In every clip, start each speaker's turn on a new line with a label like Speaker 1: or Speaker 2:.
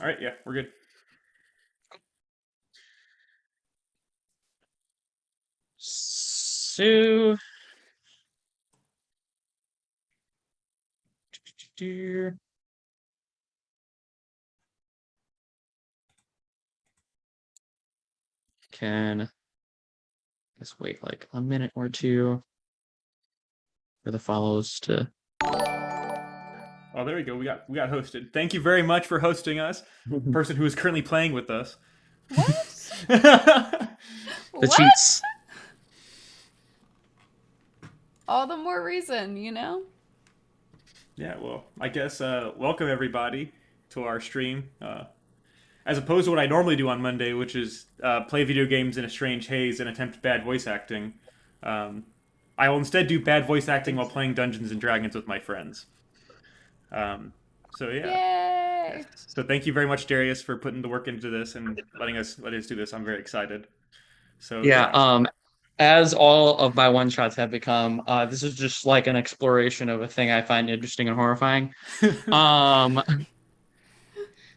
Speaker 1: All right, yeah, we're good.
Speaker 2: So, can just wait like a minute or two for the follows to.
Speaker 1: Oh, there we go. We got hosted. Thank you very much for hosting us, person who is currently playing with us.
Speaker 3: What?
Speaker 2: The
Speaker 3: What?
Speaker 2: cheats.
Speaker 3: All the more reason, you know?
Speaker 1: Yeah, well, I guess welcome everybody to our stream. As opposed to what I normally do on Monday, which is play video games in a strange haze and attempt bad voice acting. Um, I will instead do bad voice acting while playing Dungeons and Dragons with my friends. Um, so yeah.
Speaker 3: Yay!
Speaker 1: So thank you very much, Darius, for putting the work into this and letting us do this. I'm very excited. So
Speaker 2: Yeah.
Speaker 1: yeah.
Speaker 2: As all of my one shots have become, this is just like an exploration of a thing I find interesting and horrifying. Um,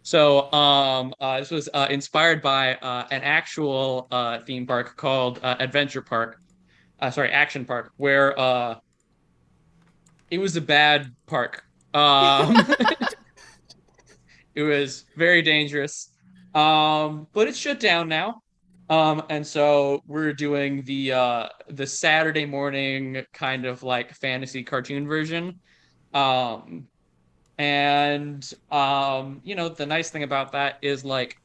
Speaker 2: this was inspired by an actual theme park called Adventure Park. Sorry, Action Park, where it was a bad park. Um, it was very dangerous. But it's shut down now. And so we're doing the Saturday morning kind of like fantasy cartoon version. Um, the nice thing about that is like,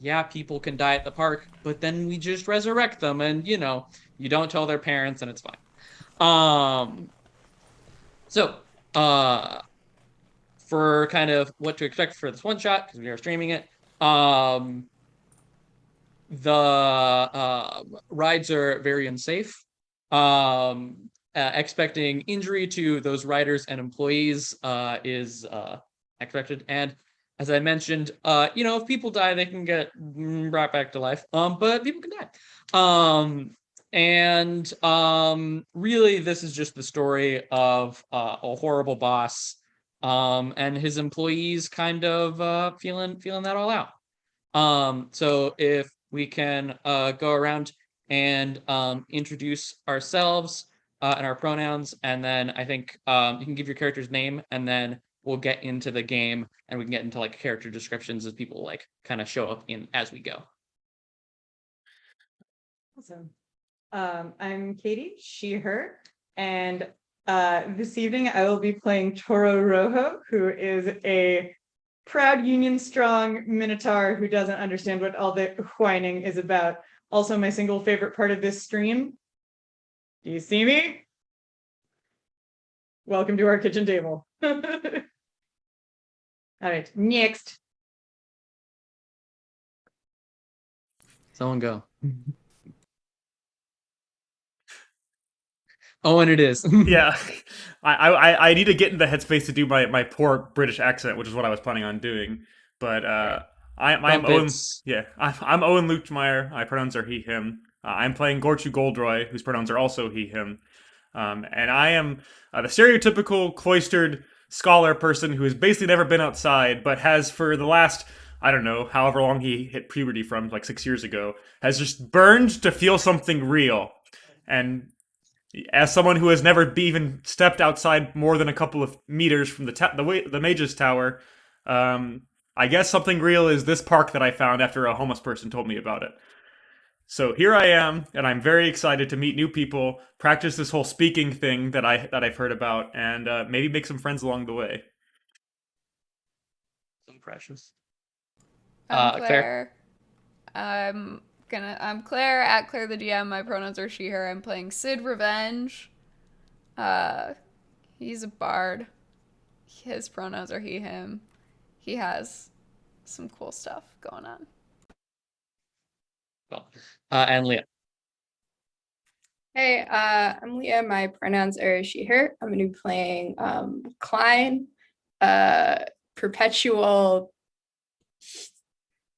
Speaker 2: yeah, people can die at the park, but then we just resurrect them, and you don't tell their parents, and it's fine. Um, so uh, for kind of what to expect for this one shot, because we are streaming it, the rides are very unsafe. Expecting injury to those riders and employees is expected. And as I mentioned, if people die, they can get brought back to life. But people can die. Really, this is just the story of a horrible boss and his employees kind of feeling that all out. So if we can go around and introduce ourselves and our pronouns, and then I think you can give your character's name, and then we'll get into the game, and we can get into like character descriptions as people like kind of show up in as we go.
Speaker 4: Awesome. I'm Katie, she, her, and this evening I will be playing Toro Rojo, who is a proud Union strong Minotaur who doesn't understand what all the whining is about. Also, my single favorite part of this stream. Do you see me? Welcome to our kitchen table. All right, next.
Speaker 2: Someone go. Oh, and it is.
Speaker 1: Yeah, I need to get in the headspace to do my poor British accent, which is what I was planning on doing. But I'm Owen.
Speaker 2: Trumpets.
Speaker 1: Yeah, I'm Owen Luchtmeyer. My pronouns are he him. I'm playing Gorchu Goldroy, whose pronouns are also he him. And I am the stereotypical cloistered scholar person who has basically never been outside, but has for the last, I don't know, however long he hit puberty from, like 6 years ago, has just burned to feel something real. And as someone who has never even stepped outside more than a couple of meters from the Mage's Tower, I guess something real is this park that I found after a homeless person told me about it. So here I am, and I'm very excited to meet new people, practice this whole speaking thing that I've heard about, and maybe make some friends along the way.
Speaker 2: So precious.
Speaker 3: I'm
Speaker 2: Claire.
Speaker 3: I'm Claire at Claire the DM. My pronouns are she, her. I'm playing Sid Revenge. He's a bard. His pronouns are he, him. He has some cool stuff going on.
Speaker 2: And Leah.
Speaker 5: Hey, I'm Leah. My pronouns are she, her. I'm going to be playing Klein, perpetual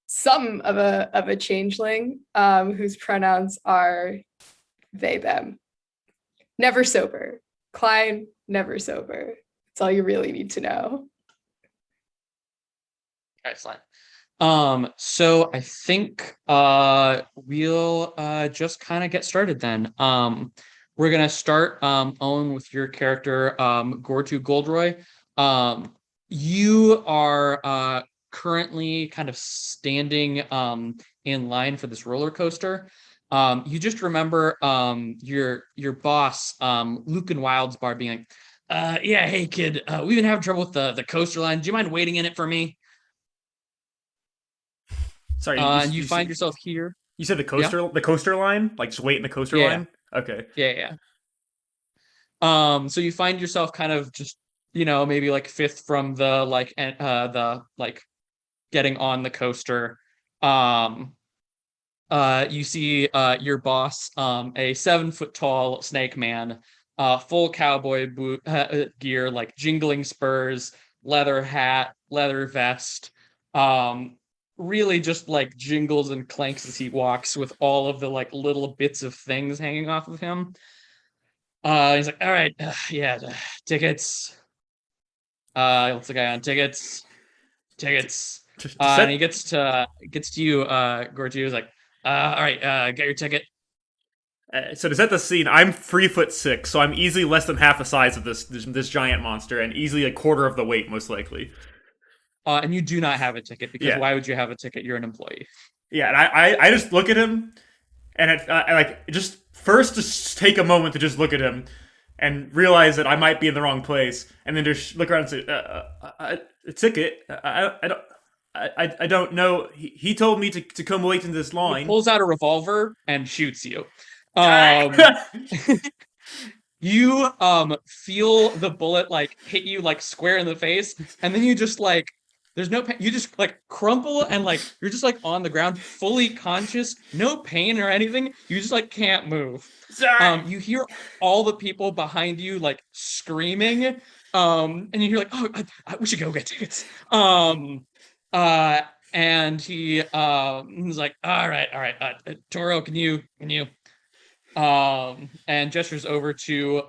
Speaker 5: some of a changeling, whose pronouns are they, them. Never sober. Klein, never sober. That's all you really need to know.
Speaker 2: Excellent. So I think we'll just kind of get started then. We're gonna start Owen with your character Gortu Goldroy. You are currently kind of standing in line for this roller coaster. You just remember your boss Luke and Wild's bar being like, yeah, hey kid, we've been having trouble with the coaster line. Do you mind waiting in it for me?
Speaker 1: Sorry,
Speaker 2: And you find yourself here.
Speaker 1: you said
Speaker 2: Yeah,
Speaker 1: the coaster line, like just wait in the coaster
Speaker 2: yeah,
Speaker 1: line. Okay.
Speaker 2: yeah, yeah. So you find yourself kind of just, maybe like fifth from the like getting on the coaster. Um, you see your boss, a 7 foot tall snake man, full cowboy boot gear, like jingling spurs, leather hat, leather vest. Um, really just like jingles and clanks as he walks with all of the like little bits of things hanging off of him. He's like, all right, yeah, tickets. What's the guy on tickets?
Speaker 1: To
Speaker 2: And he
Speaker 1: set
Speaker 2: gets to you, Gorgie. He's like, all right, get your ticket.
Speaker 1: so to set the scene, I'm 3'6", so I'm easily less than half the size of this giant monster, and easily a quarter of the weight, most likely.
Speaker 2: And you do not have a ticket because
Speaker 1: Yeah,
Speaker 2: why would you have a ticket? You're an employee.
Speaker 1: yeah, and I just look at him, and I like just first just take a moment to just look at him, and realize that I might be in the wrong place, and then just look around and say, a ticket? I don't. I don't know. He told me to come wait in this
Speaker 2: He
Speaker 1: line.
Speaker 2: pulls out a revolver and shoots you. Um, you feel the bullet like hit you like square in the face, and then you just like there's no pain. You just like crumple and like you're just like on the ground, fully conscious, no pain or anything. You just like can't move. You hear all the people behind you like screaming, and you hear like, oh, we should go get tickets. Uh, and he's like, all right, Toro, can you and gestures over to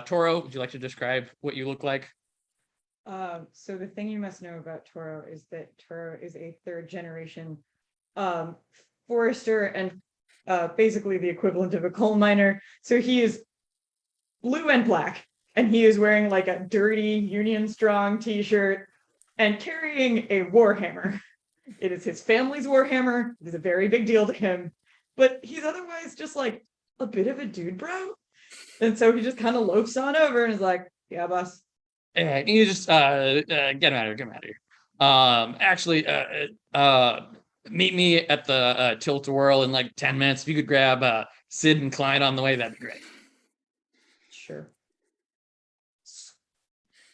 Speaker 2: Toro. Would you like to describe what you look like?
Speaker 4: So the thing you must know about Toro is that Toro is a third generation forester and basically the equivalent of a coal miner. So he is blue and black, and he is wearing like a dirty Union Strong t-shirt and carrying a warhammer. It is his family's warhammer. It is a very big deal to him, but he's otherwise just like a bit of a dude bro. And so he just kind of loafs on over and is like, yeah, boss.
Speaker 2: And you just get him out of here. Get him out of here. Actually, meet me at the Tilt-A-Whirl in like 10 minutes. If you could grab Sid and Klein on the way, that'd be great.
Speaker 4: Sure.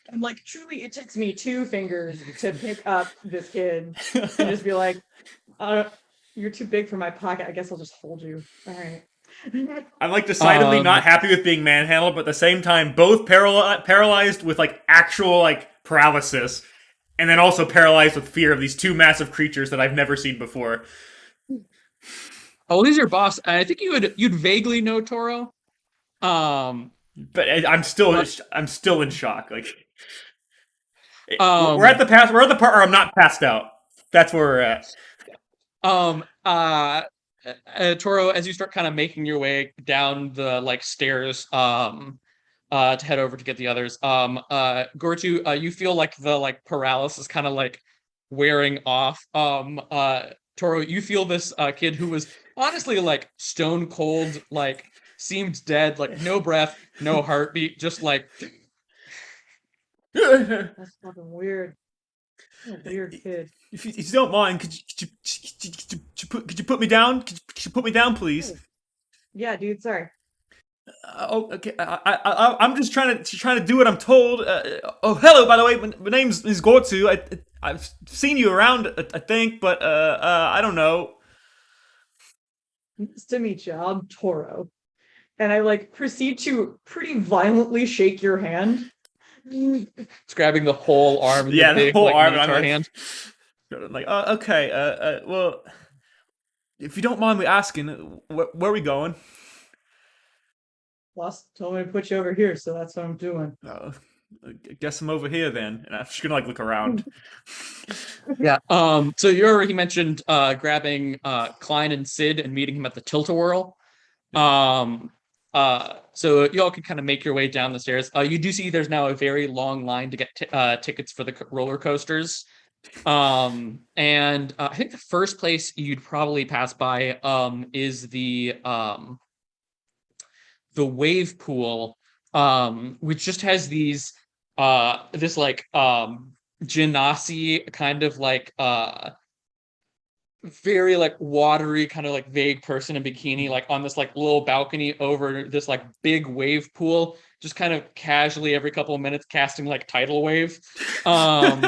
Speaker 4: And like truly, it takes me 2 fingers to pick up this kid and just be like, you're too big for my pocket. I guess I'll just hold you. All right.
Speaker 1: I'm like decidedly not happy with being manhandled, but at the same time, both paralyzed with like actual like paralysis, and then also paralyzed with fear of these 2 massive creatures that I've never seen before.
Speaker 2: Oh, he's your boss. I think you'd vaguely know Toro.
Speaker 1: But I'm still in shock. Like,
Speaker 2: Um,
Speaker 1: we're at the part where I'm not passed out. That's where we're at.
Speaker 2: Toro, as you start kind of making your way down the like stairs, to head over to get the others, Gortu, you feel like the like paralysis kind of like wearing off. Toro, you feel this kid who was honestly like stone cold, like seemed dead, like no breath, no heartbeat, just like
Speaker 4: That's fucking weird. What a weird kid.
Speaker 1: If you don't mind, could you put me down? Could you put me down, please?
Speaker 4: Yeah, dude. Sorry.
Speaker 1: Oh, okay. I'm just trying to do what I'm told. Oh, hello. By the way, my name's Gortu. I've seen you around, I think, but I don't know.
Speaker 4: Nice to meet you. I'm Toro. And I like proceed to pretty violently shake your hand.
Speaker 2: it's grabbing the whole arm,
Speaker 1: Yeah,
Speaker 2: the
Speaker 1: the
Speaker 2: big
Speaker 1: whole
Speaker 2: like
Speaker 1: arm. And I'm
Speaker 2: minotaur
Speaker 1: like,
Speaker 2: hand.
Speaker 1: like, okay. Well, if you don't mind me asking, where are we going?
Speaker 4: Boss told me to put you over here, so that's what I'm doing.
Speaker 1: I guess I'm over here then, and I'm just gonna like look around.
Speaker 2: Yeah. So he mentioned grabbing Klein and Sid and meeting him at the Tilt-A-Whirl. So you all can kind of make your way down the stairs. You do see there's now a very long line to get tickets for the roller coasters. And I think the first place you'd probably pass by is the wave pool, which just has these this like genasi kind of like very like watery kind of like vague person in bikini like on this like little balcony over this like big wave pool, just kind of casually every couple of minutes casting like tidal wave. um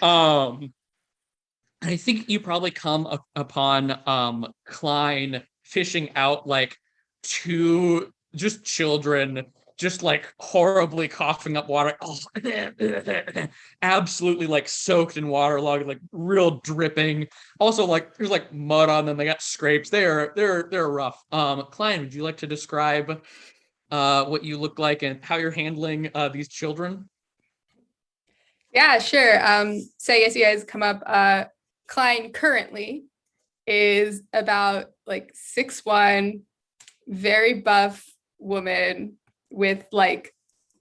Speaker 2: um I think you probably come upon Klein fishing out like two just children, just like horribly coughing up water. Oh, absolutely like soaked in waterlogged, like real dripping. Also, like there's like mud on them. They got scrapes. They're rough. Klein, would you like to describe what you look like and how you're handling these children?
Speaker 5: Yeah, sure. So I guess you guys come up. Klein currently is about like 6'1", very buff woman with like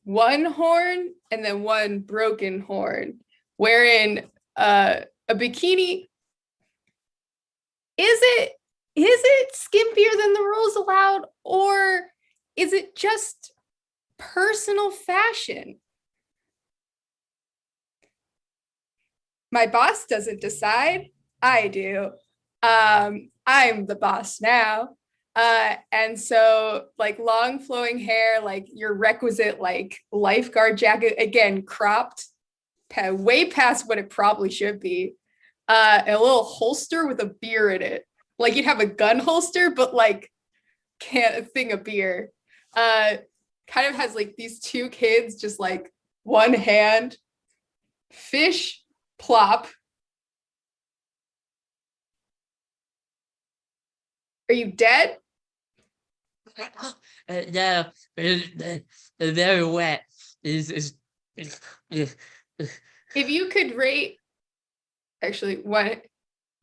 Speaker 5: one horn and then one broken horn, wearing a bikini. Is it skimpier than the rules allowed, or is it just personal fashion? My boss doesn't decide. I do. I'm the boss now. And so like long flowing hair, like your requisite like lifeguard jacket, again, cropped way past what it probably should be. And a little holster with a beer in it. Like you'd have a gun holster, but like a thing of beer. Kind of has like these two kids, just like one hand, fish, plop. Are you dead?
Speaker 2: No, very wet. Is
Speaker 5: If you could rate, actually,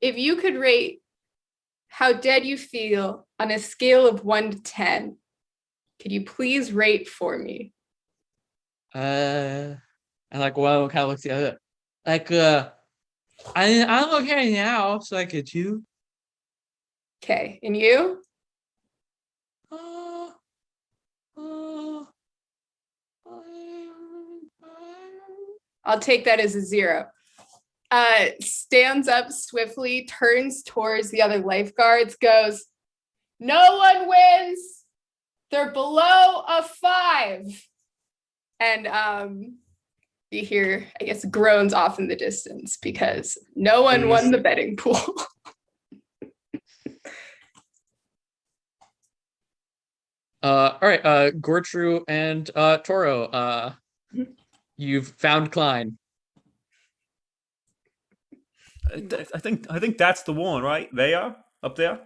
Speaker 5: if you could rate how dead you feel on a scale of 1 to 10, could you please rate for me?
Speaker 2: and like one kind of looks the other. Like I'm okay now, so I could you.
Speaker 5: Okay, and you?
Speaker 2: Uh, uh,
Speaker 5: I'll take that as a 0. Stands up swiftly, turns towards the other lifeguards, goes, "No one wins. They're below a 5." And you hear, I guess, groans off in the distance because no one won the betting pool.
Speaker 2: All right, Gortru and Toro, you've found Klein.
Speaker 1: I think that's the one, right? They are up there.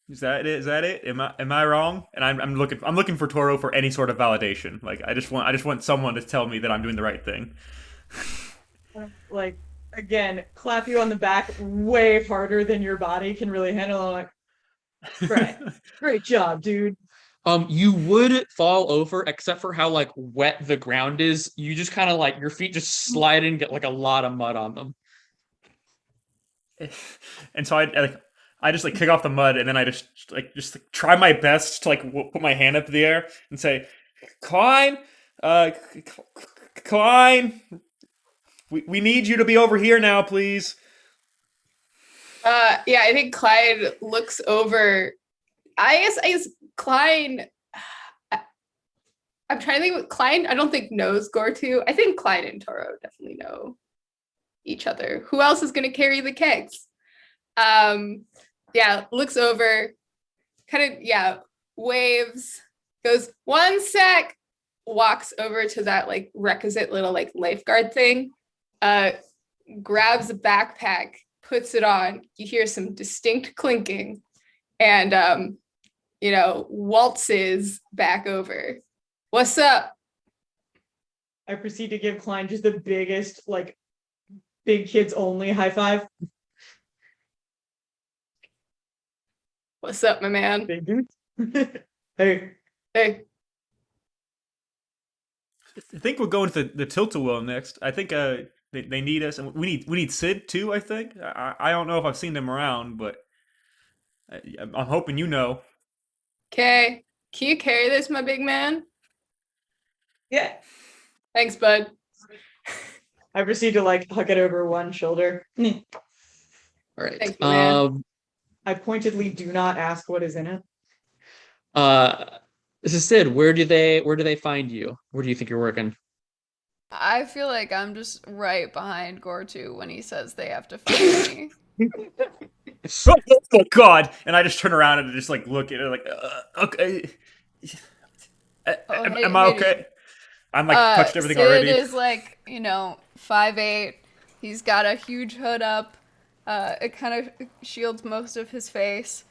Speaker 1: Is that it? Is that it? Am I wrong? And I'm looking for Toro for any sort of validation. Like I just want someone to tell me that I'm doing the right thing.
Speaker 4: Like again, clap you on the back way harder than your body can really handle. I'm like, right, great job, dude.
Speaker 2: You would fall over, except for how like wet the ground is. You just kind of like your feet just slide in and get like a lot of mud on them.
Speaker 1: And so I just like kick off the mud, and then I just try my best to like put my hand up in the air and say, Klein, Klein, we need you to be over here now, please.
Speaker 5: Yeah, I think Clyde looks over. I guess Klein. I'm trying to think what Klein, I don't think knows Gortu. I think Klein and Toro definitely know each other. Who else is going to carry the kegs? Yeah, looks over, kind of, yeah, waves, goes, 1 sec, walks over to that like requisite little like lifeguard thing, grabs a backpack, puts it on. You hear some distinct clinking, and waltzes back over. What's up?
Speaker 4: I proceed to give Klein just the biggest, like, big kids only high five.
Speaker 5: What's up, my man?
Speaker 4: Big dude. Hey.
Speaker 5: Hey,
Speaker 1: I think we're going to the Tilt-A-Will next. I think they need us, and we need Sid too. I think I don't know if I've seen them around, but I'm hoping you know.
Speaker 5: okay. Can you carry this, my big man?
Speaker 4: Yeah.
Speaker 5: Thanks, bud.
Speaker 4: I proceed to like hug it over one shoulder.
Speaker 2: All right.
Speaker 5: Thanks, man.
Speaker 4: I pointedly do not ask what is in it.
Speaker 2: This is Sid. Where do they find you? Where do you think you're working?
Speaker 3: I feel like I'm just right behind Gortu when he says they have to find me.
Speaker 1: Oh God! And I just turn around and just like look at it, like, okay.
Speaker 3: Oh,
Speaker 1: Am I
Speaker 3: Hades.
Speaker 1: okay? I'm like touched everything
Speaker 3: Sid
Speaker 1: already.
Speaker 3: is like, 5'8". He's got a huge hood up. It kind of shields most of his face.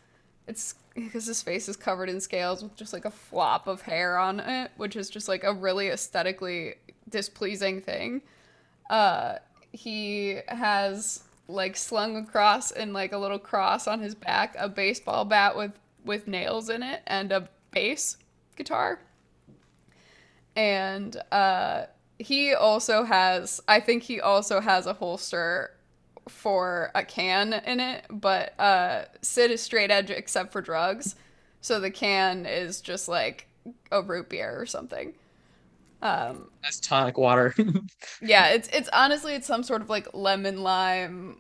Speaker 3: It's because his face is covered in scales with just like a flop of hair on it, which is just like a really aesthetically displeasing thing. He has like slung across in like a little cross on his back a baseball bat with nails in it and a bass guitar. And he also has, I think he also has a holster for a can in it, but Sid is straight edge except for drugs, so the can is just like a root beer or something.
Speaker 2: That's tonic water.
Speaker 3: Yeah, it's honestly it's some sort of like lemon lime,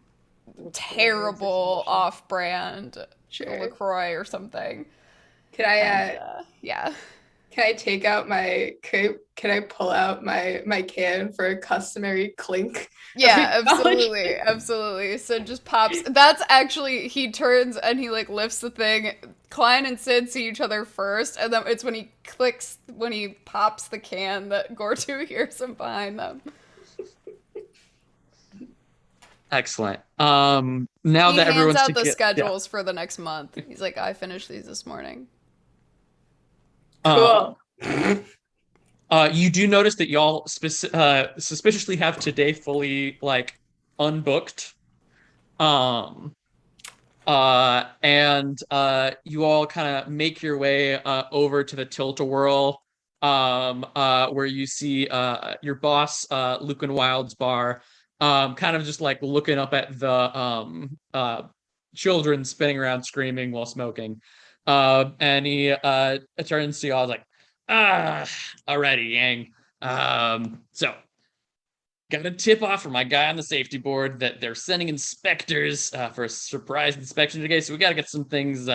Speaker 3: terrible off-brand
Speaker 5: Sure.
Speaker 3: LaCroix or something.
Speaker 5: Can I
Speaker 3: And, yeah.
Speaker 5: can I take out my can I pull out my can for a customary clink?
Speaker 3: Yeah,
Speaker 5: Acknowledge-
Speaker 3: absolutely. So just pops. That's actually he turns and he like lifts the thing. Klein and Sid see each other first, and then it's when he pops the can that Gortu hears him behind them.
Speaker 2: Excellent. Now
Speaker 3: He
Speaker 2: that
Speaker 3: hands
Speaker 2: everyone's
Speaker 3: out the
Speaker 2: together,
Speaker 3: schedules for the next month. He's like, I finished these this morning.
Speaker 5: Cool.
Speaker 2: You do notice that y'all suspiciously have today fully like unbooked. And you all kind of make your way over to the Tilt-A-Whirl, where you see your boss, Luke and Wild's bar, kind of just like looking up at the children spinning around screaming while smoking. And he turns to y'all like, alrighty, Yang. So got a tip off from my guy on the safety board that they're sending inspectors for a surprise inspection today. So we got to get some things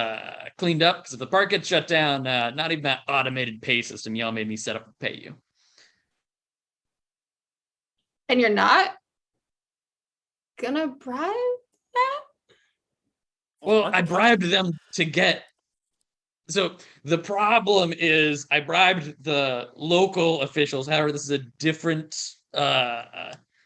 Speaker 2: cleaned up because if the park gets shut down, not even that automated pay system y'all made me set up to pay you.
Speaker 5: And you're not gonna bribe that?
Speaker 2: Well, I bribed them to get. So the problem is I bribed the local officials. However, this is a different,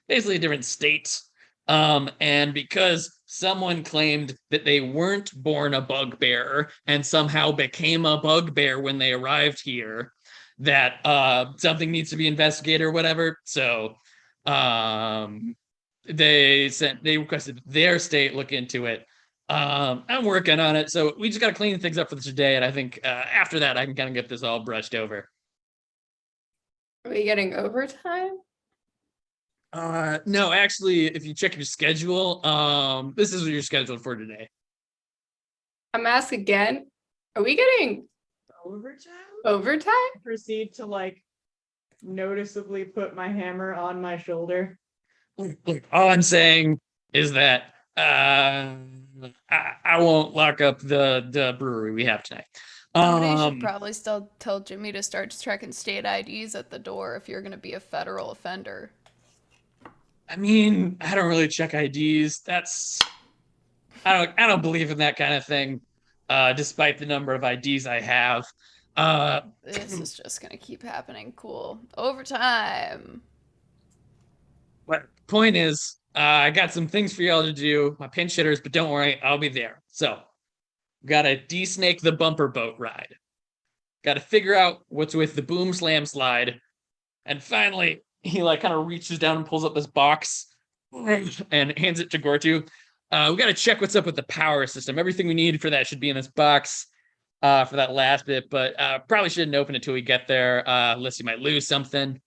Speaker 2: basically a different state. And because someone claimed that they weren't born a bugbear and somehow became a bugbear when they arrived here, that something needs to be investigated or whatever. So they requested their state look into it. I'm working on it, so we just got to clean things up for today, and I think after that I can kind of get this all brushed over.
Speaker 5: Are we getting overtime?
Speaker 2: No, actually, if you check your schedule, this is what you're scheduled for today.
Speaker 5: I'm asked again. Are we getting
Speaker 4: Overtime?
Speaker 5: overtime?
Speaker 4: Proceed to like noticeably put my hammer on my shoulder.
Speaker 2: Look, all I'm saying is that I won't lock up the brewery we have tonight.
Speaker 3: Somebody should probably still tell Jimmy to start checking state IDs at the door if you're going to be a federal offender.
Speaker 2: I mean, I don't really check IDs. I don't believe in that kind of thing, despite the number of IDs I have.
Speaker 3: This is just going to keep happening. Cool. Overtime.
Speaker 2: But point is, I got some things for y'all to do, my pinch hitters, but don't worry, I'll be there. So, gotta de-snake the bumper boat ride. Gotta figure out what's with the boom slam slide. And finally, he like kind of reaches down and pulls up this box and hands it to Gortu. We got to check what's up with the power system. Everything we need for that should be in this box for that last bit, but probably shouldn't open it till we get there, unless you might lose something.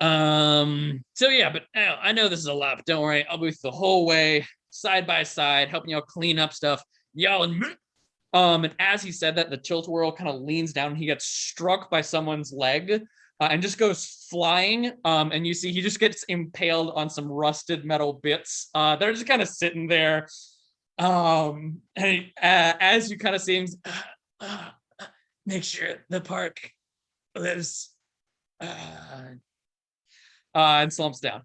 Speaker 2: So yeah, but I know this is a lot, but don't worry, I'll be with the whole way, side by side, helping y'all clean up stuff. Y'all and as he said that, the tilt-a-whirl kind of leans down and he gets struck by someone's leg and just goes flying. And you see he just gets impaled on some rusted metal bits. They're just kind of sitting there. And as you kind of see him, make sure the park lives, and slumps down.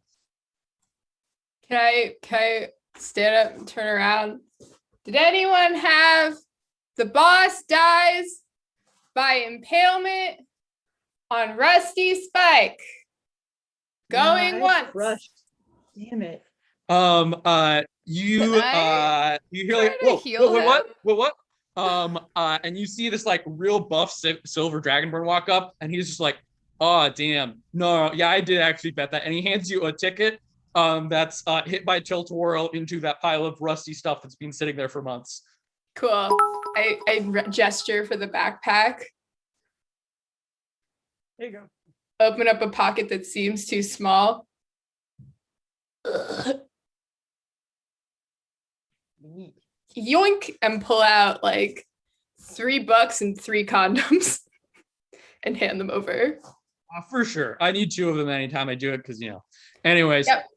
Speaker 5: Can I stand up and turn around? Did anyone have the boss dies by impalement on Rusty Spike? Going once.
Speaker 4: Crushed. Damn it.
Speaker 2: You hear like,
Speaker 3: try to heal
Speaker 2: what? And you see this like real buff silver dragonborn walk up, and he's just like, oh damn, no, yeah, I did actually bet that, and he hands you a ticket. That's hit by tilt-a-whirl into that pile of rusty stuff that's been sitting there for months.
Speaker 5: Cool. I gesture for the backpack.
Speaker 4: There you go.
Speaker 5: Open up a pocket that seems too small. Yoink, and pull out like $3 and 3 condoms and hand them over.
Speaker 2: For sure. I need 2 of them anytime I do it because, you know. Anyways,
Speaker 5: Yep.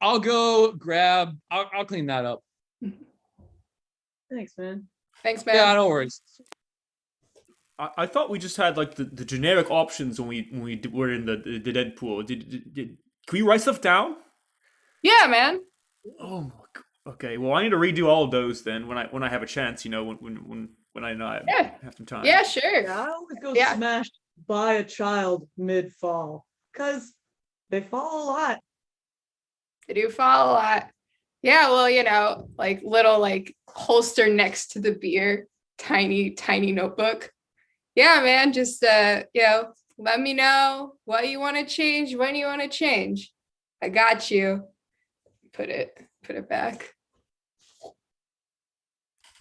Speaker 2: I'll go grab, I'll clean that up.
Speaker 4: Thanks, man.
Speaker 5: Thanks, man.
Speaker 2: Yeah, no worries.
Speaker 1: I thought we just had like the generic options when we were in the Deadpool. Can we write stuff down?
Speaker 5: Yeah, man.
Speaker 1: Oh my god. Okay, well I need to redo all of those then when I have a chance, you know, when I know I
Speaker 5: Yeah.
Speaker 1: have some time.
Speaker 5: Yeah, sure.
Speaker 4: Yeah, I always go
Speaker 5: Yeah.
Speaker 4: smashed by a child mid-fall because they fall a lot.
Speaker 5: I do fall a lot. Yeah, well, you know, like little like holster next to the beer, tiny notebook. Yeah, man, just you know, let me know what you want to change, when you want to change. I got you. Put it back.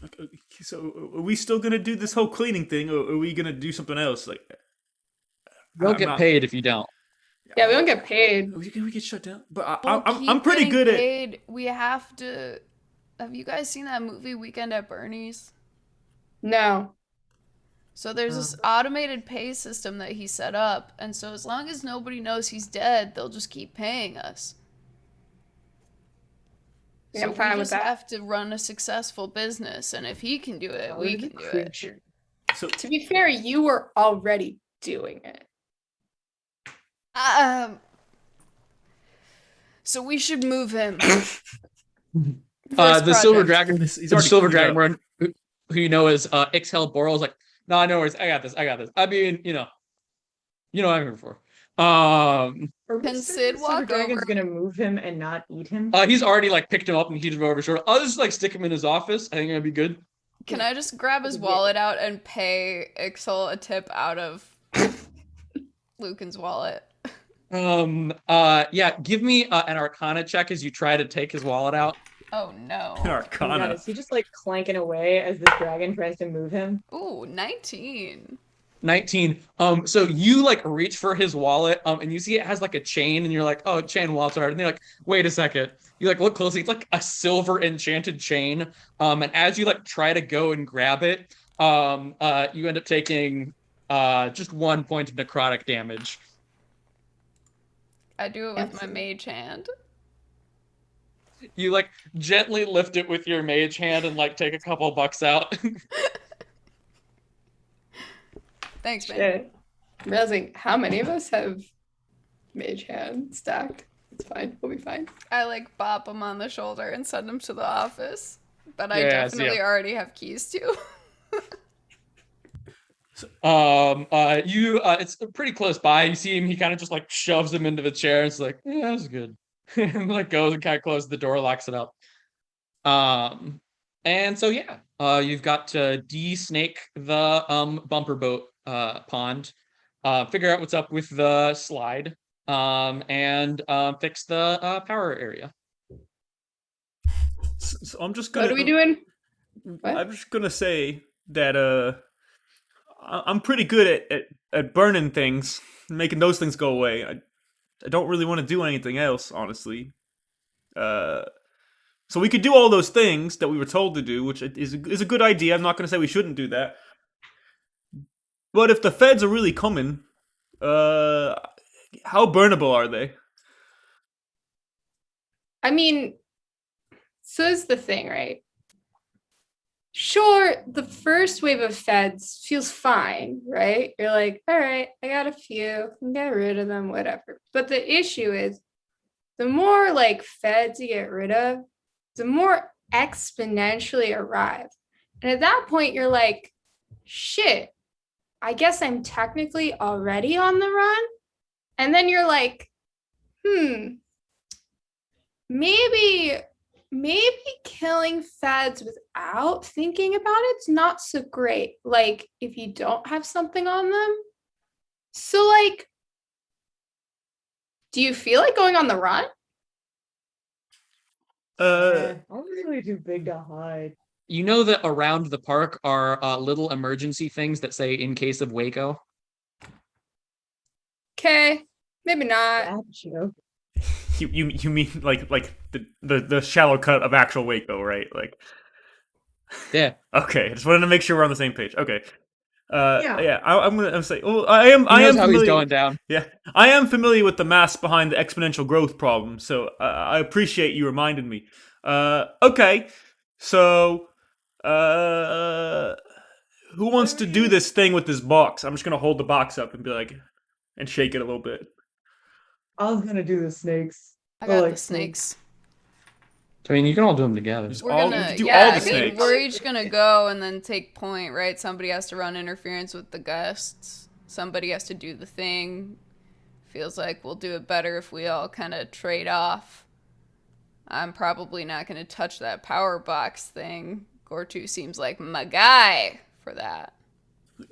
Speaker 1: Okay, so are we still gonna do this whole cleaning thing, or are we gonna do something else? Like,
Speaker 2: You'll
Speaker 1: I'm
Speaker 2: get
Speaker 1: not-
Speaker 2: paid if you don't.
Speaker 5: Yeah, we don't get paid.
Speaker 1: We get shut down, but
Speaker 3: We'll
Speaker 1: I'm
Speaker 3: keep
Speaker 1: pretty
Speaker 3: getting
Speaker 1: good at.
Speaker 3: paid. We have to. Have you guys seen that movie Weekend at Bernie's?
Speaker 5: No.
Speaker 3: So there's this automated pay system that he set up, and so as long as nobody knows he's dead, they'll just keep paying us.
Speaker 5: Yeah,
Speaker 3: So
Speaker 5: I'm fine
Speaker 3: we
Speaker 5: with
Speaker 3: just
Speaker 5: that.
Speaker 3: have to run a successful business, and if he can do it, we can do it.
Speaker 1: So
Speaker 5: To be fair, you were already doing it.
Speaker 3: So we should move him.
Speaker 2: The silver dragon,
Speaker 1: he's
Speaker 2: the
Speaker 1: already
Speaker 2: silver
Speaker 1: cleaned up.
Speaker 2: dragonborn, who you know is Ixhel Boral, is like, no, no worries, I got this. I mean, you know what I'm here for.
Speaker 4: Are we
Speaker 3: Can
Speaker 4: certain
Speaker 3: Sid
Speaker 4: the
Speaker 3: walk
Speaker 4: Silver Dragon's
Speaker 3: over?
Speaker 4: gonna move him and not eat him?
Speaker 2: He's already like picked him up and heated him over his shoulder. I'll just like stick him in his office. I think that'd be good.
Speaker 3: Can I just grab his wallet out and pay Ixel a tip out of Lucan's wallet?
Speaker 2: Yeah, give me an Arcana check as you try to take his wallet out.
Speaker 3: Oh no.
Speaker 4: Oh my God,
Speaker 1: Arcana.
Speaker 4: is he just like clanking away as this dragon tries to move him?
Speaker 3: Ooh, 19.
Speaker 2: 19. So you like reach for his wallet, and you see it has like a chain, and you're like, oh, chain wallets are. And they're like, wait a second. You like look closely. It's like a silver enchanted chain. And as you like try to go and grab it, you end up taking just 1 point of necrotic damage.
Speaker 3: I do it with my mage hand.
Speaker 2: You like gently lift it with your mage hand and like take a couple bucks out.
Speaker 3: Thanks, man.
Speaker 5: Shit. I'm realizing how many of us have mage hand stacked. It's fine. We'll be fine.
Speaker 3: I like bop him on the shoulder and send him to the office. But I
Speaker 2: Yeah, so
Speaker 3: definitely already have keys to.
Speaker 2: It's pretty close by. You see him, he kind of just like shoves him into the chair and it's like, yeah, that's good. And like goes and kind of closes the door, locks it up. And so yeah, you've got to de-snake the bumper boat pond, figure out what's up with the slide. and fix the power area.
Speaker 1: So I'm just
Speaker 5: What
Speaker 1: gonna.
Speaker 5: are we doing? What?
Speaker 1: I'm just gonna say that I'm pretty good at burning things, making those things go away. I don't really want to do anything else, honestly. Uh, so we could do all those things that we were told to do, which is a good idea. I'm not gonna say we shouldn't do that. But if the feds are really coming, uh, how burnable are they?
Speaker 5: I mean, so is the thing, right? Sure, the first wave of feds feels fine, right? You're like, all right, I got a few, can get rid of them, whatever. But the issue is the more like feds you get rid of, the more exponentially arrive. And at that point, you're like, shit, I guess I'm technically already on the run. And then you're like, maybe killing feds without thinking about it's not so great. Like if you don't have something on them. So like, do you feel like going on the run?
Speaker 4: I'm really too big to hide.
Speaker 2: You know that around the park are little emergency things that say "in case of Waco."
Speaker 5: Okay, maybe not.
Speaker 4: That joke.
Speaker 1: You mean like the shallow cut of actual Waco, right? Like,
Speaker 2: Yeah.
Speaker 1: okay, I just wanted to make sure we're on the same page. Okay.
Speaker 4: Yeah.
Speaker 1: I'm saying. Well,
Speaker 2: He
Speaker 1: I
Speaker 2: knows
Speaker 1: am
Speaker 2: how he's
Speaker 1: familiar.
Speaker 2: going down.
Speaker 1: Yeah, I am familiar with the math behind the exponential growth problem, so I appreciate you reminded me. Okay, so who wants to do this thing with this box? I'm just gonna hold the box up and be like, and shake it a little bit.
Speaker 4: I was gonna do the snakes.
Speaker 3: I got
Speaker 4: like
Speaker 3: the snakes.
Speaker 2: I mean, you can all do them together.
Speaker 1: Just
Speaker 3: We're
Speaker 1: all,
Speaker 3: gonna,
Speaker 1: we could do
Speaker 3: yeah,
Speaker 1: all
Speaker 3: I
Speaker 1: the
Speaker 3: mean,
Speaker 1: snakes.
Speaker 3: we're each gonna go and then take point, right? Somebody has to run interference with the guests. Somebody has to do the thing. Feels like we'll do it better if we all kind of trade off. I'm probably not gonna touch that power box thing. Gortu seems like my guy for that.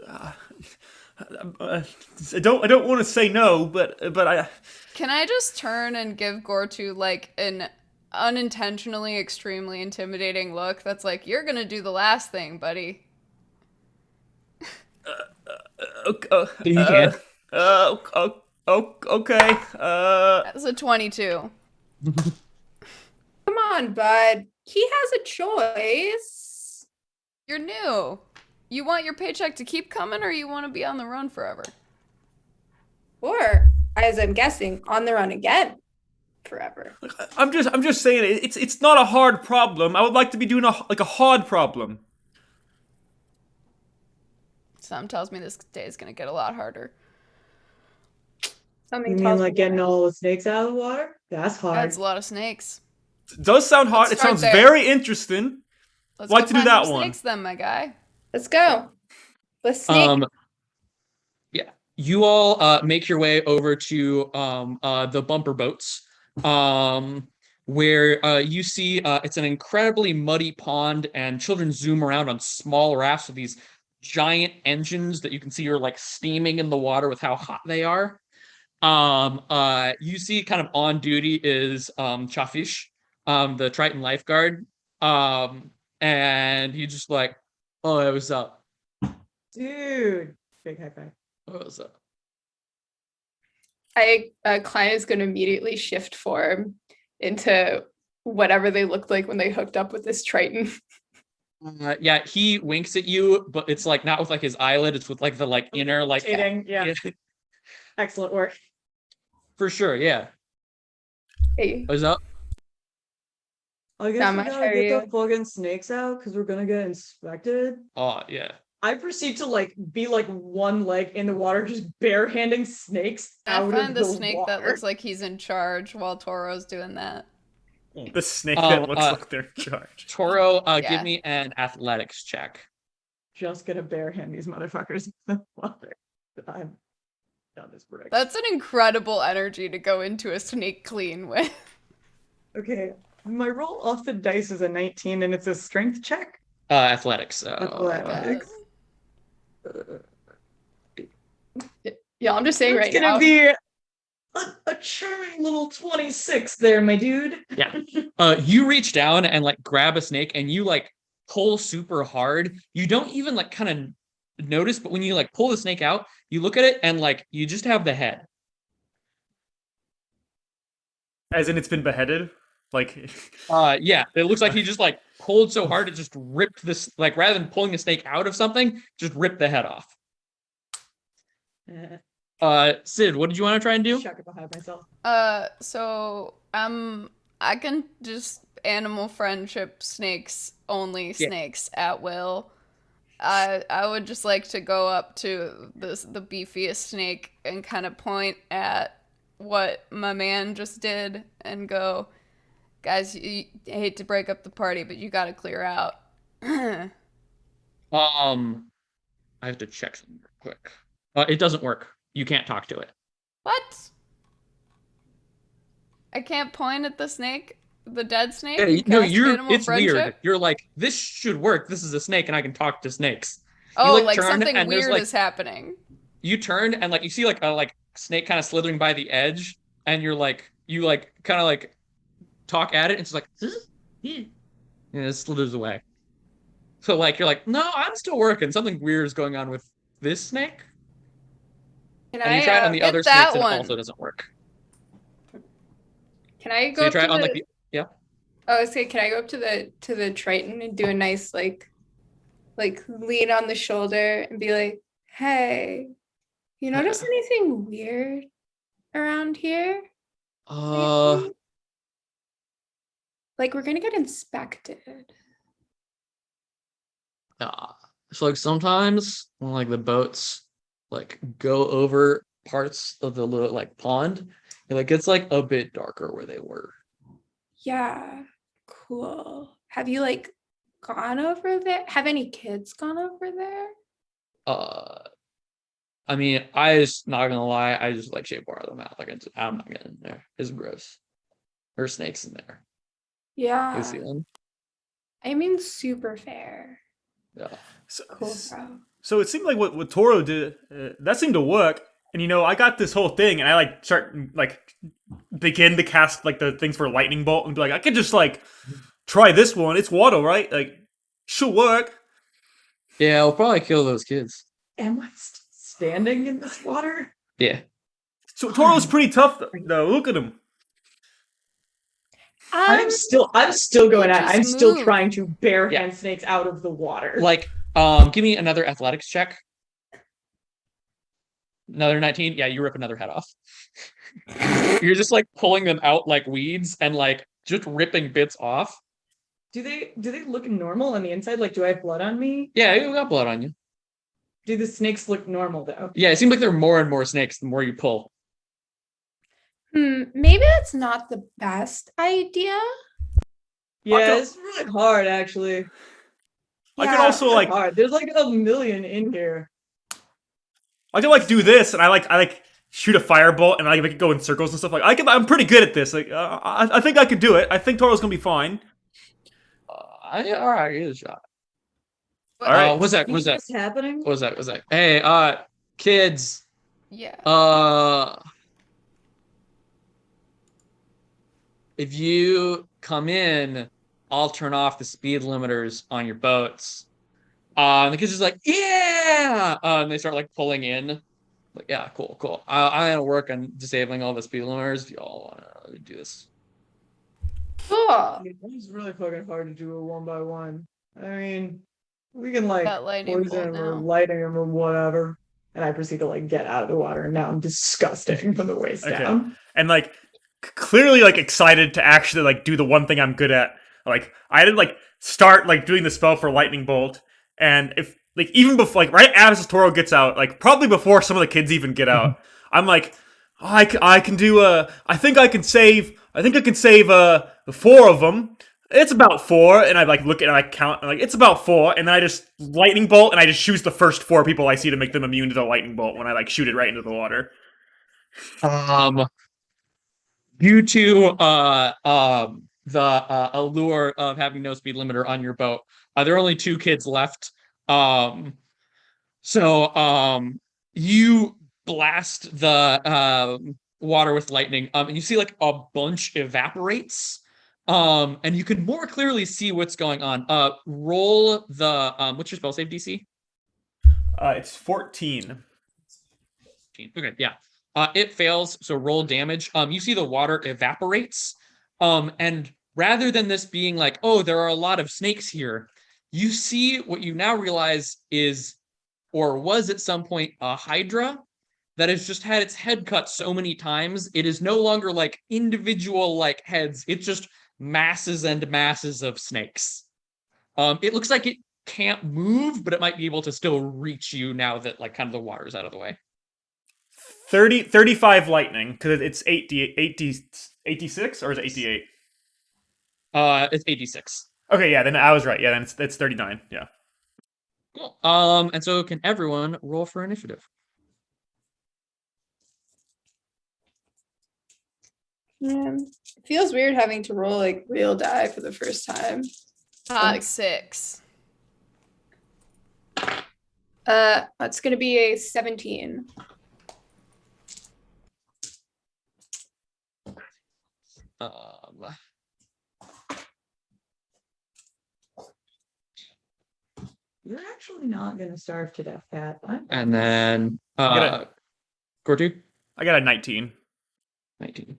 Speaker 1: I don't want to say no, but I.
Speaker 3: Can I just turn and give Gortu like an unintentionally extremely intimidating look that's like, you're gonna do the last thing, buddy.
Speaker 2: He can.
Speaker 1: Okay.
Speaker 3: That's a 22.
Speaker 5: Come on, bud. He has a choice.
Speaker 3: You're new. You want your paycheck to keep coming, or you want to be on the run forever?
Speaker 5: Or, as I'm guessing, on the run again forever.
Speaker 1: I'm just saying it's not a hard problem. I would like to be doing a hard problem.
Speaker 3: Something tells me this day is gonna get a lot harder.
Speaker 5: Something
Speaker 4: You
Speaker 5: tells
Speaker 4: mean like
Speaker 5: me
Speaker 4: getting
Speaker 5: that.
Speaker 4: all the snakes out of the water? That's hard.
Speaker 3: That's a lot of snakes.
Speaker 1: It does sound hard.
Speaker 3: Let's
Speaker 1: It
Speaker 3: start
Speaker 1: sounds
Speaker 3: there.
Speaker 1: very interesting.
Speaker 3: Let's
Speaker 1: Like
Speaker 3: go
Speaker 1: to do
Speaker 3: find
Speaker 1: that
Speaker 3: some
Speaker 1: one.
Speaker 3: snakes then, my guy.
Speaker 5: Let's go. Let's snake.
Speaker 2: Yeah. You all make your way over to the bumper boats, where you see it's an incredibly muddy pond, and children zoom around on small rafts with these giant engines that you can see are like steaming in the water with how hot they are. You see kind of on duty is Chafish, the Triton lifeguard. And he just like, oh, it was up.
Speaker 4: Dude. Big high five.
Speaker 2: What's up?
Speaker 5: Klein is going to immediately shift form into whatever they looked like when they hooked up with this Triton.
Speaker 2: Yeah, he winks at you, but it's like not with like his eyelid, it's with like the like inner like
Speaker 4: Rotating, yeah. Excellent work.
Speaker 2: For sure, yeah.
Speaker 5: Hey,
Speaker 2: What's up?
Speaker 4: I guess
Speaker 5: Not
Speaker 4: we
Speaker 5: much,
Speaker 4: gotta
Speaker 5: how are
Speaker 4: get
Speaker 5: you?
Speaker 4: the fucking snakes out because we're gonna get inspected.
Speaker 2: Oh yeah.
Speaker 4: I proceed to like be like one leg in the water, just barehanding snakes
Speaker 3: I
Speaker 4: out
Speaker 3: find
Speaker 4: of
Speaker 3: the
Speaker 4: the
Speaker 3: snake
Speaker 4: water.
Speaker 3: that looks like he's in charge while Toro's doing that.
Speaker 1: The snake that looks
Speaker 2: uh,
Speaker 1: like they're in charge.
Speaker 2: Toro,
Speaker 3: Yeah.
Speaker 2: give me an athletics check.
Speaker 4: Just gonna barehand these motherfuckers in the water. I'm done this brick.
Speaker 3: That's an incredible energy to go into a snake clean with.
Speaker 4: Okay, my roll off the dice is a 19 and it's a strength check.
Speaker 2: Athletics.
Speaker 4: Athletics.
Speaker 5: yeah, I'm just saying
Speaker 4: It's
Speaker 5: right
Speaker 4: gonna
Speaker 5: now.
Speaker 4: be a charming little 26 there, my dude.
Speaker 2: Yeah. You reach down and like grab a snake and you like pull super hard. You don't even like kind of notice, but when you like pull the snake out, you look at it and like you just have the head.
Speaker 1: As in, it's been beheaded. Like,
Speaker 2: Yeah, it looks like he just like pulled so hard it just ripped this, like rather than pulling the snake out of something, just ripped the head off. Sid, what did you want to try and do?
Speaker 4: Chuck it behind myself.
Speaker 3: So I can just animal friendship snakes only snakes at will. I would just like to go up to the beefiest snake and kind of point at what my man just did and go, guys, I hate to break up the party, but you gotta clear out.
Speaker 2: I have to check something real quick. It doesn't work. You can't talk to it.
Speaker 3: What? I can't point at the snake, the dead snake.
Speaker 2: Yeah,
Speaker 3: and
Speaker 2: no,
Speaker 3: cast
Speaker 2: you're.
Speaker 3: animal
Speaker 2: It's
Speaker 3: friendship?
Speaker 2: weird. You're like, this should work. This is a snake, and I can talk to snakes.
Speaker 3: Oh,
Speaker 2: like,
Speaker 3: like
Speaker 2: turn,
Speaker 3: something
Speaker 2: and there's,
Speaker 3: weird
Speaker 2: like-
Speaker 3: is happening.
Speaker 2: You turn and like you see like a like snake kind of slithering by the edge, and you're like you like kind of like talk at it, and it's like, and it slithers away. So like you're like, no, I'm still working. Something weird is going on with this snake,
Speaker 5: Can
Speaker 2: and you
Speaker 5: I
Speaker 2: try it on the
Speaker 3: get
Speaker 2: other
Speaker 3: that
Speaker 2: snakes, and it
Speaker 3: one.
Speaker 2: also doesn't work.
Speaker 5: can I
Speaker 2: So
Speaker 5: go
Speaker 2: you
Speaker 5: up
Speaker 2: try
Speaker 5: to
Speaker 2: it on
Speaker 5: the,
Speaker 2: like the, yeah.
Speaker 5: oh, I was saying, can I go up to the Triton and do a nice like lean on the shoulder and be like, hey, you notice anything weird around here? lately? Like we're gonna get inspected.
Speaker 2: So like sometimes when like the boats like go over parts of the little like pond, it like gets like a bit darker where they were.
Speaker 5: Yeah, cool. Have you like gone over there? Have any kids gone over there?
Speaker 2: I mean, I just not gonna lie, I just like shape water them out. Like I'm not getting in there. It's gross. There's snakes in there.
Speaker 5: Yeah.
Speaker 2: You see them?
Speaker 5: I mean, super fair.
Speaker 2: Yeah.
Speaker 1: so,
Speaker 5: Cool, bro.
Speaker 1: so it seemed like what Toro did, that seemed to work. And I got this whole thing, and I like start like begin to cast like the things for lightning bolt, and be like, I could just like try this one. It's water, right? Like, should work.
Speaker 2: Yeah, I'll probably kill those kids.
Speaker 4: Am I standing in this water?
Speaker 2: Yeah.
Speaker 1: So Toro's pretty tough, though. Look at him.
Speaker 4: I'm still going at it.
Speaker 3: Just
Speaker 4: I'm still
Speaker 3: move.
Speaker 4: trying to bare
Speaker 2: Yeah.
Speaker 4: hand snakes out of the water.
Speaker 2: Like, give me another athletics check. Another 19. Yeah, you rip another head off. You're just like pulling them out like weeds and like just ripping bits off.
Speaker 4: Do they look normal on the inside? Like, do I have blood on me?
Speaker 2: Yeah, you got blood on you.
Speaker 4: Do the snakes look normal though?
Speaker 2: Yeah, it seems like there are more and more snakes the more you pull.
Speaker 5: Maybe that's not the best idea.
Speaker 4: Yeah,
Speaker 1: go-
Speaker 4: it's really hard actually.
Speaker 1: I could
Speaker 5: Yeah.
Speaker 1: also like
Speaker 4: Hard. There's like a million in here.
Speaker 1: I could like do this, and I like shoot a firebolt, and I make it go in circles and stuff. Like I'm pretty good at this. Like I think I could do it. I think Toro's gonna be fine.
Speaker 2: All right, give it a shot.
Speaker 1: All right.
Speaker 2: What's that?
Speaker 4: What's happening?
Speaker 2: What's that? Hey, kids.
Speaker 3: Yeah.
Speaker 2: If you come in, I'll turn off the speed limiters on your boats. The kids just like, yeah, and they start like pulling in. Like, yeah, cool. I'm gonna work on disabling all the speed limiters. If y'all wanna do this,
Speaker 5: Cool.
Speaker 4: It's really fucking hard to do it one by one. I mean, we can like
Speaker 3: Got lightning
Speaker 4: poison
Speaker 3: bolt
Speaker 4: him or
Speaker 3: now.
Speaker 4: lighting him or whatever. And I proceed to like get out of the water, and now I'm disgusting from the waist
Speaker 1: Okay.
Speaker 4: down.
Speaker 1: And like clearly like excited to actually like do the one thing I'm good at. Like I did like start like doing the spell for lightning bolt, and if like even before like right as Toro gets out, like probably before some of the kids even get out, I'm like, oh, I can do I think I can save 4 of them. It's about 4, and I like look at it and I count and like it's about 4, and then I just lightning bolt and I just choose the first 4 people I see to make them immune to the lightning bolt when I like shoot it right into the water.
Speaker 2: due to the allure of having no speed limiter on your boat, there are only 2 kids left. So you blast the water with lightning. And you see like a bunch evaporates. And you can more clearly see what's going on. Roll the what's your spell save DC?
Speaker 1: It's 14.
Speaker 2: Okay, yeah. It fails, so roll damage. You see the water evaporates. And rather than this being like, oh, there are a lot of snakes here, you see what you now realize is, or was at some point, a hydra that has just had its head cut so many times, it is no longer like individual like heads. It's just masses and masses of snakes. It looks like it can't move, but it might be able to still reach you now that like kind of the water's out of the way.
Speaker 1: 35 lightning, because it's 86, or is it 88?
Speaker 2: It's 86.
Speaker 1: Okay, yeah, then I was right. Yeah, then it's 39. Yeah.
Speaker 2: Cool. And so can everyone roll for initiative?
Speaker 5: Yeah. It feels weird having to roll like real die for the first time.
Speaker 3: Hot 6.
Speaker 5: It's gonna be a 17.
Speaker 4: You're actually not going to starve to death, Pat.
Speaker 2: And then Gordu?
Speaker 1: I got a 19.
Speaker 2: 19.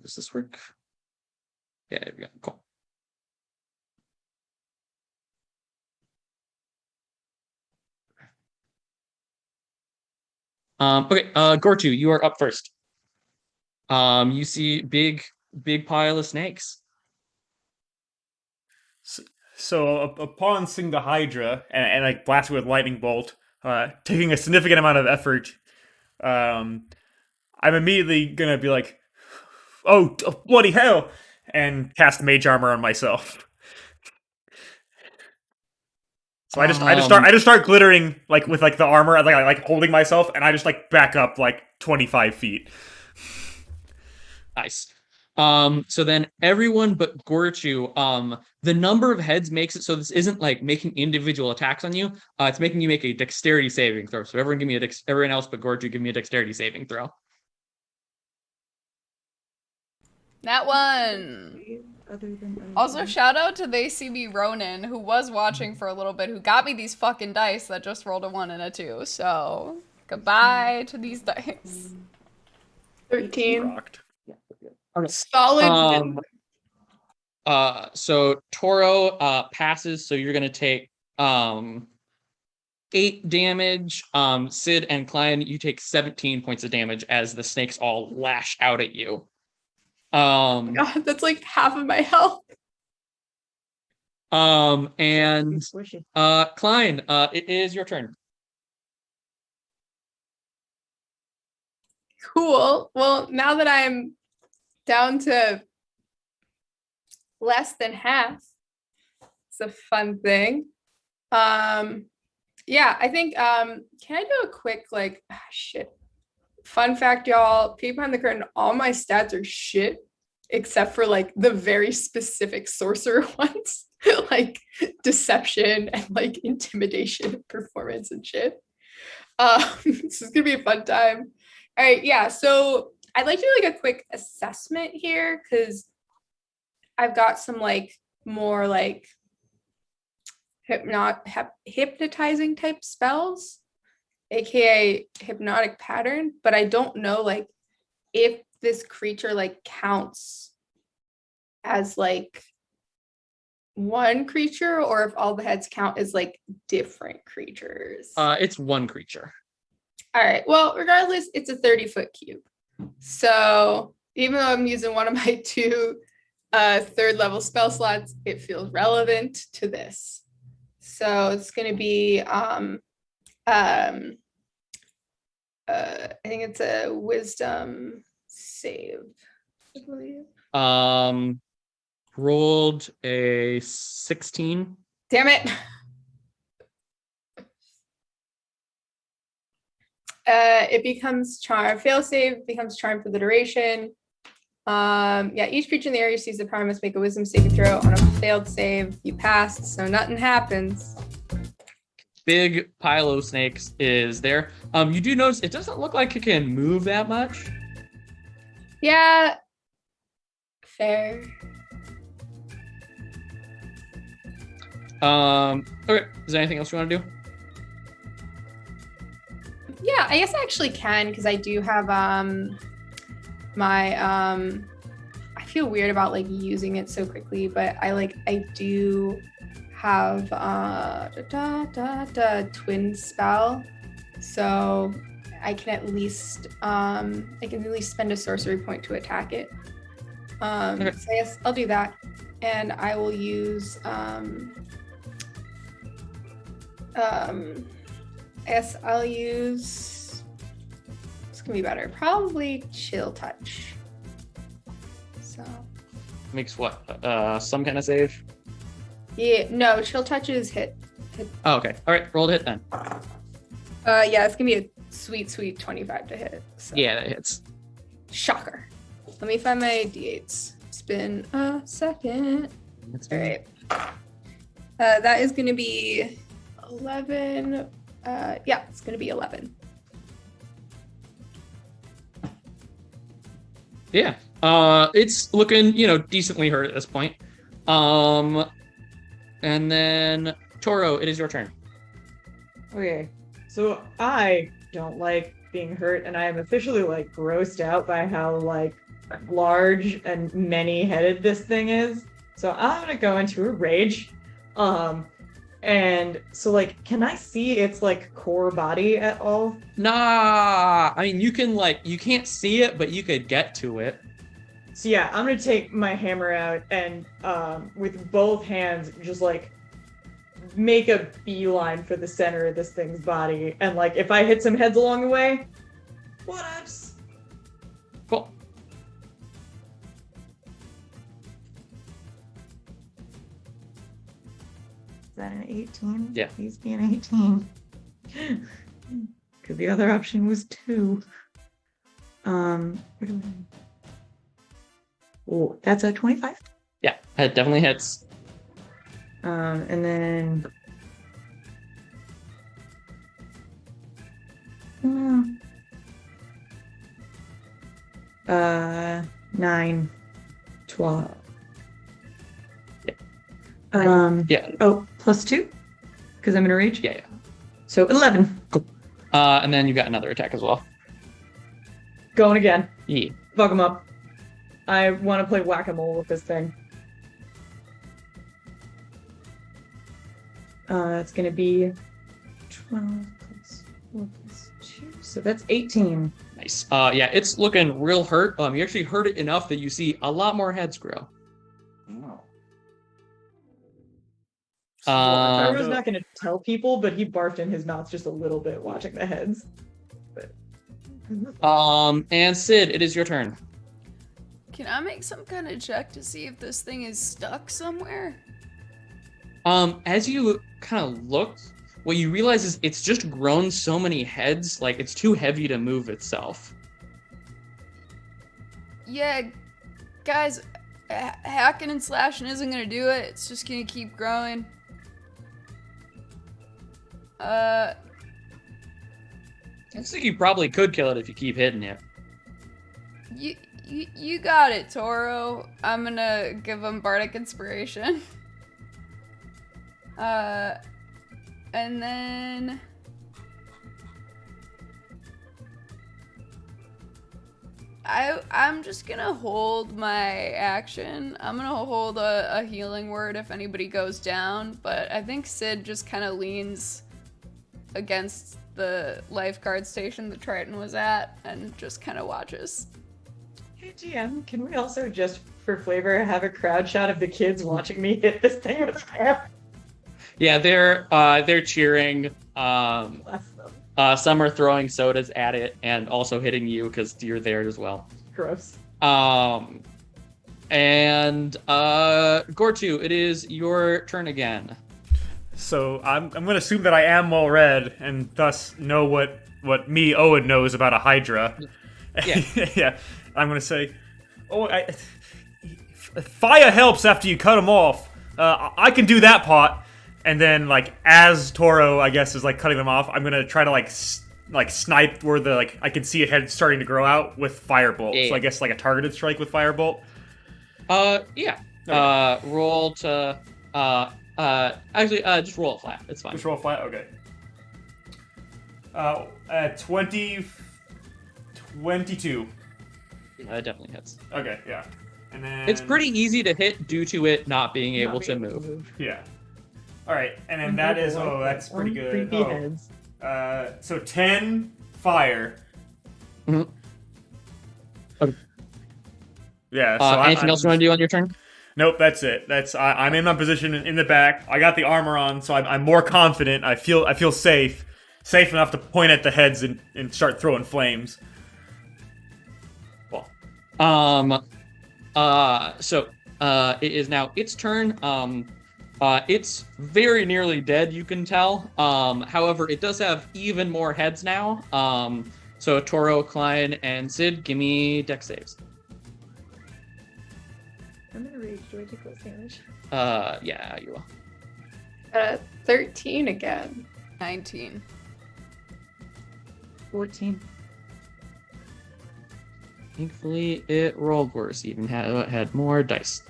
Speaker 2: Does this work? Yeah, there we go. Cool. Okay, Gortu, you are up first. You see big pile of snakes.
Speaker 1: So upon seeing the Hydra and like blasting with lightning bolt, taking a significant amount of effort, I'm immediately gonna be like, "Oh, bloody hell!" and cast Mage Armor on myself. So I just start glittering like with like the armor, like holding myself, and I just like back up like 25 feet.
Speaker 2: Nice. So then everyone but Gorchu, the number of heads makes it so this isn't like making individual attacks on you. It's making you make a dexterity saving throw. So everyone give me everyone else but Gorchu, give me a dexterity saving throw.
Speaker 3: That one. Also, shout out to They See Me Ronan, who was watching for a little bit, who got me these fucking dice that just rolled a 1 and a 2. So, goodbye to these dice.
Speaker 5: 13.
Speaker 1: Rocked.
Speaker 5: Solid win.
Speaker 2: So Toro passes, so you're gonna take 8 damage. Sid and Klein, you take 17 points of damage as the snakes all lash out at you.
Speaker 5: God, that's like half of my health.
Speaker 2: And Klein, it is your turn.
Speaker 5: Cool. Well, now that I'm down to less than half, it's a fun thing. Yeah, I think can I do a quick like shit. Fun fact, y'all, peek behind the curtain, all my stats are shit except for like the very specific sorcerer ones, like deception and like intimidation, performance and shit. This is gonna be a fun time. All right, yeah, so I'd like to do like a quick assessment here because I've got some like more like hypnotizing type spells, aka hypnotic pattern, but I don't know like if this creature like counts as like one creature or if all the heads count as like different creatures.
Speaker 2: It's one creature.
Speaker 5: All right, well, regardless, it's a 30-foot cube. So even though I'm using one of my 2 third level spell slots, it feels relevant to this. So it's going to be, I think it's a wisdom save, I believe.
Speaker 2: Rolled a 16.
Speaker 5: Damn it. It becomes charm. Fail save becomes charm for the duration. Yeah, each creature in the area sees the power must make a wisdom saving throw. On a failed save, you passed, so nothing happens.
Speaker 2: Big pile of snakes is there. You do notice it doesn't look like it can move that much.
Speaker 5: Yeah. Fair.
Speaker 2: Okay. Is there anything else you want to do?
Speaker 5: Yeah, I guess I actually can because I do have my I feel weird about like using it so quickly, but I do have twin spell, so I can at least spend a sorcery point to attack it.
Speaker 2: Okay.
Speaker 5: So I guess I'll do that, and I will use I guess I'll use, it's gonna be better, probably chill touch. So
Speaker 2: Makes what? Some kind of save?
Speaker 5: yeah, no, chill touch is hit.
Speaker 2: Oh, okay. All right. Roll to hit then.
Speaker 5: Yeah, it's gonna be a sweet 25 to hit. So.
Speaker 2: Yeah, that hits.
Speaker 5: Shocker. Let me find my d8s. It's been a second. All right. That is gonna be 11. Yeah, it's gonna be 11.
Speaker 2: Yeah. It's looking, decently hurt at this point. And then Toro, it is your turn.
Speaker 4: Okay, so I don't like being hurt, and I am officially like grossed out by how like large and many-headed this thing is. So I'm gonna go into a rage. And so like, can I see its like core body at all?
Speaker 2: Nah, I mean, you can't see it, but you could get to it.
Speaker 4: So yeah, I'm gonna take my hammer out and with both hands just like make a beeline for the center of this thing's body. And like if I hit some heads along the way, what ups?
Speaker 2: Cool.
Speaker 4: Is that an 18?
Speaker 2: Yeah.
Speaker 4: He's being 18. Because the other option was 2. Oh, that's a 25.
Speaker 2: Yeah, it definitely hits.
Speaker 4: And then 9, 12.
Speaker 2: Yeah.
Speaker 4: Oh, plus 2? Because I'm in a rage?
Speaker 2: Yeah.
Speaker 4: So 11.
Speaker 2: And then you've got another attack as well.
Speaker 4: Going again.
Speaker 2: Yeah.
Speaker 4: Fuck him up. I want to play whack-a-mole with this thing. It's going to be 12 plus 4 plus 2. So that's 18.
Speaker 2: Nice. Yeah, it's looking real hurt. You actually hurt it enough that you see a lot more heads grow.
Speaker 4: I was not going to tell people, but he barfed in his mouth just a little bit watching the heads. But...
Speaker 2: And Sid, it is your turn.
Speaker 3: Can I make some kind of check to see if this thing is stuck somewhere?
Speaker 2: As you kind of look, what you realize is it's just grown so many heads, like it's too heavy to move itself.
Speaker 3: Yeah, guys, hacking and slashing isn't gonna do it. It's just gonna keep growing.
Speaker 2: I think you probably could kill it if you keep hitting it.
Speaker 3: You got it, Toro. I'm gonna give him Bardic Inspiration. And then... I'm just gonna hold my action. I'm gonna hold a healing word if anybody goes down, but I think Sid just kind of leans against the lifeguard station that Triton was at and just kind of watches.
Speaker 4: Hey GM, can we also just for flavor, have a crowd shot of the kids watching me hit this thing with a hammer.
Speaker 2: Yeah, they're cheering.
Speaker 4: Bless them.
Speaker 2: Some are throwing sodas at it and also hitting you because you're there as well.
Speaker 4: Gross.
Speaker 2: And Gortu, it is your turn again.
Speaker 1: So I'm gonna assume that I am well read and thus know what me Owen knows about a Hydra.
Speaker 2: Yeah.
Speaker 1: Yeah. I'm gonna say, fire helps after you cut them off. I can do that part. And then like as Toro, I guess, is like cutting them off, I'm gonna try to like snipe where the I can see a head starting to grow out with firebolt.
Speaker 2: Yeah.
Speaker 1: So I guess like a targeted strike with firebolt.
Speaker 2: Yeah.
Speaker 1: Okay.
Speaker 2: Roll to actually just roll it flat. It's fine.
Speaker 1: Just roll flat. Okay. 22.
Speaker 2: That definitely hits.
Speaker 1: Okay, yeah. And then
Speaker 2: It's pretty easy to hit due to it not being able to move.
Speaker 1: Yeah. All right, and then that is that's pretty good.
Speaker 4: Creepy
Speaker 1: Oh,
Speaker 4: heads.
Speaker 1: so 10 fire.
Speaker 2: Mhm. Okay.
Speaker 1: Yeah. So
Speaker 2: Anything else you want to do on your turn?
Speaker 1: Nope, that's it. I'm in my position in the back. I got the armor on, so I'm more confident. I feel safe enough to point at the heads and start throwing flames.
Speaker 2: Cool. So it is now its turn. It's very nearly dead, you can tell. However, it does have even more heads now. So Toro, Klein, and Sid, give me dex saves.
Speaker 4: I'm gonna rage. Do I take less damage?
Speaker 2: Yeah, you will.
Speaker 5: 13 again.
Speaker 3: 19.
Speaker 4: 14.
Speaker 2: Thankfully, it rolled worse. Even had more dice.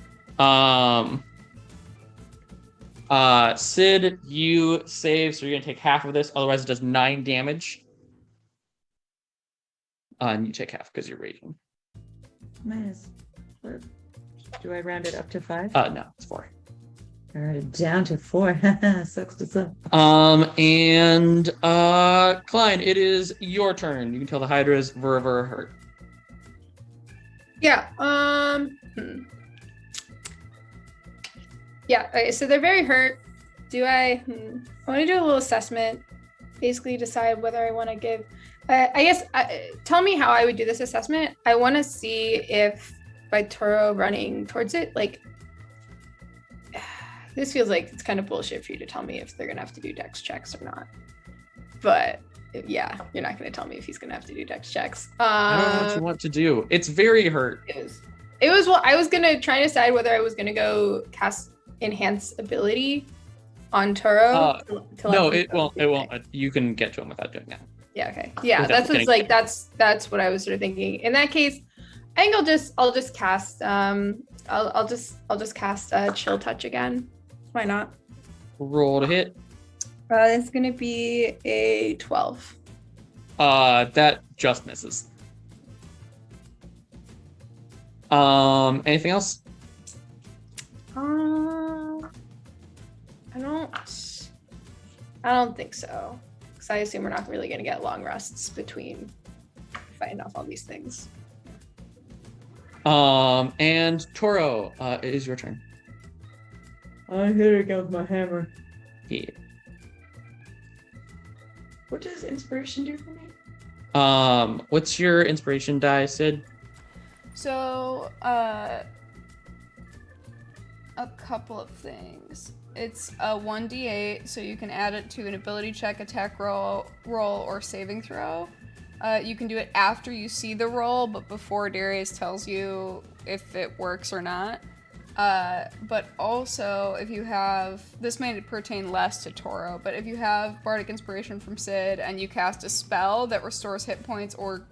Speaker 2: Sid, you save, so you're gonna take half of this. Otherwise, it does 9 damage. And you take half because you're raging.
Speaker 4: Minus. What? Do I round it up to 5?
Speaker 2: No, it's 4.
Speaker 4: I round it down to 4. Sucks to suck.
Speaker 2: And Klein, it is your turn. You can tell the Hydra is very hurt.
Speaker 5: Yeah. Yeah. Okay, so they're very hurt. Do I? I want to do a little assessment. Basically, decide whether I want to give. I guess. Tell me how I would do this assessment. I want to see if by Toro running towards it, like. This feels like it's kind of bullshit for you to tell me if they're gonna have to do dex checks or not. But yeah, you're not gonna tell me if he's gonna have to do dex checks.
Speaker 2: I don't know what you want to do. It's very hurt.
Speaker 5: It was well, I was gonna try to decide whether I was gonna go cast enhance ability on Toro.
Speaker 2: No, it won't. It won't. You can get to him without doing that.
Speaker 5: Yeah. Okay. Yeah.
Speaker 2: Without
Speaker 5: That's what's
Speaker 2: getting-
Speaker 5: like. That's what I was sort of thinking. In that case, I think I'll just cast. I'll just cast Chill Touch again. Why not?
Speaker 2: Roll to hit.
Speaker 5: It's gonna be a 12.
Speaker 2: That just misses. Anything else?
Speaker 5: I don't think so. Because I assume we're not really gonna get long rests between fighting off all these things.
Speaker 2: And Toro, it is your turn.
Speaker 4: I hit it again with my hammer.
Speaker 2: Yeah.
Speaker 4: What does inspiration do for me?
Speaker 2: What's your inspiration die, Sid?
Speaker 3: So, a couple of things. It's a 1d8, so you can add it to an ability check, attack roll, or saving throw. You can do it after you see the roll, but before Darius tells you if it works or not. But also, if you have, this may pertain less to Toro, but if you have Bardic Inspiration from Sid and you cast a spell that restores hit points or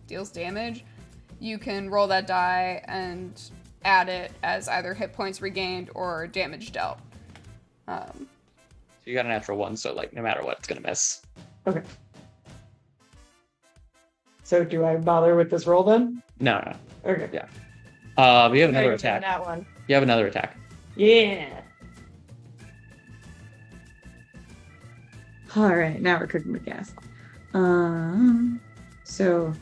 Speaker 3: deals damage, you can roll that die and add it as either hit points regained or damage dealt.
Speaker 2: So you got a natural 1, so like no matter what, it's gonna miss.
Speaker 4: Okay. So do I bother with this roll then?
Speaker 2: No.
Speaker 4: Okay.
Speaker 2: Yeah. We have another attack.
Speaker 4: That one.
Speaker 2: You have another attack.
Speaker 4: Yeah. All right, now we're cooking with gas. So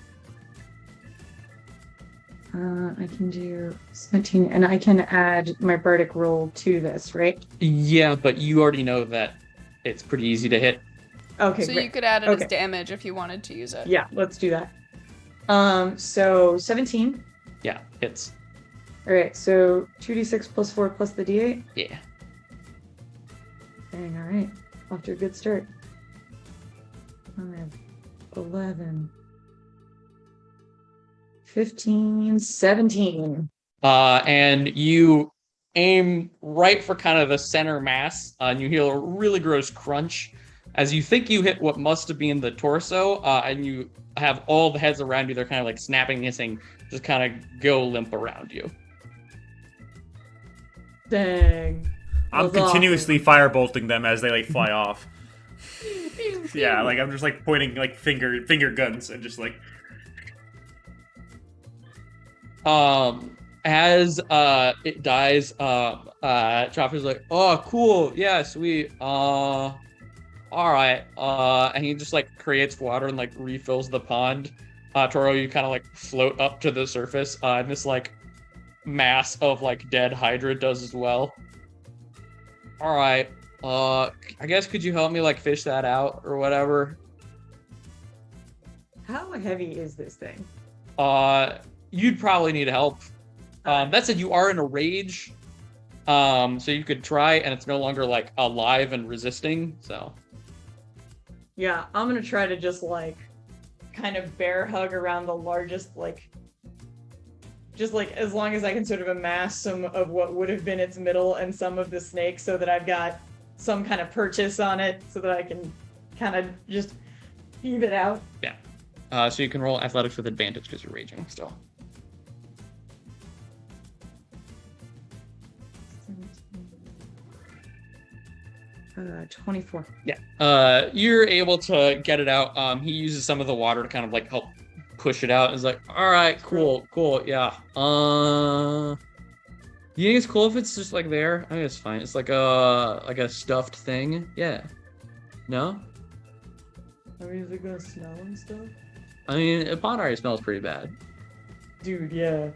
Speaker 4: I can do 17, and I can add my bardic roll to this, right?
Speaker 2: Yeah, but you already know that it's pretty easy to hit.
Speaker 4: Okay,
Speaker 3: So
Speaker 4: great.
Speaker 3: you could add it
Speaker 4: Okay.
Speaker 3: as damage if you wanted to use it.
Speaker 4: Yeah, let's do that. So 17.
Speaker 2: Yeah, hits.
Speaker 4: All right, so 2d6 plus 4 plus the d8.
Speaker 2: Yeah.
Speaker 4: Dang, all right. Off to a good start. 5, 11, 15, 17.
Speaker 2: And you aim right for kind of the center mass, and you hear a really gross crunch as you think you hit what must have been the torso, and you have all the heads around you. They're kind of like snapping, hissing, just kind of go limp around you.
Speaker 4: Dang.
Speaker 1: I'm
Speaker 4: That was
Speaker 1: continuously firebolting them as they like fly off. Yeah, like I'm just like pointing like finger guns and just like
Speaker 2: As it dies, Chopper's like, oh, cool, yeah, sweet, all right, and he just like creates water and like refills the pond. Toro, you kind of like float up to the surface, and this like mass of like dead Hydra does as well. All right, I guess could you help me like fish that out or whatever?
Speaker 4: How heavy is this thing?
Speaker 2: You'd probably need help. That said, you are in a rage, so you could try, and it's no longer like alive and resisting. So
Speaker 4: Yeah, I'm gonna try to just like kind of bear hug around the largest, like, just like as long as I can sort of amass some of what would have been its middle and some of the snake so that I've got some kind of purchase on it so that I can kind of just heave it out.
Speaker 2: yeah. So you can roll athletics with advantage because you're raging still.
Speaker 4: 24.
Speaker 2: Yeah. You're able to get it out. He uses some of the water to kind of like help push it out. He's like, all right, cool, yeah. You think it's cool if it's just like there? I think it's fine. It's like a stuffed thing. Yeah. No?
Speaker 4: I mean, is it gonna smell and stuff?
Speaker 2: I mean, a pond already smells pretty bad.
Speaker 4: Dude, yeah.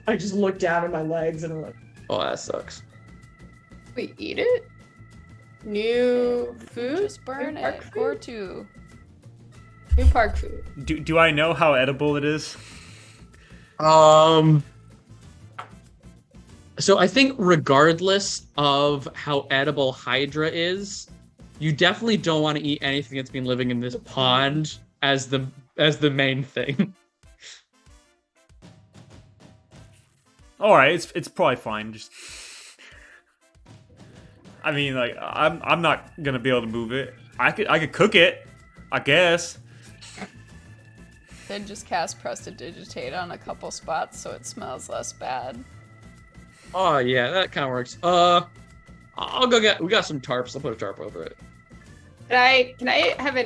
Speaker 4: I just look down at my legs and I'm like,
Speaker 2: Oh, that sucks.
Speaker 5: We eat it? New food?
Speaker 3: Just burn
Speaker 5: New
Speaker 3: it.
Speaker 5: park
Speaker 3: Or
Speaker 5: food?
Speaker 3: two.
Speaker 5: New park food.
Speaker 1: do I know how edible it is?
Speaker 2: So I think regardless of how edible Hydra is, you definitely don't want to eat anything that's been living in this pond as the main thing.
Speaker 1: All right, it's probably fine. Just, I mean, like I'm not gonna be able to move it. I could cook it, I guess.
Speaker 3: Then just cast Prestidigitate on a couple spots so it smells less bad.
Speaker 2: Oh yeah, that kind of works. I'll go get. We got some tarps. I'll put a tarp over it.
Speaker 5: Can I have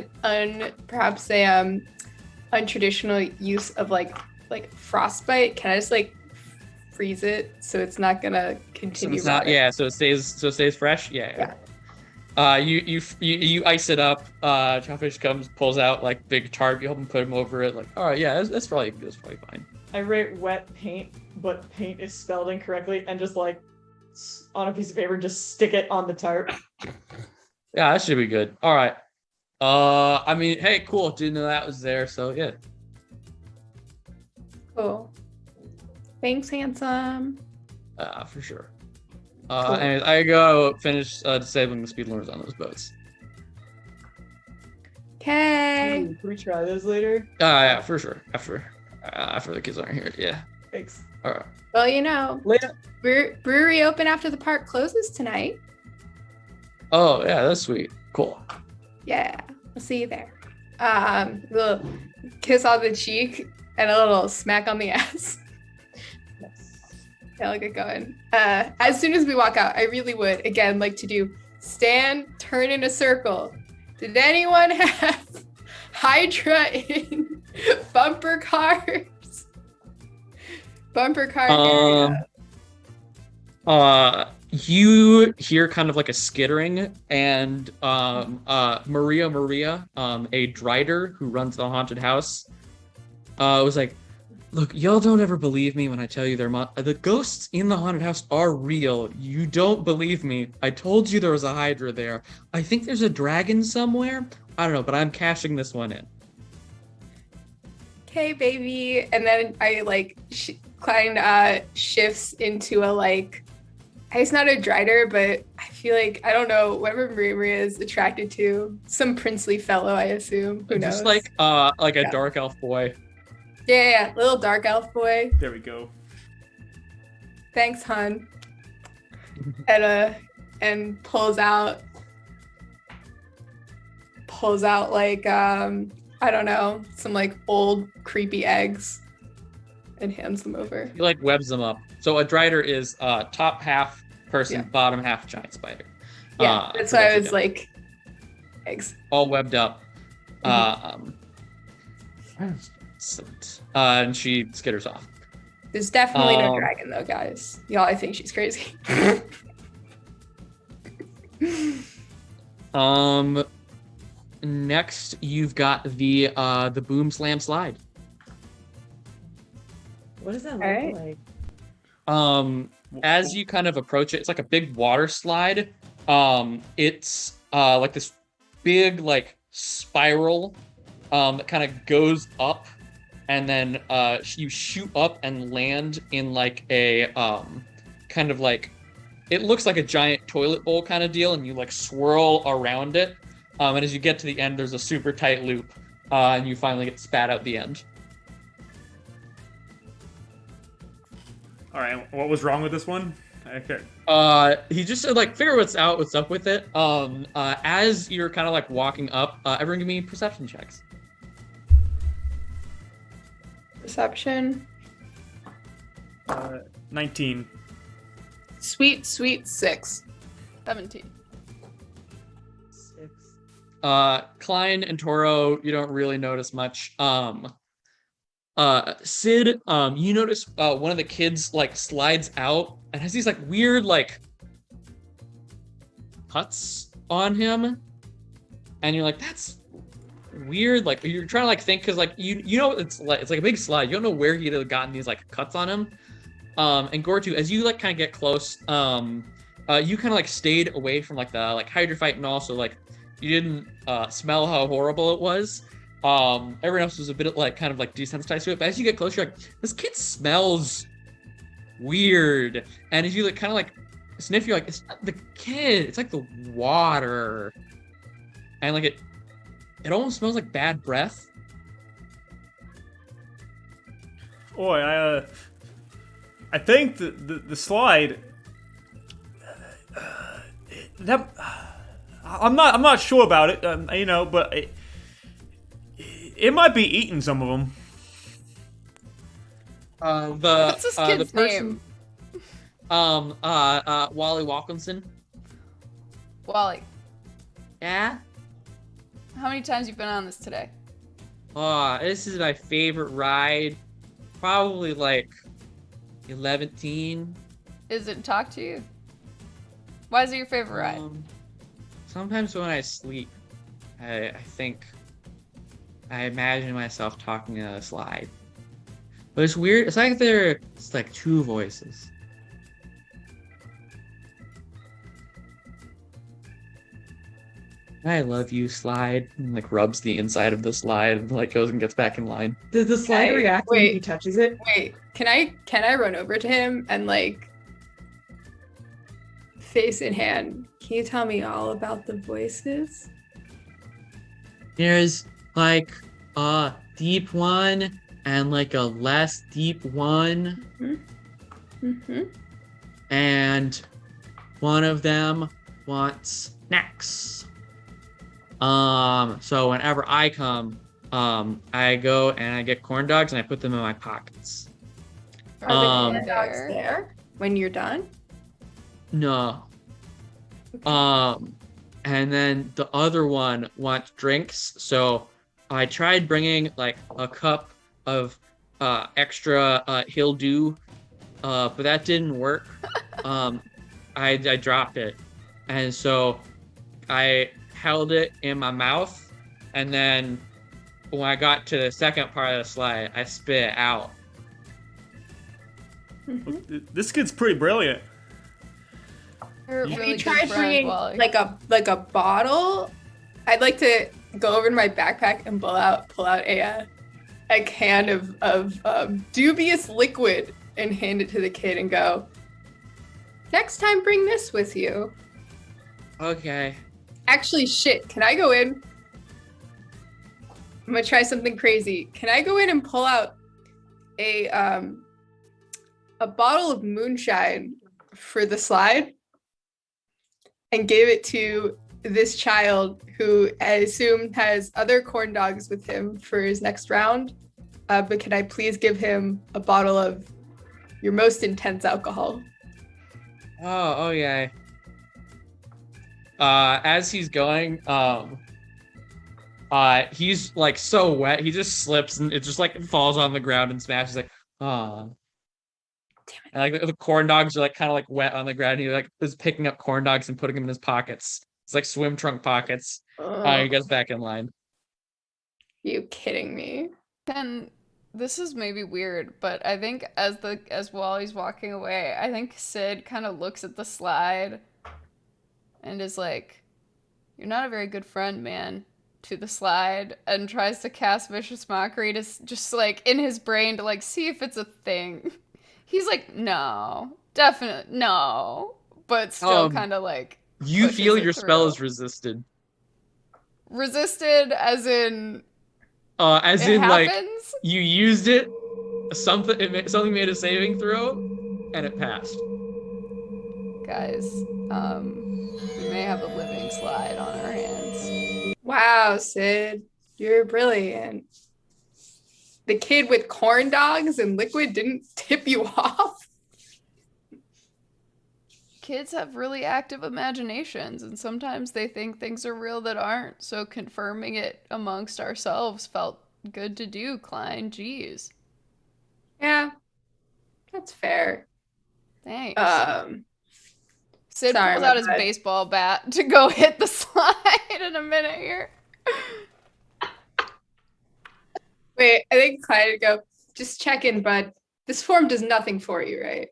Speaker 5: perhaps a untraditional use of like frostbite? Can I just like freeze it so it's not gonna
Speaker 2: So
Speaker 5: continue?
Speaker 2: it's not.
Speaker 5: rotting?
Speaker 2: Yeah. So it stays fresh. Yeah. You ice it up. Chopfish comes, pulls out like big tarp. You help him put him over it. Like, all right, yeah, that's probably fine.
Speaker 4: I write wet paint, but paint is spelled incorrectly, and just like on a piece of paper, just stick it on the tarp.
Speaker 2: Yeah, that should be good. All right. I mean, hey, cool. Didn't know that was there. So yeah.
Speaker 5: Cool. Thanks, handsome.
Speaker 2: For sure.
Speaker 5: Cool.
Speaker 2: And I go finish disabling the speed learners on those boats.
Speaker 5: Okay.
Speaker 4: Ooh, can we try those later?
Speaker 2: Yeah, for sure. After the kids aren't here. Yeah.
Speaker 4: Thanks.
Speaker 2: All right.
Speaker 5: Well, you know,
Speaker 4: Later.
Speaker 5: brewery open after the park closes tonight.
Speaker 2: Oh yeah, that's sweet. Cool.
Speaker 5: Yeah, I'll see you there. Little kiss on the cheek and a little smack on the ass. Yeah, I'll get going. As soon as we walk out, I really would again like to do stand, turn in a circle. Did anyone have Hydra in bumper cars? Bumper car area.
Speaker 2: You hear kind of like a skittering, and Maria, a drider who runs the haunted house, was like, Look, y'all don't ever believe me when I tell you the ghosts in the haunted house are real. You don't believe me. I told you there was a Hydra there. I think there's a dragon somewhere. I don't know, but I'm cashing this one in.
Speaker 5: Okay, baby. And then I like Klein shifts into a like. He's not a drider, but I feel like I don't know whatever Maria is attracted to. Some princely fellow, I assume. Who knows?
Speaker 2: Just like a
Speaker 5: Yeah.
Speaker 2: dark elf boy.
Speaker 5: Yeah, little dark elf boy.
Speaker 1: There we go.
Speaker 5: Thanks, hun. And pulls out like I don't know, some like old creepy eggs and hands them over.
Speaker 2: He like webs them up. So a drider is top half person,
Speaker 5: Yeah.
Speaker 2: bottom half giant spider.
Speaker 5: Yeah, that's
Speaker 2: so
Speaker 5: why I
Speaker 2: what you
Speaker 5: was
Speaker 2: do.
Speaker 5: like eggs.
Speaker 2: All webbed up. And she skitters off.
Speaker 5: There's definitely no
Speaker 2: Um,
Speaker 5: dragon though, guys. Y'all, I think she's crazy.
Speaker 2: Next you've got the boom slam slide.
Speaker 6: What does that look
Speaker 4: Alright.
Speaker 6: like?
Speaker 2: As you kind of approach it, it's like a big water slide. It's like this big like spiral that kind of goes up, and then you shoot up and land in like a kind of like, it looks like a giant toilet bowl kind of deal, and you like swirl around it. And as you get to the end, there's a super tight loop, and you finally get spat out the end.
Speaker 1: All right, what was wrong with this one? Okay.
Speaker 2: He just said like figure what's up with it. As you're kind of like walking up, everyone give me perception checks.
Speaker 5: Perception.
Speaker 1: 19.
Speaker 5: Sweet 6.
Speaker 3: 17.
Speaker 6: 6.
Speaker 2: Klein and Toro, you don't really notice much. Sid, you notice one of the kids like slides out and has these like weird like cuts on him, and you're like, that's weird. Like you're trying to like think, because like you know it's like a big slide. You don't know where he'd have gotten these like cuts on him. And Gortu, as you like kind of get close, you kind of like stayed away from like the like Hydra fight, and also like you didn't smell how horrible it was. Everyone else was a bit like kind of like desensitized to it, but as you get closer, you're like, this kid smells weird. And as you like kind of like sniff, you're like, it's not the kid, it's like the water. And like it almost smells like bad breath.
Speaker 1: Boy, I think the slide. That I'm not sure about it. You know, but it might be eating some of them.
Speaker 3: What's this
Speaker 2: The
Speaker 3: kid's
Speaker 2: person,
Speaker 3: name?
Speaker 2: Wally Walkinson.
Speaker 3: Wally.
Speaker 2: Yeah.
Speaker 3: How many times you've been on this today?
Speaker 2: Oh, this is my favorite ride. Probably like 11.
Speaker 3: Is it talk to you? Why is it your favorite ride?
Speaker 2: Sometimes when I sleep, I think I imagine myself talking in a slide. But it's weird. It's like it's like two voices. I love you, slide. And like rubs the inside of the slide and like goes and gets back in line.
Speaker 6: Does the slide
Speaker 5: Okay,
Speaker 6: react when he
Speaker 5: wait.
Speaker 6: touches it?
Speaker 5: Wait, can I run over to him and like face in hand? Can you tell me all about the voices?
Speaker 2: There's like a deep one and like a less deep one.
Speaker 5: Mm-hmm.
Speaker 2: And one of them wants snacks. So whenever I come, I go and I get corn dogs and I put them in my pockets.
Speaker 5: Are the
Speaker 2: Um,
Speaker 5: corn dogs there when you're done?
Speaker 2: No. And then the other one wants drinks. So I tried bringing like a cup of extra Hill Dew, but that didn't work. I dropped it, and so I held it in my mouth, and then when I got to the second part of the slide, I spit it out.
Speaker 1: This kid's pretty brilliant.
Speaker 3: You're a
Speaker 5: Have
Speaker 3: really
Speaker 5: you
Speaker 3: good
Speaker 5: tried
Speaker 3: friend,
Speaker 5: bringing
Speaker 3: Wally.
Speaker 5: like a bottle? I'd like to go over to my backpack and pull out a can of dubious liquid and hand it to the kid and go, next time bring this with you.
Speaker 2: Okay.
Speaker 5: Actually, shit, can I go in? I'm gonna try something crazy. Can I go in and pull out a bottle of moonshine for the slide and give it to this child who I assume has other corn dogs with him for his next round? But can I please give him a bottle of your most intense alcohol?
Speaker 2: Oh, okay. As he's going, he's like so wet, he just slips and it just like falls on the ground and smashes. Like, oh. And like the corn dogs are like kind of like wet on the ground. He like is picking up corn dogs and putting them in his pockets. It's like swim trunk pockets. He gets back in line.
Speaker 5: You kidding me?
Speaker 3: Ken, this is maybe weird, but I think as Wally's walking away, I think Sid kind of looks at the slide and is like, "You're not a very good friend, man." To the slide and tries to cast vicious mockery to just like in his brain to like see if it's a thing. He's like, "No, definitely no," but still kind of like
Speaker 2: You
Speaker 3: pushes
Speaker 2: feel
Speaker 3: it
Speaker 2: your spell
Speaker 3: through.
Speaker 2: is resisted.
Speaker 3: Resisted as in
Speaker 2: As
Speaker 3: it
Speaker 2: in like
Speaker 3: happens.
Speaker 2: you used it, something made a saving throw, and it passed.
Speaker 3: Guys, we may have a living slide on our hands.
Speaker 5: Wow, Sid, you're brilliant. The kid with corn dogs and liquid didn't tip you off?
Speaker 3: Kids have really active imaginations, and sometimes they think things are real that aren't, so confirming it amongst ourselves felt good to do, Klein. Jeez.
Speaker 5: Yeah, that's fair.
Speaker 3: Thanks. Sid
Speaker 5: Sorry,
Speaker 3: pulls
Speaker 5: my
Speaker 3: out his
Speaker 5: bad.
Speaker 3: baseball bat to go hit the slide in a minute here.
Speaker 5: Wait, I think Clyde would go, just check in, bud. This form does nothing for you, right?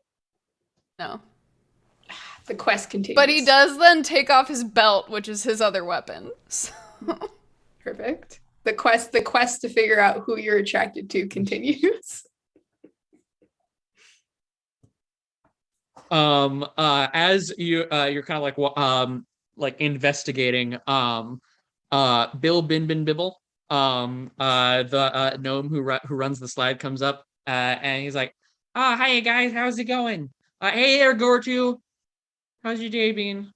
Speaker 3: No.
Speaker 5: The quest continues.
Speaker 3: But he does then take off his belt, which is his other weapon. So.
Speaker 5: Perfect. The quest to figure out who you're attracted to continues.
Speaker 2: As you're kind of like investigating, Bill Bin Bin Bibble, the gnome who runs the slide comes up, and he's like, "Ah, hi guys, how's it going? Hey there, Gortu, how's your day been?"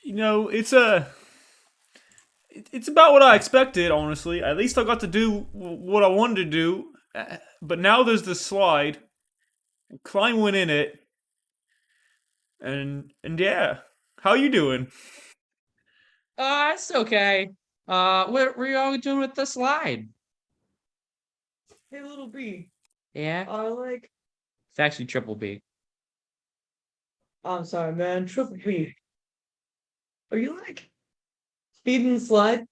Speaker 1: You know, it's about what I expected, honestly. At least I got to do what I wanted to do. But now there's this slide. Klein went in it, and yeah. How you doing?
Speaker 2: It's okay. What were you all doing with the slide?
Speaker 6: Hey, little B.
Speaker 2: Yeah,
Speaker 6: Like,
Speaker 2: it's actually triple B.
Speaker 6: I'm sorry, man. Triple B. Are you like speeding the slide?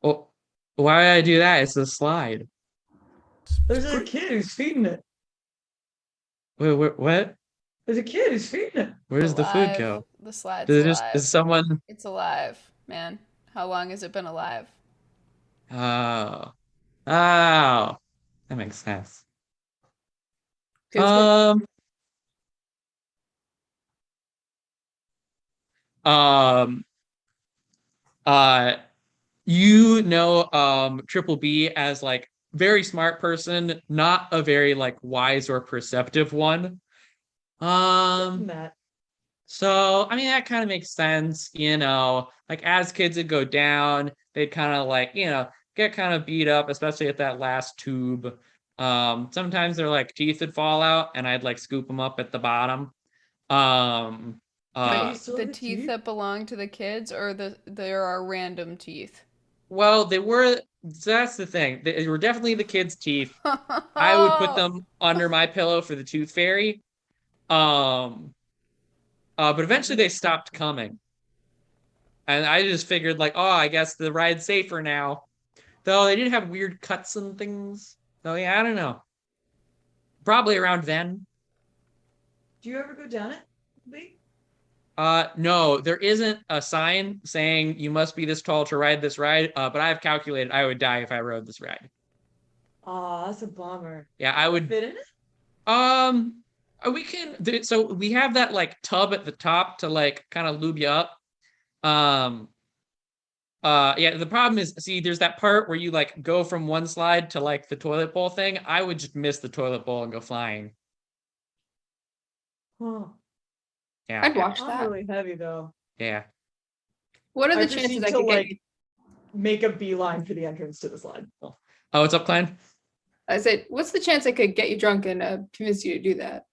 Speaker 2: Oh, why did I do that? It's a slide.
Speaker 6: There's a kid who's feeding it.
Speaker 2: Wait, what?
Speaker 6: There's a kid who's feeding it.
Speaker 2: Where does the food
Speaker 3: Alive.
Speaker 2: go?
Speaker 3: The slide's
Speaker 2: Does it
Speaker 3: alive.
Speaker 2: just is someone?
Speaker 3: It's alive, man. How long has it been alive?
Speaker 2: Oh, oh, that makes sense.
Speaker 5: Feels good.
Speaker 2: Um, um, uh, Triple B as like very smart person, not a very like wise or perceptive one.
Speaker 6: That.
Speaker 2: So I mean that kind of makes sense, like as kids would go down, they'd kind of like, get kind of beat up, especially at that last tube. Sometimes their like teeth would fall out and I'd like scoop them up at the bottom. Um,
Speaker 3: Wait,
Speaker 6: still
Speaker 3: the
Speaker 6: have
Speaker 3: teeth
Speaker 6: teeth?
Speaker 3: that belong to the kids, or there are random teeth?
Speaker 2: well, that's the thing. They were definitely the kids' teeth. I would put them under my pillow for the tooth fairy. Um, but eventually they stopped coming. And I just figured like, oh, I guess the ride's safer now. Though they did have weird cuts and things. So yeah, I don't know. Probably around then.
Speaker 6: Do you ever go down it, Lee?
Speaker 2: No, there isn't a sign saying you must be this tall to ride this ride. But I've calculated I would die if I rode this ride.
Speaker 6: Aw, that's a bummer.
Speaker 2: Yeah, I would.
Speaker 6: Fit in it?
Speaker 2: Um, we can. So we have that like tub at the top to like kind of lube you up. Um, yeah. The problem is, see, there's that part where you like go from one slide to like the toilet bowl thing. I would just miss the toilet bowl and go flying.
Speaker 6: Huh.
Speaker 2: Yeah,
Speaker 5: I'd watch
Speaker 6: I'm
Speaker 5: that.
Speaker 6: really heavy though.
Speaker 2: yeah.
Speaker 5: What are
Speaker 6: I
Speaker 5: the chances
Speaker 6: proceed
Speaker 5: I
Speaker 6: to
Speaker 5: could get
Speaker 6: like
Speaker 5: you?
Speaker 6: make a beeline for the entrance to the slide.
Speaker 2: Oh, what's up, Klein?
Speaker 5: I said, what's the chance I could get you drunk and convince you to do that?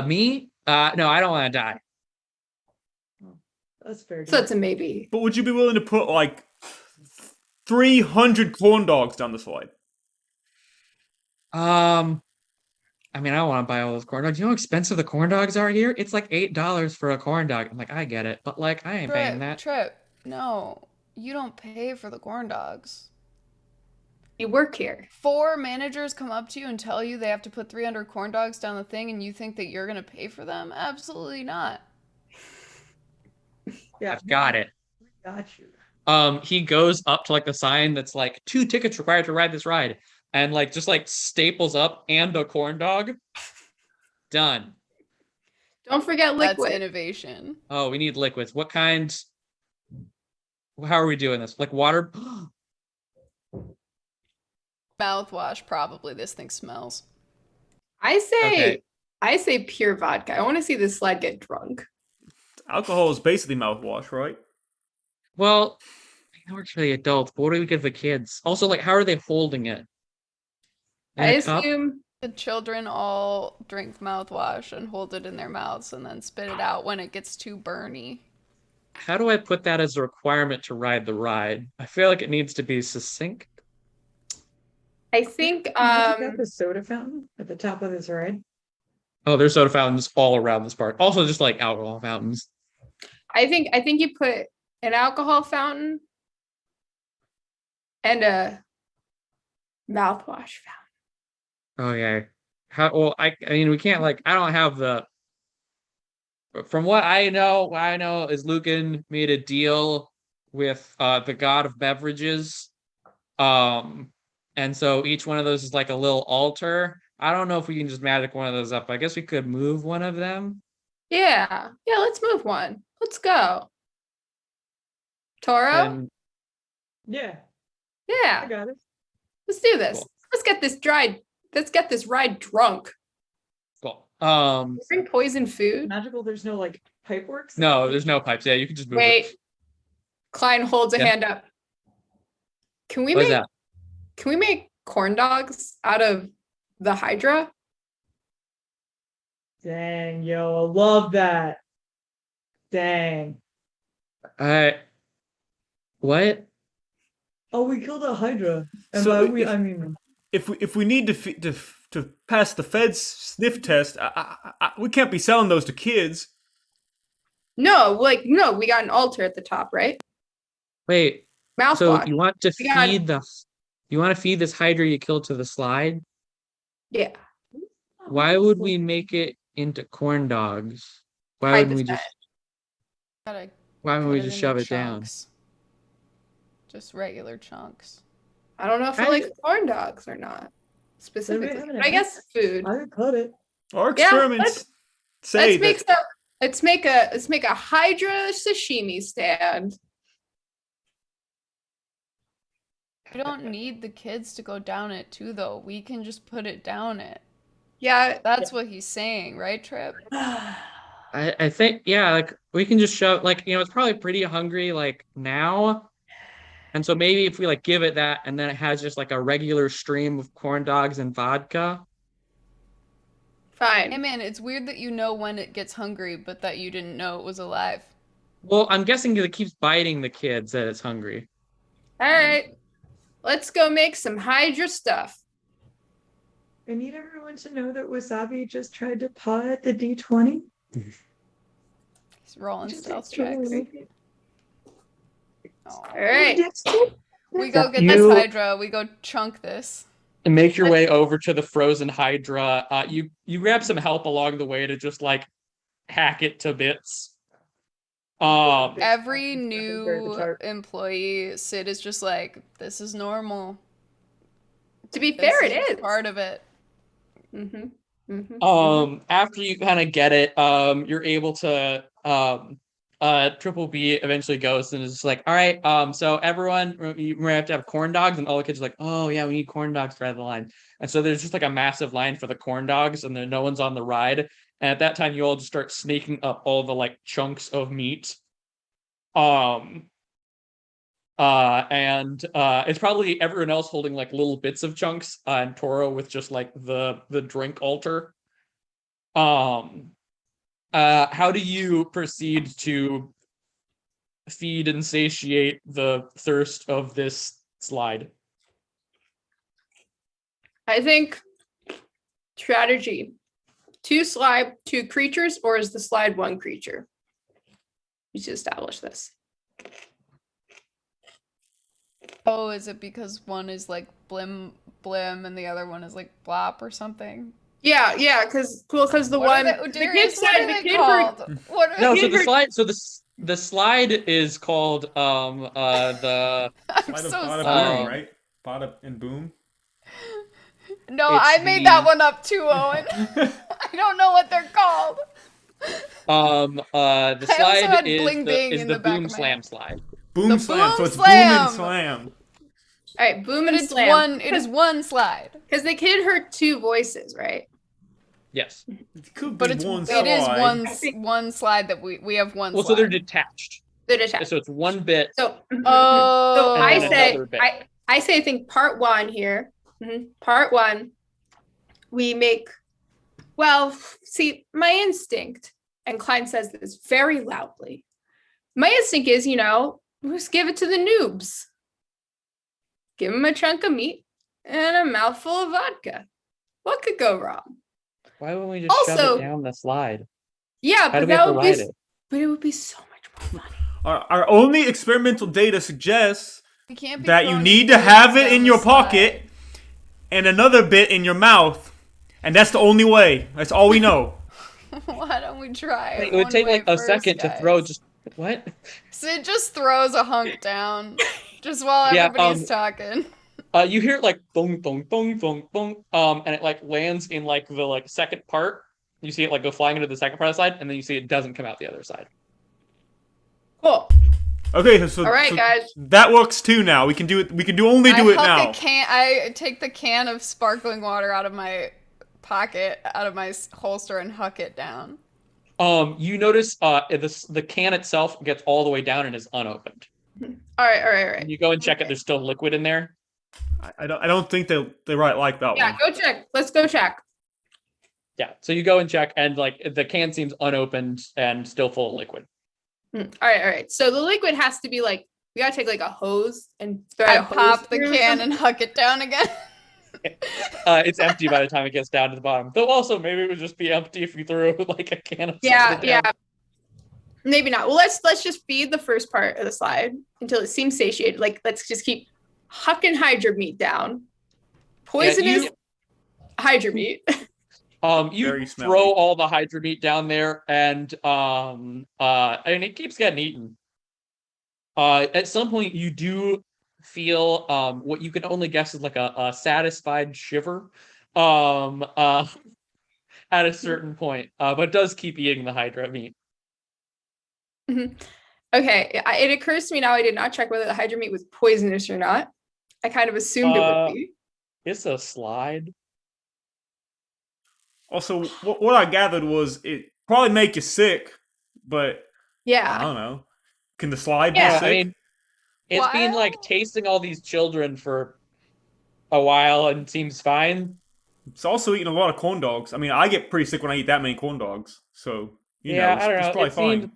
Speaker 2: Me? No, I don't want to die.
Speaker 6: That's fair.
Speaker 5: So that's a maybe.
Speaker 1: But would you be willing to put like 300 corn dogs down the slide?
Speaker 2: I mean, I don't want to buy all those corn dogs. You know how expensive the corn dogs are here? It's like $8 for a corn dog. I'm like, I get it, but like, I ain't paying that.
Speaker 3: Trip. No, you don't pay for the corn dogs.
Speaker 5: You work here.
Speaker 3: 4 managers come up to you and tell you they have to put 300 corn dogs down the thing, and you think that you're gonna pay for them? Absolutely not.
Speaker 6: Yeah,
Speaker 2: I've got it.
Speaker 6: got you.
Speaker 2: He goes up to like the sign that's like 2 tickets required to ride this ride, and like just like staples up and a corn dog. Done.
Speaker 5: Don't forget
Speaker 3: That's
Speaker 5: liquid.
Speaker 3: innovation.
Speaker 2: Oh, we need liquids. What kind? How are we doing this? Like water?
Speaker 3: Mouthwash, probably. This thing smells.
Speaker 5: I say,
Speaker 2: Okay.
Speaker 5: I say pure vodka. I want to see this slide get drunk.
Speaker 1: Alcohol is basically mouthwash, right?
Speaker 2: Well, it works for the adults, but what do we give the kids? Also, like, how are they holding it? In
Speaker 5: I
Speaker 2: a cup?
Speaker 5: assume
Speaker 3: The children all drink mouthwash and hold it in their mouths and then spit it out when it gets too burny.
Speaker 2: How do I put that as a requirement to ride the ride? I feel like it needs to be succinct.
Speaker 5: I think
Speaker 6: Look at the soda fountain at the top of this ride.
Speaker 2: Oh, there's soda fountains all around this park. Also, just like alcohol fountains.
Speaker 5: I think you put an alcohol fountain and a mouthwash fountain.
Speaker 2: Oh yeah. How well I mean we can't like I don't have the from what I know is Lucan made a deal with the god of beverages. And so each one of those is like a little altar. I don't know if we can just magic one of those up. I guess we could move one of them.
Speaker 5: Yeah. Yeah, let's move one. Let's go. Toro?
Speaker 2: And
Speaker 6: Yeah, I
Speaker 5: Yeah.
Speaker 6: got it.
Speaker 5: Let's do this.
Speaker 2: Cool.
Speaker 5: Let's get this ride drunk.
Speaker 2: cool.
Speaker 5: Bring poison food.
Speaker 6: Magical. There's no like pipe works.
Speaker 2: No, there's no pipes. Yeah, you can just move
Speaker 5: Wait.
Speaker 2: it.
Speaker 5: Klein holds a
Speaker 2: Yeah.
Speaker 5: hand up. Can we
Speaker 2: What is
Speaker 5: make
Speaker 2: that?
Speaker 5: can we make corn dogs out of the Hydra?
Speaker 6: Dang, yo, I love that. Dang.
Speaker 2: What?
Speaker 6: Oh, we killed a Hydra. And
Speaker 1: So
Speaker 6: by we,
Speaker 1: if-
Speaker 6: I mean,
Speaker 1: If we need to pass the Fed's sniff test, we can't be selling those to kids.
Speaker 5: No, no, we got an altar at the top, right?
Speaker 2: Wait. So
Speaker 5: Mouthwash.
Speaker 2: you want to
Speaker 5: We got-
Speaker 2: feed this Hydra you killed to the slide?
Speaker 5: Yeah.
Speaker 2: Why would we make it into corn dogs? Why
Speaker 5: Hide
Speaker 2: wouldn't we
Speaker 5: the
Speaker 2: just
Speaker 3: Gotta
Speaker 2: why wouldn't
Speaker 3: put
Speaker 2: we
Speaker 3: it
Speaker 2: just
Speaker 3: into
Speaker 2: shove it down?
Speaker 3: chunks. Just regular chunks.
Speaker 5: I don't know if I
Speaker 2: I-
Speaker 5: like corn dogs or not specifically.
Speaker 6: have an
Speaker 5: But I guess food.
Speaker 6: I would cut it.
Speaker 1: Our
Speaker 5: Yeah,
Speaker 1: experiments say
Speaker 5: Let's make a Hydra sashimi stand.
Speaker 3: We don't need the kids to go down it too, though. We can just put it down it.
Speaker 5: Yeah.
Speaker 3: That's what he's saying, right, Trip?
Speaker 2: I think yeah, like we can just shove like it's probably pretty hungry like now. And so maybe if we like give it that and then it has just like a regular stream of corn dogs and vodka.
Speaker 3: Hey
Speaker 5: Fine.
Speaker 3: man, it's weird that you know when it gets hungry, but that you didn't know it was alive.
Speaker 2: Well, I'm guessing it keeps biting the kids that it's hungry.
Speaker 5: All right. Let's go make some Hydra stuff.
Speaker 6: I need everyone to know that Wasabi just tried to paw at the D20.
Speaker 3: He's rolling
Speaker 6: Just
Speaker 3: stealth
Speaker 6: extra
Speaker 3: checks.
Speaker 6: little.
Speaker 3: Oh.
Speaker 5: All right.
Speaker 3: We go get
Speaker 2: You-
Speaker 3: this Hydra. We go chunk this.
Speaker 2: and make your way over to the frozen Hydra. You grab some help along the way to just like hack it to bits.
Speaker 3: Every
Speaker 6: Very
Speaker 3: new
Speaker 6: sharp.
Speaker 3: employee, Sid is just like, this is normal.
Speaker 5: To be
Speaker 3: This
Speaker 5: fair,
Speaker 3: is
Speaker 5: it is.
Speaker 3: part of it.
Speaker 2: After you kind of get it, you're able to Triple B eventually goes and is just like, all right, so everyone, we have to have corn dogs, and all the kids are like, oh yeah, we need corn dogs for the line. And so there's just like a massive line for the corn dogs, and then no one's on the ride. And at that time, you all just start sneaking up all the like chunks of meat. And it's probably everyone else holding like little bits of chunks, and Toro with just like the drink altar. How do you proceed to feed and satiate the thirst of this slide?
Speaker 5: I think strategy. 2 slide, 2 creatures, or is the slide 1 creature? We should establish this.
Speaker 3: Oh, is it because one is like blim blim and the other one is like blop or something?
Speaker 5: Yeah, because the
Speaker 3: What are
Speaker 5: one
Speaker 3: they,
Speaker 5: the kid
Speaker 3: Darius, what
Speaker 5: said
Speaker 3: are
Speaker 5: the
Speaker 3: they
Speaker 5: kid heard
Speaker 3: called? What are
Speaker 2: No, so
Speaker 5: Kid
Speaker 2: the
Speaker 5: heard-
Speaker 2: slide, the slide is called the
Speaker 3: I'm
Speaker 1: Bada,
Speaker 3: so
Speaker 1: bada
Speaker 3: sorry.
Speaker 1: boom, right? Bada and boom.
Speaker 3: No,
Speaker 2: It's
Speaker 3: I made that
Speaker 2: the-
Speaker 3: one up too, Owen. I don't know what they're called.
Speaker 2: the
Speaker 3: I also
Speaker 2: slide
Speaker 3: had
Speaker 2: is
Speaker 3: bling bing in
Speaker 2: the
Speaker 3: the back
Speaker 2: boom
Speaker 3: of my
Speaker 2: slam
Speaker 3: head.
Speaker 2: slide.
Speaker 1: Boom
Speaker 3: The
Speaker 1: slam.
Speaker 3: boom
Speaker 1: So it's boom
Speaker 3: slam!
Speaker 1: and slam.
Speaker 5: All right, boom
Speaker 3: But
Speaker 5: and
Speaker 3: it's
Speaker 5: slam.
Speaker 3: one. It is one slide.
Speaker 5: Because the kid heard 2 voices, right?
Speaker 2: Yes.
Speaker 1: It could
Speaker 3: But
Speaker 1: be
Speaker 3: it's
Speaker 1: one
Speaker 3: it is
Speaker 1: slide.
Speaker 3: one
Speaker 5: I think-
Speaker 3: one slide that we have one.
Speaker 2: Well,
Speaker 3: slide.
Speaker 2: so they're detached.
Speaker 5: They're detached.
Speaker 2: So it's one bit.
Speaker 5: So,
Speaker 3: Oh.
Speaker 5: so I
Speaker 2: And then
Speaker 5: say,
Speaker 2: another bit.
Speaker 5: I say, I think part 1 here. Part 1, we make. Well, see, my instinct, and Klein says this very loudly. My instinct is, just give it to the noobs. Give them a chunk of meat and a mouthful of vodka. What could go wrong?
Speaker 2: Why wouldn't we just shove
Speaker 5: Also-
Speaker 2: it down the slide?
Speaker 5: Yeah,
Speaker 2: How do
Speaker 5: but
Speaker 2: we have
Speaker 5: that
Speaker 2: to
Speaker 5: would
Speaker 2: ride
Speaker 5: be.
Speaker 2: it?
Speaker 5: But it would be so much more money.
Speaker 1: Our only experimental data suggests
Speaker 3: You can't be
Speaker 1: that you
Speaker 3: throwing
Speaker 1: need to
Speaker 3: food
Speaker 1: have it
Speaker 3: down
Speaker 1: in
Speaker 3: the
Speaker 1: your
Speaker 3: slide.
Speaker 1: pocket and another bit in your mouth, and that's the only way. That's all we know.
Speaker 3: Why don't we try
Speaker 2: It would
Speaker 3: one
Speaker 2: take
Speaker 3: way
Speaker 2: like a
Speaker 3: first,
Speaker 2: second to
Speaker 3: guys?
Speaker 2: throw just what?
Speaker 3: Sid just throws a hunk down, just while
Speaker 2: Yeah,
Speaker 3: everybody's talking.
Speaker 2: You hear it like thong thong thong thong thong, and it like lands in like the like second part. You see it like go flying into the second part of the slide, and then you see it doesn't come out the other side.
Speaker 5: Cool.
Speaker 1: Okay, so
Speaker 5: All right,
Speaker 1: so
Speaker 5: guys.
Speaker 1: that works too. Now we can do it. We can only do it now.
Speaker 3: I take the can of sparkling water out of my pocket, out of my holster, and huck it down.
Speaker 2: You notice the can itself gets all the way down and is unopened.
Speaker 5: All right.
Speaker 2: And you go and check it. There's still liquid in there.
Speaker 1: I don't think they right like that
Speaker 5: Yeah,
Speaker 1: one.
Speaker 5: go check. Let's go check.
Speaker 2: Yeah. So you go and check, and like the can seems unopened and still full of liquid.
Speaker 5: All right. So the liquid has to be like, we gotta take like a hose and throw
Speaker 3: I
Speaker 5: a hose
Speaker 3: pop the
Speaker 5: through
Speaker 3: can
Speaker 5: something.
Speaker 3: and huck it down again.
Speaker 2: It's empty by the time it gets down to the bottom. Though also maybe it would just be empty if you threw like a can of something down.
Speaker 5: Yeah. Maybe not. Well, let's just feed the first part of the slide until it seems satiated. Like, let's just keep hucking Hydra meat down. Poisonous Hydra meat.
Speaker 2: You
Speaker 1: Very smelly.
Speaker 2: throw all the Hydra meat down there, and it keeps getting eaten. At some point, you do feel what you can only guess is like a satisfied shiver at a certain point, but it does keep eating the Hydra meat.
Speaker 5: Okay, it occurs to me now I did not check whether the Hydra meat was poisonous or not. I kind of assumed it would be.
Speaker 2: It's a slide.
Speaker 1: Also, what I gathered was it probably make you sick, but I
Speaker 5: Yeah.
Speaker 1: don't know. Can the slide
Speaker 5: Yeah,
Speaker 1: be
Speaker 2: I
Speaker 1: sick?
Speaker 2: mean, it's been like
Speaker 3: Wow.
Speaker 2: tasting all these children for a while and seems fine.
Speaker 1: It's also eating a lot of corn dogs. I mean, I get pretty sick when I eat that many corn dogs. So you
Speaker 2: Yeah,
Speaker 1: know,
Speaker 2: I don't
Speaker 1: it's
Speaker 2: know.
Speaker 1: probably
Speaker 2: It
Speaker 1: fine.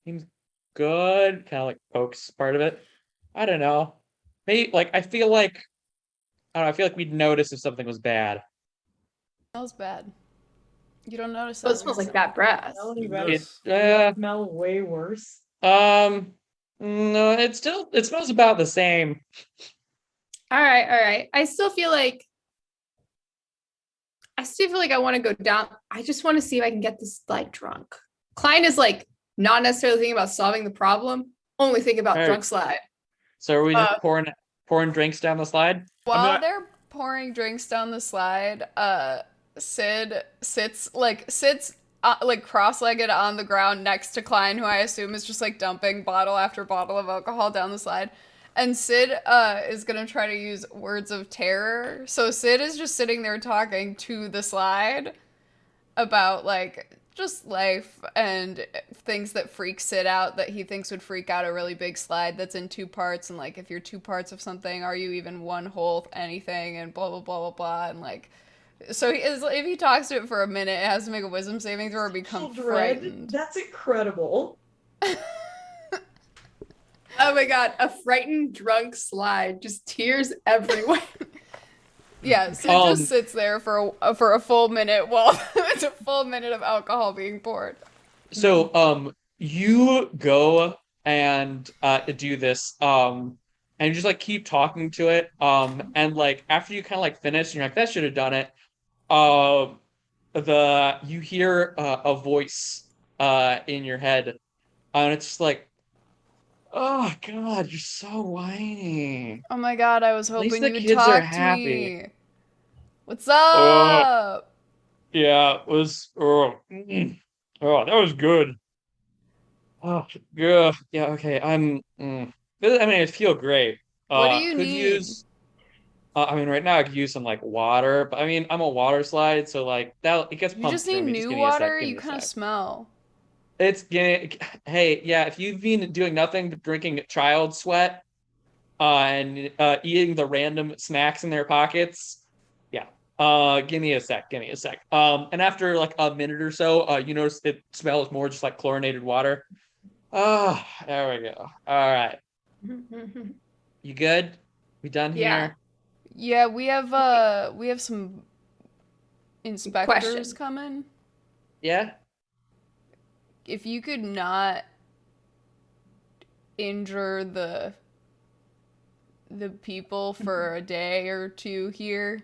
Speaker 2: seems good. Kind of like pokes part of it. I don't know. Maybe like I feel like we'd notice if something was bad.
Speaker 3: Smells bad. You don't notice
Speaker 5: Oh, it
Speaker 3: that.
Speaker 5: smells like bad breath.
Speaker 1: It
Speaker 2: It
Speaker 1: does.
Speaker 6: Smell way worse.
Speaker 2: no, it smells about the same.
Speaker 5: All right. I still feel like I want to go down. I just want to see if I can get this slide drunk. Klein is like not necessarily thinking about solving the problem, only thinking about
Speaker 2: All right.
Speaker 5: drunk slide.
Speaker 2: So are we just pouring drinks down the slide?
Speaker 3: While they're pouring drinks down the slide, Sid sits like cross-legged on the ground next to Klein, who I assume is just like dumping bottle after bottle of alcohol down the slide. And Sid is gonna try to use words of terror. So Sid is just sitting there talking to the slide about like just life and things that freak Sid out that he thinks would freak out a really big slide that's in two parts, and like if you're two parts of something, are you even one whole anything, and blah blah blah blah blah, and like so if he talks to it for a minute, it has to make a wisdom saving throw or become frightened.
Speaker 6: That's incredible.
Speaker 5: Oh my god, a frightened drunk slide, just tears everywhere.
Speaker 3: Yeah, so it just sits there for a full minute while it's a full minute of alcohol being poured.
Speaker 2: So you go and do this and you just like keep talking to it and like after you kind of like finish and you're like that should have done it, you hear a voice in your head and it's just like, oh god, you're so whiny.
Speaker 3: Oh my god, I was
Speaker 2: At least
Speaker 3: hoping
Speaker 2: the
Speaker 3: you would
Speaker 2: kids are
Speaker 3: talk to
Speaker 2: happy.
Speaker 3: me. What's up?
Speaker 2: Yeah, it was oh, that was good. Oh, yeah, yeah, okay. I mean, I feel great.
Speaker 3: What do you
Speaker 2: Could
Speaker 3: need?
Speaker 2: use. I mean, right now I could use some like water, but I mean, I'm a water slide, so like that it gets
Speaker 3: You
Speaker 2: pumped
Speaker 3: just need
Speaker 2: through me. Just
Speaker 3: new
Speaker 2: give me a sec.
Speaker 3: water?
Speaker 2: Give
Speaker 3: You
Speaker 2: me a
Speaker 3: kind of
Speaker 2: sec.
Speaker 3: smell.
Speaker 2: It's getting. Hey, yeah. If you've been doing nothing but drinking child sweat, and eating the random snacks in their pockets, yeah. Give me a sec. Give me a sec. And after like a minute or so, you notice it smells more just like chlorinated water. Oh, there we go. All right. You good? We done
Speaker 5: Yeah.
Speaker 2: here?
Speaker 3: Yeah, we have some inspectors
Speaker 5: Question.
Speaker 3: coming.
Speaker 2: Yeah?
Speaker 3: If you could not injure the people for a day or two here,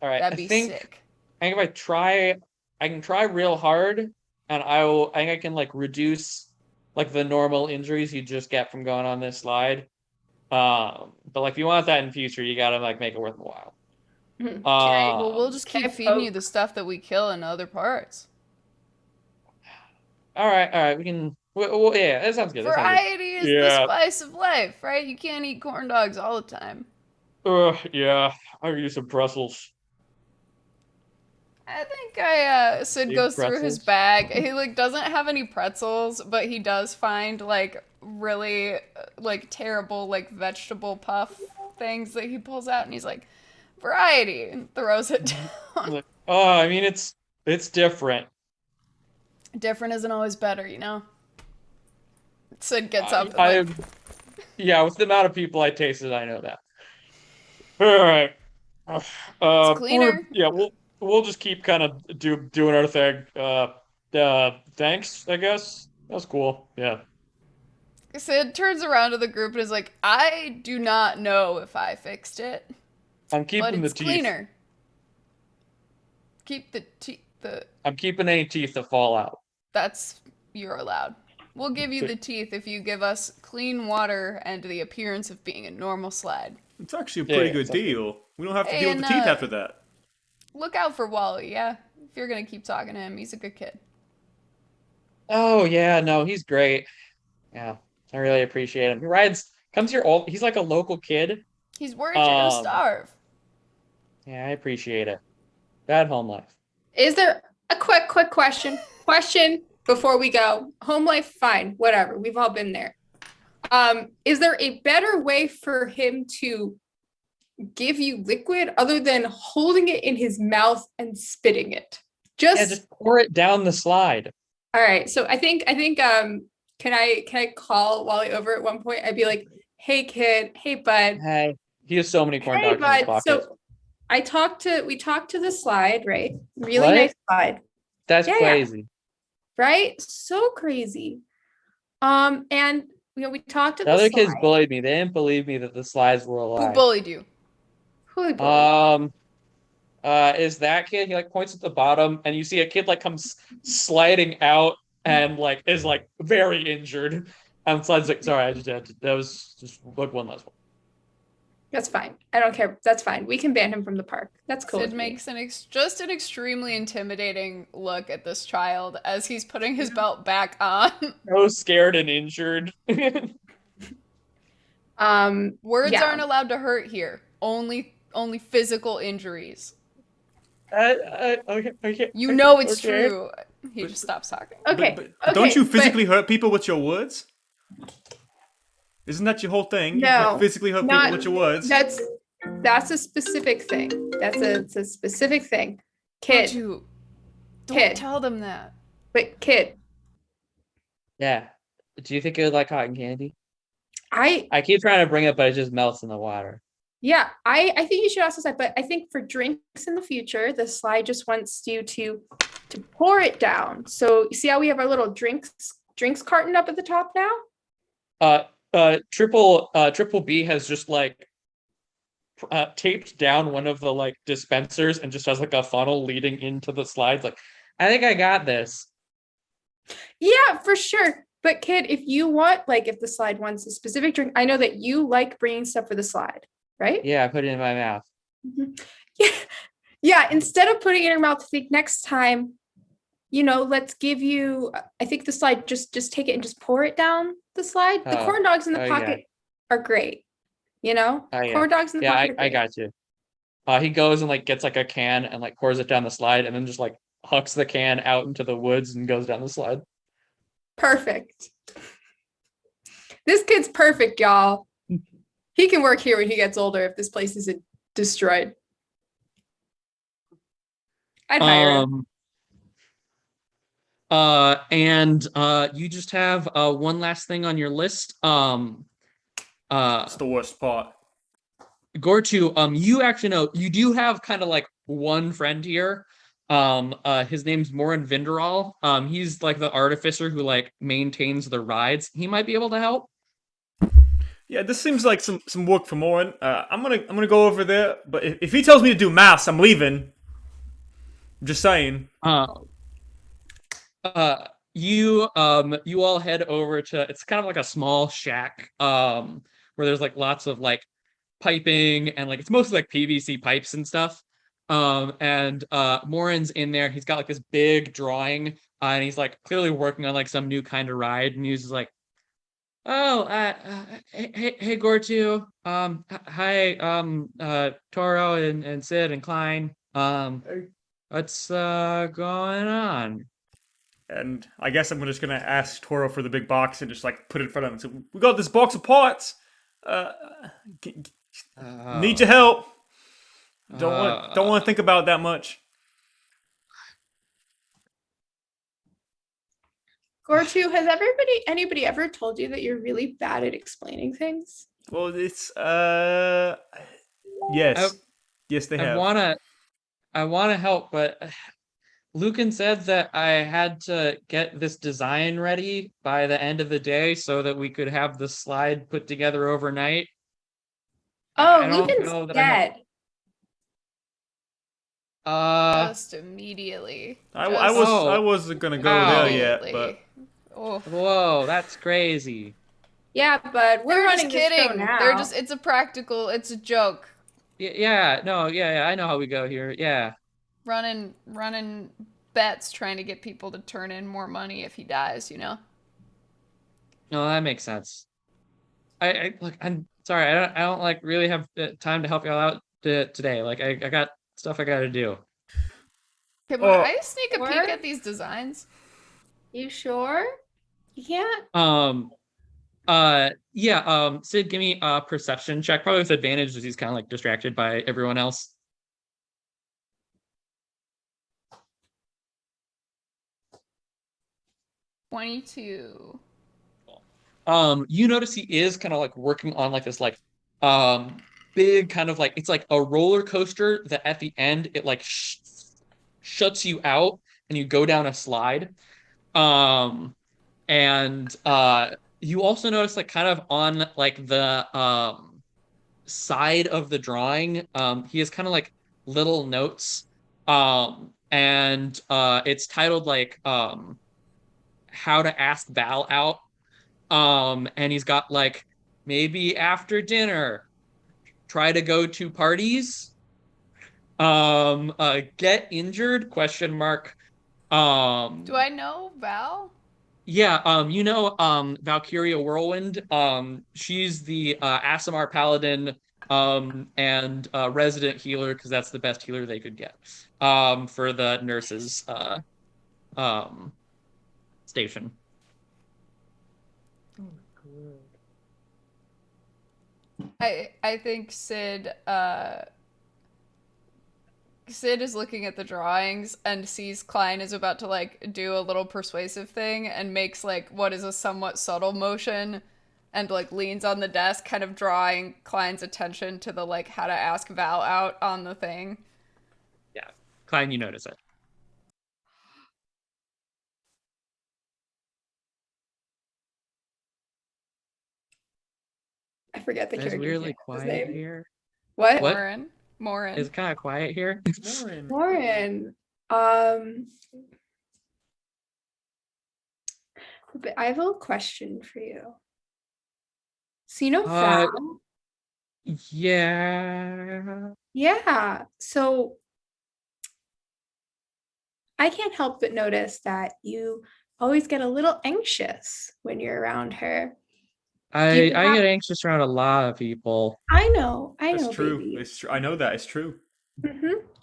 Speaker 2: All right.
Speaker 3: that'd be sick.
Speaker 2: I think I can try real hard and I think I can like reduce like the normal injuries you just get from going on this slide. But like if you want that in future, you gotta like make it worth a while.
Speaker 3: Well, we'll just
Speaker 5: Can I
Speaker 3: keep feeding you
Speaker 5: poke?
Speaker 3: the stuff that we kill in other parts.
Speaker 2: All right, we can. Well, yeah, that sounds good. That sounds good.
Speaker 3: Variety is the
Speaker 2: Yeah.
Speaker 3: spice of life, right? You can't eat corn dogs all the time.
Speaker 2: Yeah. I could use some pretzels.
Speaker 3: I think Sid
Speaker 2: Big
Speaker 3: goes through his
Speaker 2: pretzels.
Speaker 3: bag. He like doesn't have any pretzels, but he does find like really like terrible like vegetable puff things that he pulls out, and he's like, variety, and throws it down.
Speaker 2: Like, oh, I mean, it's different.
Speaker 3: Different isn't always better, you know. Sid gets up and like,
Speaker 2: Yeah, with the amount of people I tasted, I know that. All right.
Speaker 3: it's cleaner.
Speaker 2: We'll just keep kind of doing our thing. Thanks, I guess. That's cool. Yeah.
Speaker 3: Sid turns around to the group and is like, I do not know if I fixed it,
Speaker 2: I'm
Speaker 3: but
Speaker 2: keeping the
Speaker 3: it's
Speaker 2: teeth.
Speaker 3: cleaner. Keep the
Speaker 2: I'm keeping any teeth that fall out.
Speaker 3: That's you're allowed. We'll give you the teeth if you give us clean water and the appearance of being a normal slide.
Speaker 1: It's actually a pretty
Speaker 2: Yeah,
Speaker 1: good
Speaker 2: sounds good.
Speaker 1: deal. We don't have to
Speaker 3: Hey,
Speaker 1: deal with
Speaker 3: and,
Speaker 1: the teeth after that.
Speaker 3: Look out for Wally, yeah? If you're gonna keep talking to him, he's a good kid.
Speaker 2: Oh yeah, no, he's great. Yeah, I really appreciate him. Comes here all. He's like a local kid.
Speaker 3: He's worried you're gonna
Speaker 2: Um,
Speaker 3: starve.
Speaker 2: yeah, I appreciate it. Bad home life.
Speaker 5: Is there a quick question? Question before we go. Home life, fine, whatever. We've all been there. Is there a better way for him to give you liquid other than holding it in his mouth and spitting it?
Speaker 2: Yeah, just pour it down the slide.
Speaker 5: All right. So I think can I call Wally over at one point? I'd be like, hey kid, hey bud.
Speaker 2: Hey, he has so many corn
Speaker 5: Hey
Speaker 2: dogs in his
Speaker 5: bud.
Speaker 2: pocket.
Speaker 5: So we talked to the slide, right? Really
Speaker 2: What?
Speaker 5: nice slide.
Speaker 2: That's
Speaker 5: Yeah.
Speaker 2: crazy.
Speaker 5: Right? So crazy. And we talked to
Speaker 2: The
Speaker 5: the
Speaker 2: other kids
Speaker 5: slide.
Speaker 2: bullied me. They didn't believe me that the slides were
Speaker 3: Who
Speaker 2: alive.
Speaker 3: bullied you?
Speaker 5: Holy bully.
Speaker 2: Is that kid? He like points at the bottom, and you see a kid like comes sliding out and like is like very injured. And slides like, sorry, I just had to, that was just like one last one.
Speaker 5: That's fine. I don't care. That's fine. We can ban him from the park. That's cool
Speaker 3: Sid
Speaker 5: with me.
Speaker 3: makes just an extremely intimidating look at this child as he's putting his belt back on.
Speaker 2: So scared and injured.
Speaker 3: Words
Speaker 5: Yeah.
Speaker 3: aren't allowed to hurt here. Only physical injuries.
Speaker 2: Okay.
Speaker 3: You know it's
Speaker 2: Okay.
Speaker 3: true. He just stops talking.
Speaker 5: Okay.
Speaker 1: But don't
Speaker 5: Okay,
Speaker 1: you
Speaker 5: but
Speaker 1: physically hurt people with your words? Isn't that your whole thing? You
Speaker 5: No,
Speaker 1: physically hurt people
Speaker 5: not
Speaker 1: with your words.
Speaker 5: that's a specific thing. It's a specific thing.
Speaker 3: Don't
Speaker 5: Kid,
Speaker 3: you? Don't
Speaker 5: Kid.
Speaker 3: tell them that.
Speaker 5: but kid,
Speaker 2: Yeah. Do you think it would like cotton candy?
Speaker 5: I
Speaker 2: I keep trying to bring it, but it just melts in the water.
Speaker 5: yeah, I think you should also say, but I think for drinks in the future, the slide just wants you to pour it down. So you see how we have our little drinks carton up at the top now?
Speaker 2: Triple B has just like taped down one of the like dispensers and just has like a funnel leading into the slides. Like, I think I got this.
Speaker 5: Yeah, for sure. But kid, if you want, like, if the slide wants a specific drink, I know that you like bringing stuff for the slide, right?
Speaker 2: Yeah, I put it in my mouth.
Speaker 5: Mhm. Yeah, yeah. Instead of putting it in your mouth, I think next time, let's give you. I think the slide just take it and just pour it down the slide. The
Speaker 2: Oh,
Speaker 5: corn dogs in the
Speaker 2: oh, yeah.
Speaker 5: pocket are great.
Speaker 2: Oh yeah.
Speaker 5: Corn dogs in the
Speaker 2: Yeah,
Speaker 5: pocket are
Speaker 2: I
Speaker 5: great.
Speaker 2: got you. He goes and like gets like a can and like pours it down the slide and then just like hucks the can out into the woods and goes down the slide.
Speaker 5: Perfect. This kid's perfect, y'all. He can work here when he gets older if this place isn't destroyed. I'd hire him.
Speaker 2: And you just have one last thing on your list.
Speaker 1: That's the worst part.
Speaker 2: Gortu, you actually know you do have kind of like one friend here. His name's Morin Vinderal. He's like the artificer who like maintains the rides. He might be able to help.
Speaker 1: Yeah, this seems like some work for Morin. I'm gonna go over there, but if he tells me to do maths, I'm leaving. I'm just saying.
Speaker 2: You all head over to it's kind of like a small shack where there's like lots of like piping and like it's mostly like PVC pipes and stuff. And Morin's in there. He's got like this big drawing and he's like clearly working on like some new kind of ride and he's like, oh, hey Gortu, hi, Toro and Sid and Klein, what's going on?
Speaker 1: And I guess I'm just gonna ask Toro for the big box and just like put it in front of him. So we got this box of parts. Need your help. Don't want to think about it that much.
Speaker 5: Gortu, has anybody ever told you that you're really bad at explaining things?
Speaker 1: Well, it's yes, yes they have.
Speaker 2: I wanna help, but Lucan said that I had to get this design ready by the end of the day so that we could have the slide put together overnight.
Speaker 5: Oh,
Speaker 2: I don't
Speaker 5: Lucan's
Speaker 2: know that I have-
Speaker 5: dead.
Speaker 3: Just immediately.
Speaker 1: I wasn't gonna go
Speaker 2: Wow.
Speaker 1: there yet, but
Speaker 3: Oh.
Speaker 2: Whoa, that's crazy.
Speaker 5: Yeah, but we're
Speaker 3: They're
Speaker 5: running
Speaker 3: just
Speaker 5: this show
Speaker 3: kidding.
Speaker 5: now.
Speaker 3: It's a joke.
Speaker 2: Yeah, no, yeah, I know how we go here. Yeah.
Speaker 3: Running bets trying to get people to turn in more money if he dies,
Speaker 2: No, that makes sense. I look, I'm sorry, I don't like really have time to help y'all out today. Like I got stuff I gotta do.
Speaker 3: Okay,
Speaker 1: Oh.
Speaker 3: I sneak a peek
Speaker 5: What?
Speaker 3: at these designs?
Speaker 5: You sure? You can't?
Speaker 2: Yeah, Sid, give me a perception check, probably with advantage as he's kind of like distracted by everyone else.
Speaker 3: 22.
Speaker 2: You notice he is kind of like working on like this like big kind of like it's like a roller coaster that at the end it like shuts you out and you go down a slide. And you also notice like kind of on like the side of the drawing, he has kind of like little notes, and it's titled like how to ask Val out. And he's got like maybe after dinner, try to go to parties, get injured, question mark.
Speaker 3: Do I know Val?
Speaker 2: Yeah, Valkyria Whirlwind. She's the Aasimar Paladin and resident healer because that's the best healer they could get for the nurses um station.
Speaker 3: I think Sid is looking at the drawings and sees Klein is about to like do a little persuasive thing and makes like what is a somewhat subtle motion and like leans on the desk, kind of drawing Klein's attention to the like how to ask Val out on the thing.
Speaker 2: Yeah, Klein, you notice it.
Speaker 5: I forget the
Speaker 2: It's
Speaker 5: character's
Speaker 2: weirdly
Speaker 5: name. His
Speaker 2: quiet
Speaker 5: name.
Speaker 2: here.
Speaker 5: What?
Speaker 2: What?
Speaker 3: Morin. Morin.
Speaker 2: It's kind of quiet here.
Speaker 1: Lauren.
Speaker 5: Lauren. But I have a little question for you. So you know
Speaker 2: Uh,
Speaker 5: Val?
Speaker 2: Yeah.
Speaker 5: Yeah. So I can't help but notice that you always get a little anxious when you're around her.
Speaker 2: I
Speaker 5: have-
Speaker 2: get anxious around a lot of people.
Speaker 5: I know,
Speaker 1: That's true.
Speaker 5: baby.
Speaker 1: It's true. I know that. It's true.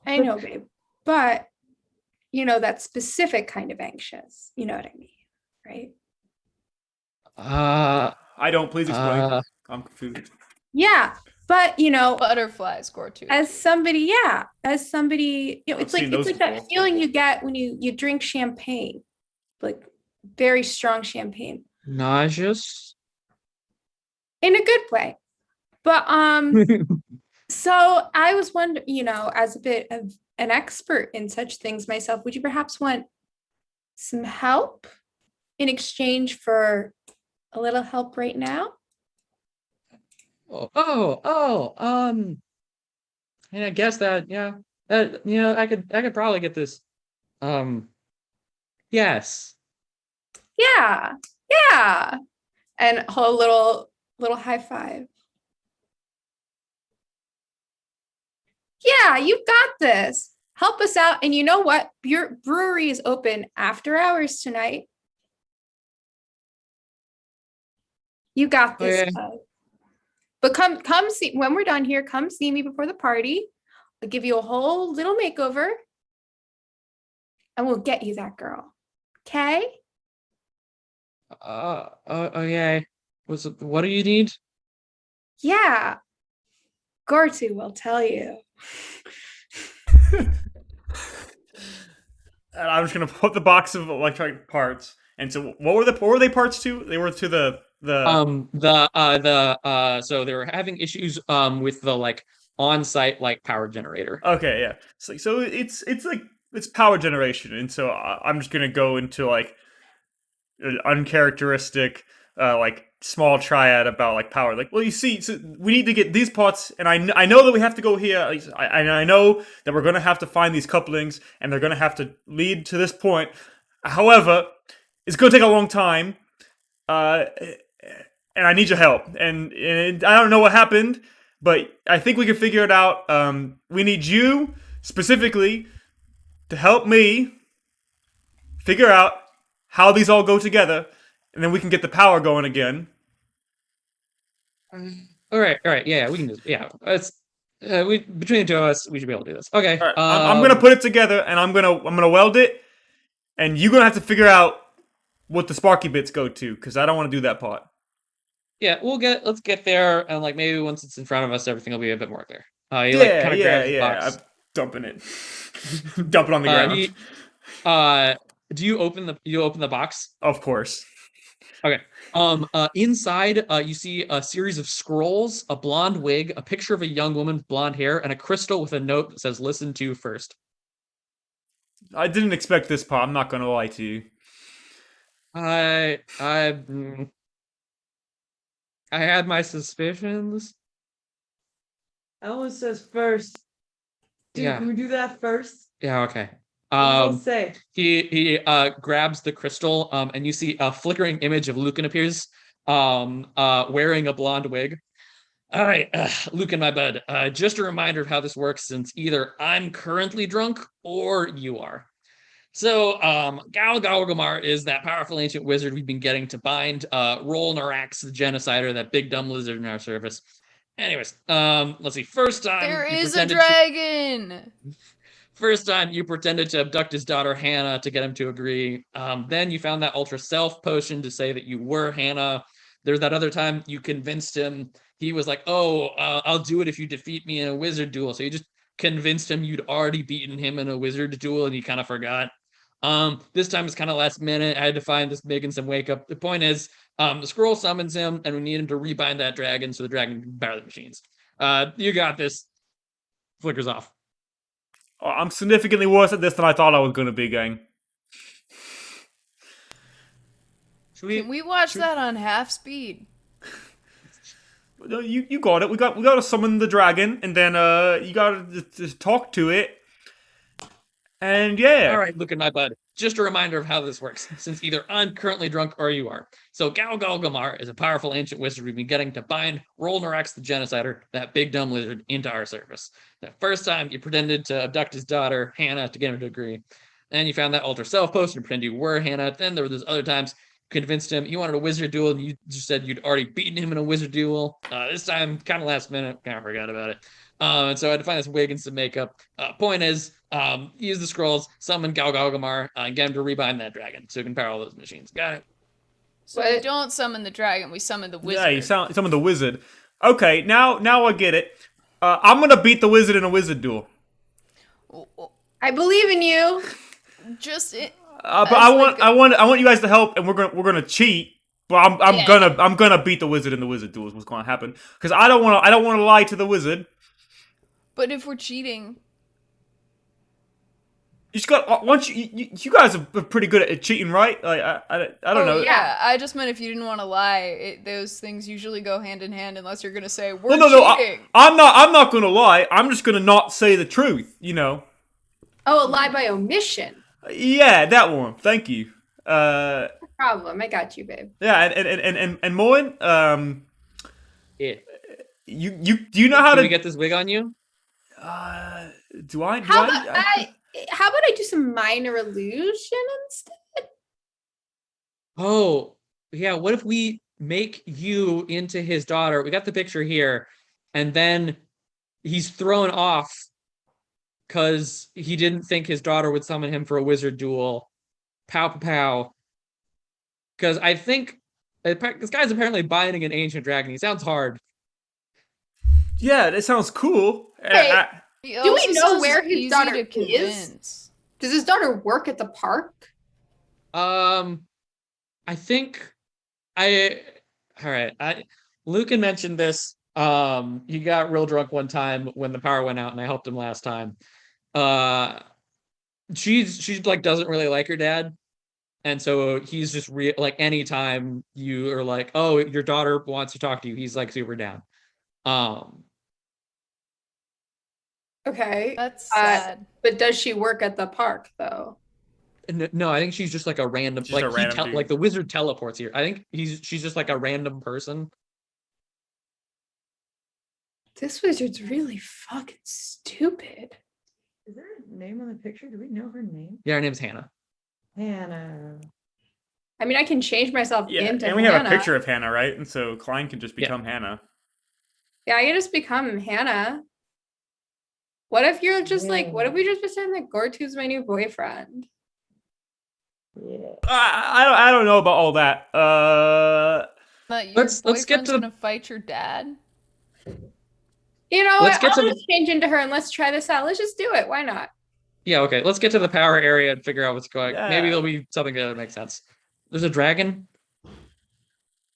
Speaker 5: I know, babe. But you know that specific kind of anxious. You know what I mean, right?
Speaker 1: I don't. Please explain.
Speaker 2: Uh,
Speaker 1: I'm confused.
Speaker 5: Yeah. But you know,
Speaker 3: Butterflies score too.
Speaker 5: as somebody, you know,
Speaker 1: I've
Speaker 5: it's
Speaker 1: seen
Speaker 5: like
Speaker 1: those
Speaker 5: that
Speaker 1: before.
Speaker 5: feeling you get when you drink champagne, like very strong champagne
Speaker 2: nauseous.
Speaker 5: in a good way. But so I was wondering, you know, as a bit of an expert in such things myself, would you perhaps want some help in exchange for a little help right now?
Speaker 2: And I guess that, yeah, that, you know, I could probably get this. Yes.
Speaker 5: Yeah. Yeah. And a little high five. Yeah, you've got this. Help us out. And you know what? Your brewery is open after hours tonight. You got this.
Speaker 2: Okay.
Speaker 5: Bud. But come see when we're done here. Come see me before the party. I'll give you a whole little makeover, and we'll get you that girl. Okay?
Speaker 2: Okay. What do you need?
Speaker 5: Yeah. Gortu will tell you.
Speaker 1: And I'm just gonna put the box of electronic parts. And so, what were they parts to? They were to the
Speaker 2: So they were having issues with the like on-site like power generator.
Speaker 1: Okay, yeah. So it's like it's power generation, and so I'm just gonna go into like an uncharacteristic, like small triad about like power. Like, well, you see, so we need to get these parts, and I know that we have to go here. I know that we're gonna have to find these couplings, and they're gonna have to lead to this point. However, it's gonna take a long time, and I need your help. And I don't know what happened, but I think we can figure it out. We need you specifically to help me figure out how these all go together, and then we can get the power going again.
Speaker 2: All right, yeah, we can just it's we between the two of us, we should be able to do this. Okay.
Speaker 1: All right, I'm gonna put it together, and I'm gonna weld it, and you're gonna have to figure out what the sparky bits go to, because I don't want to do that part.
Speaker 2: Yeah, let's get there, and like maybe once it's in front of us, everything will be a bit more clear. He like kind of grabs the box.
Speaker 1: I'm dumping it, dump it on the ground.
Speaker 2: Do you open the box?
Speaker 1: Of course.
Speaker 2: Okay. Inside, you see a series of scrolls, a blonde wig, a picture of a young woman with blonde hair, and a crystal with a note that says "Listen to first."
Speaker 1: I didn't expect this part. I'm not gonna lie to you.
Speaker 2: I had my suspicions.
Speaker 6: Ellen says first. Dude,
Speaker 2: Yeah.
Speaker 6: can we do that first?
Speaker 2: Yeah, okay.
Speaker 6: What does it say?
Speaker 2: He grabs the crystal, and you see a flickering image of Lucan appears, wearing a blonde wig. All right, Lucan, my bud. Just a reminder of how this works, since either I'm currently drunk or you are. So, Gal Galgamar is that powerful ancient wizard we've been getting to bind Rol Narax, the genocider, that big dumb lizard in our service. Anyways, let's see.
Speaker 3: There is a dragon.
Speaker 2: First time you pretended to abduct his daughter Hannah to get him to agree. Then you found that ultra self potion to say that you were Hannah. There's that other time you convinced him. He was like, "Oh, I'll do it if you defeat me in a wizard duel." So you just convinced him you'd already beaten him in a wizard duel, and he kind of forgot. This time it's kind of last minute. I had to find this Megan some wake up. The point is, the scroll summons him, and we need him to rebind that dragon so the dragon can power the machines. You got this. Flickers off.
Speaker 1: Oh, I'm significantly worse at this than I thought I was going to be, gang.
Speaker 3: Can we watch that on half speed?
Speaker 1: No, you got it. We got to summon the dragon, and then you got to just talk to it. And yeah.
Speaker 2: All right, look at my bud. Just a reminder of how this works, since either I'm currently drunk or you are. So Gal Galgamar is a powerful ancient wizard we've been getting to bind Rol Narax the genocider, that big dumb lizard, into our service. The first time you pretended to abduct his daughter, Hannah, to get him to agree. Then you found that alter self potion and pretended you were Hannah. Then there were those other times you convinced him you wanted a wizard duel, and you just said you'd already beaten him in a wizard duel. This time, kind of last minute, kind of forgot about it. And so I had to find this wig and some makeup. Point is, use the scrolls, summon Gal Galgamar, and get him to rebind that dragon so he can power all those machines. Got it.
Speaker 3: So we don't summon the dragon, we summon the wizard.
Speaker 1: Yeah, you summon the wizard. Okay, now I get it. I'm gonna beat the wizard in a wizard duel.
Speaker 5: I believe in you.
Speaker 3: Just it.
Speaker 1: But I want you guys to help, and we're gonna cheat. But I'm gonna beat the wizard in the wizard duel. Is what's gonna happen? Because I don't want to lie to the wizard.
Speaker 3: But if we're cheating,
Speaker 1: you just got once you guys are pretty good at cheating, right? Like I don't know.
Speaker 3: Yeah, I just meant if you didn't want to lie, those things usually go hand in hand unless you're gonna say we're cheating.
Speaker 1: I'm not gonna lie. I'm just gonna not say the truth. You know.
Speaker 5: Oh, a lie by omission.
Speaker 1: Yeah, that one. Thank you.
Speaker 5: No problem. I got you, babe.
Speaker 1: Yeah, and Moen,
Speaker 2: Yeah.
Speaker 1: you do you know how
Speaker 2: Can
Speaker 1: to
Speaker 2: we get this wig on you?
Speaker 1: do I?
Speaker 5: How about I do some minor illusion instead?
Speaker 2: Oh, yeah. What if we make you into his daughter? We got the picture here, and then he's thrown off because he didn't think his daughter would summon him for a wizard duel. Pow, pow, pow. Because I think this guy's apparently binding an ancient dragon. He sounds hard.
Speaker 1: Yeah, that sounds cool.
Speaker 5: Hey, do we know
Speaker 3: sounds
Speaker 5: where his
Speaker 3: easy
Speaker 5: daughter
Speaker 3: to convince.
Speaker 5: Does his daughter work at the park?
Speaker 2: I think all right. Lucan mentioned this. He got real drunk one time when the power went out, and I helped him last time. She's like doesn't really like her dad, and so he's just like anytime you are like, oh, your daughter wants to talk to you, he's like super down.
Speaker 5: Okay.
Speaker 3: That's sad.
Speaker 5: But does she work at the park though?
Speaker 2: No, I think she's just like a random,
Speaker 1: Just a random dude.
Speaker 2: like the wizard teleports here. I think she's just like a random person.
Speaker 5: This wizard's really fucking stupid.
Speaker 6: Is there a name on the picture? Do we know her name?
Speaker 2: Yeah, her name's Hannah.
Speaker 6: Hannah.
Speaker 5: I mean, I can change myself
Speaker 1: Yeah,
Speaker 5: into
Speaker 1: and we
Speaker 5: Hannah.
Speaker 1: have a picture of Hannah, right? And so Klein can just become Hannah.
Speaker 5: Yeah, I can just become Hannah. What if you're just like, what if we just pretend that Gortu's my new boyfriend?
Speaker 6: Yeah.
Speaker 1: I don't know about all that.
Speaker 3: That your
Speaker 2: let's get
Speaker 3: boyfriend's
Speaker 2: to
Speaker 3: gonna fight your dad.
Speaker 5: You know
Speaker 2: Let's
Speaker 5: what?
Speaker 2: get
Speaker 5: I'll
Speaker 2: to
Speaker 5: just change into her and let's try this out. Let's just do it. Why not?
Speaker 2: Yeah, okay. Let's get to the power area and figure out what's going.
Speaker 1: Yeah.
Speaker 2: Maybe there'll be something that makes sense. There's a dragon.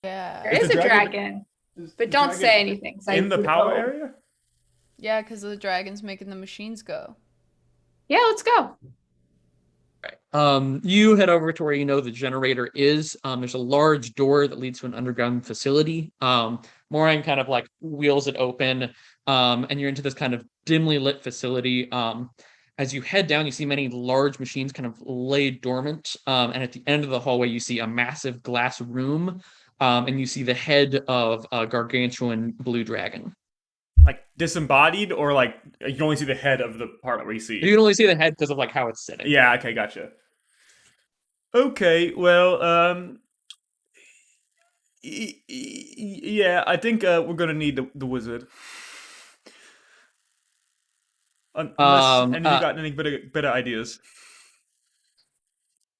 Speaker 3: Yeah.
Speaker 5: There
Speaker 1: Is
Speaker 5: is
Speaker 1: the
Speaker 5: a
Speaker 1: dragon-
Speaker 5: dragon,
Speaker 1: Is
Speaker 5: but
Speaker 1: the
Speaker 5: don't
Speaker 1: dragon
Speaker 5: say anything. 'Cause I
Speaker 1: in the
Speaker 5: know.
Speaker 1: power area.
Speaker 3: Yeah, because the dragon's making the machines go.
Speaker 5: Yeah, let's go.
Speaker 2: Right. You head over to where you know the generator is. There's a large door that leads to an underground facility. Moran kind of like wheels it open, and you're into this kind of dimly lit facility. As you head down, you see many large machines kind of laid dormant. And at the end of the hallway, you see a massive glass room, and you see the head of a gargantuan blue dragon.
Speaker 1: Like disembodied, or like you can only see the head of the part where you
Speaker 2: You
Speaker 1: see.
Speaker 2: can only see the head because of like how it's sitting.
Speaker 1: Yeah. Okay. Gotcha. Okay. Well. Yeah. I think we're gonna need the wizard. Unless
Speaker 2: Um,
Speaker 1: any of you
Speaker 2: uh,
Speaker 1: got any better ideas.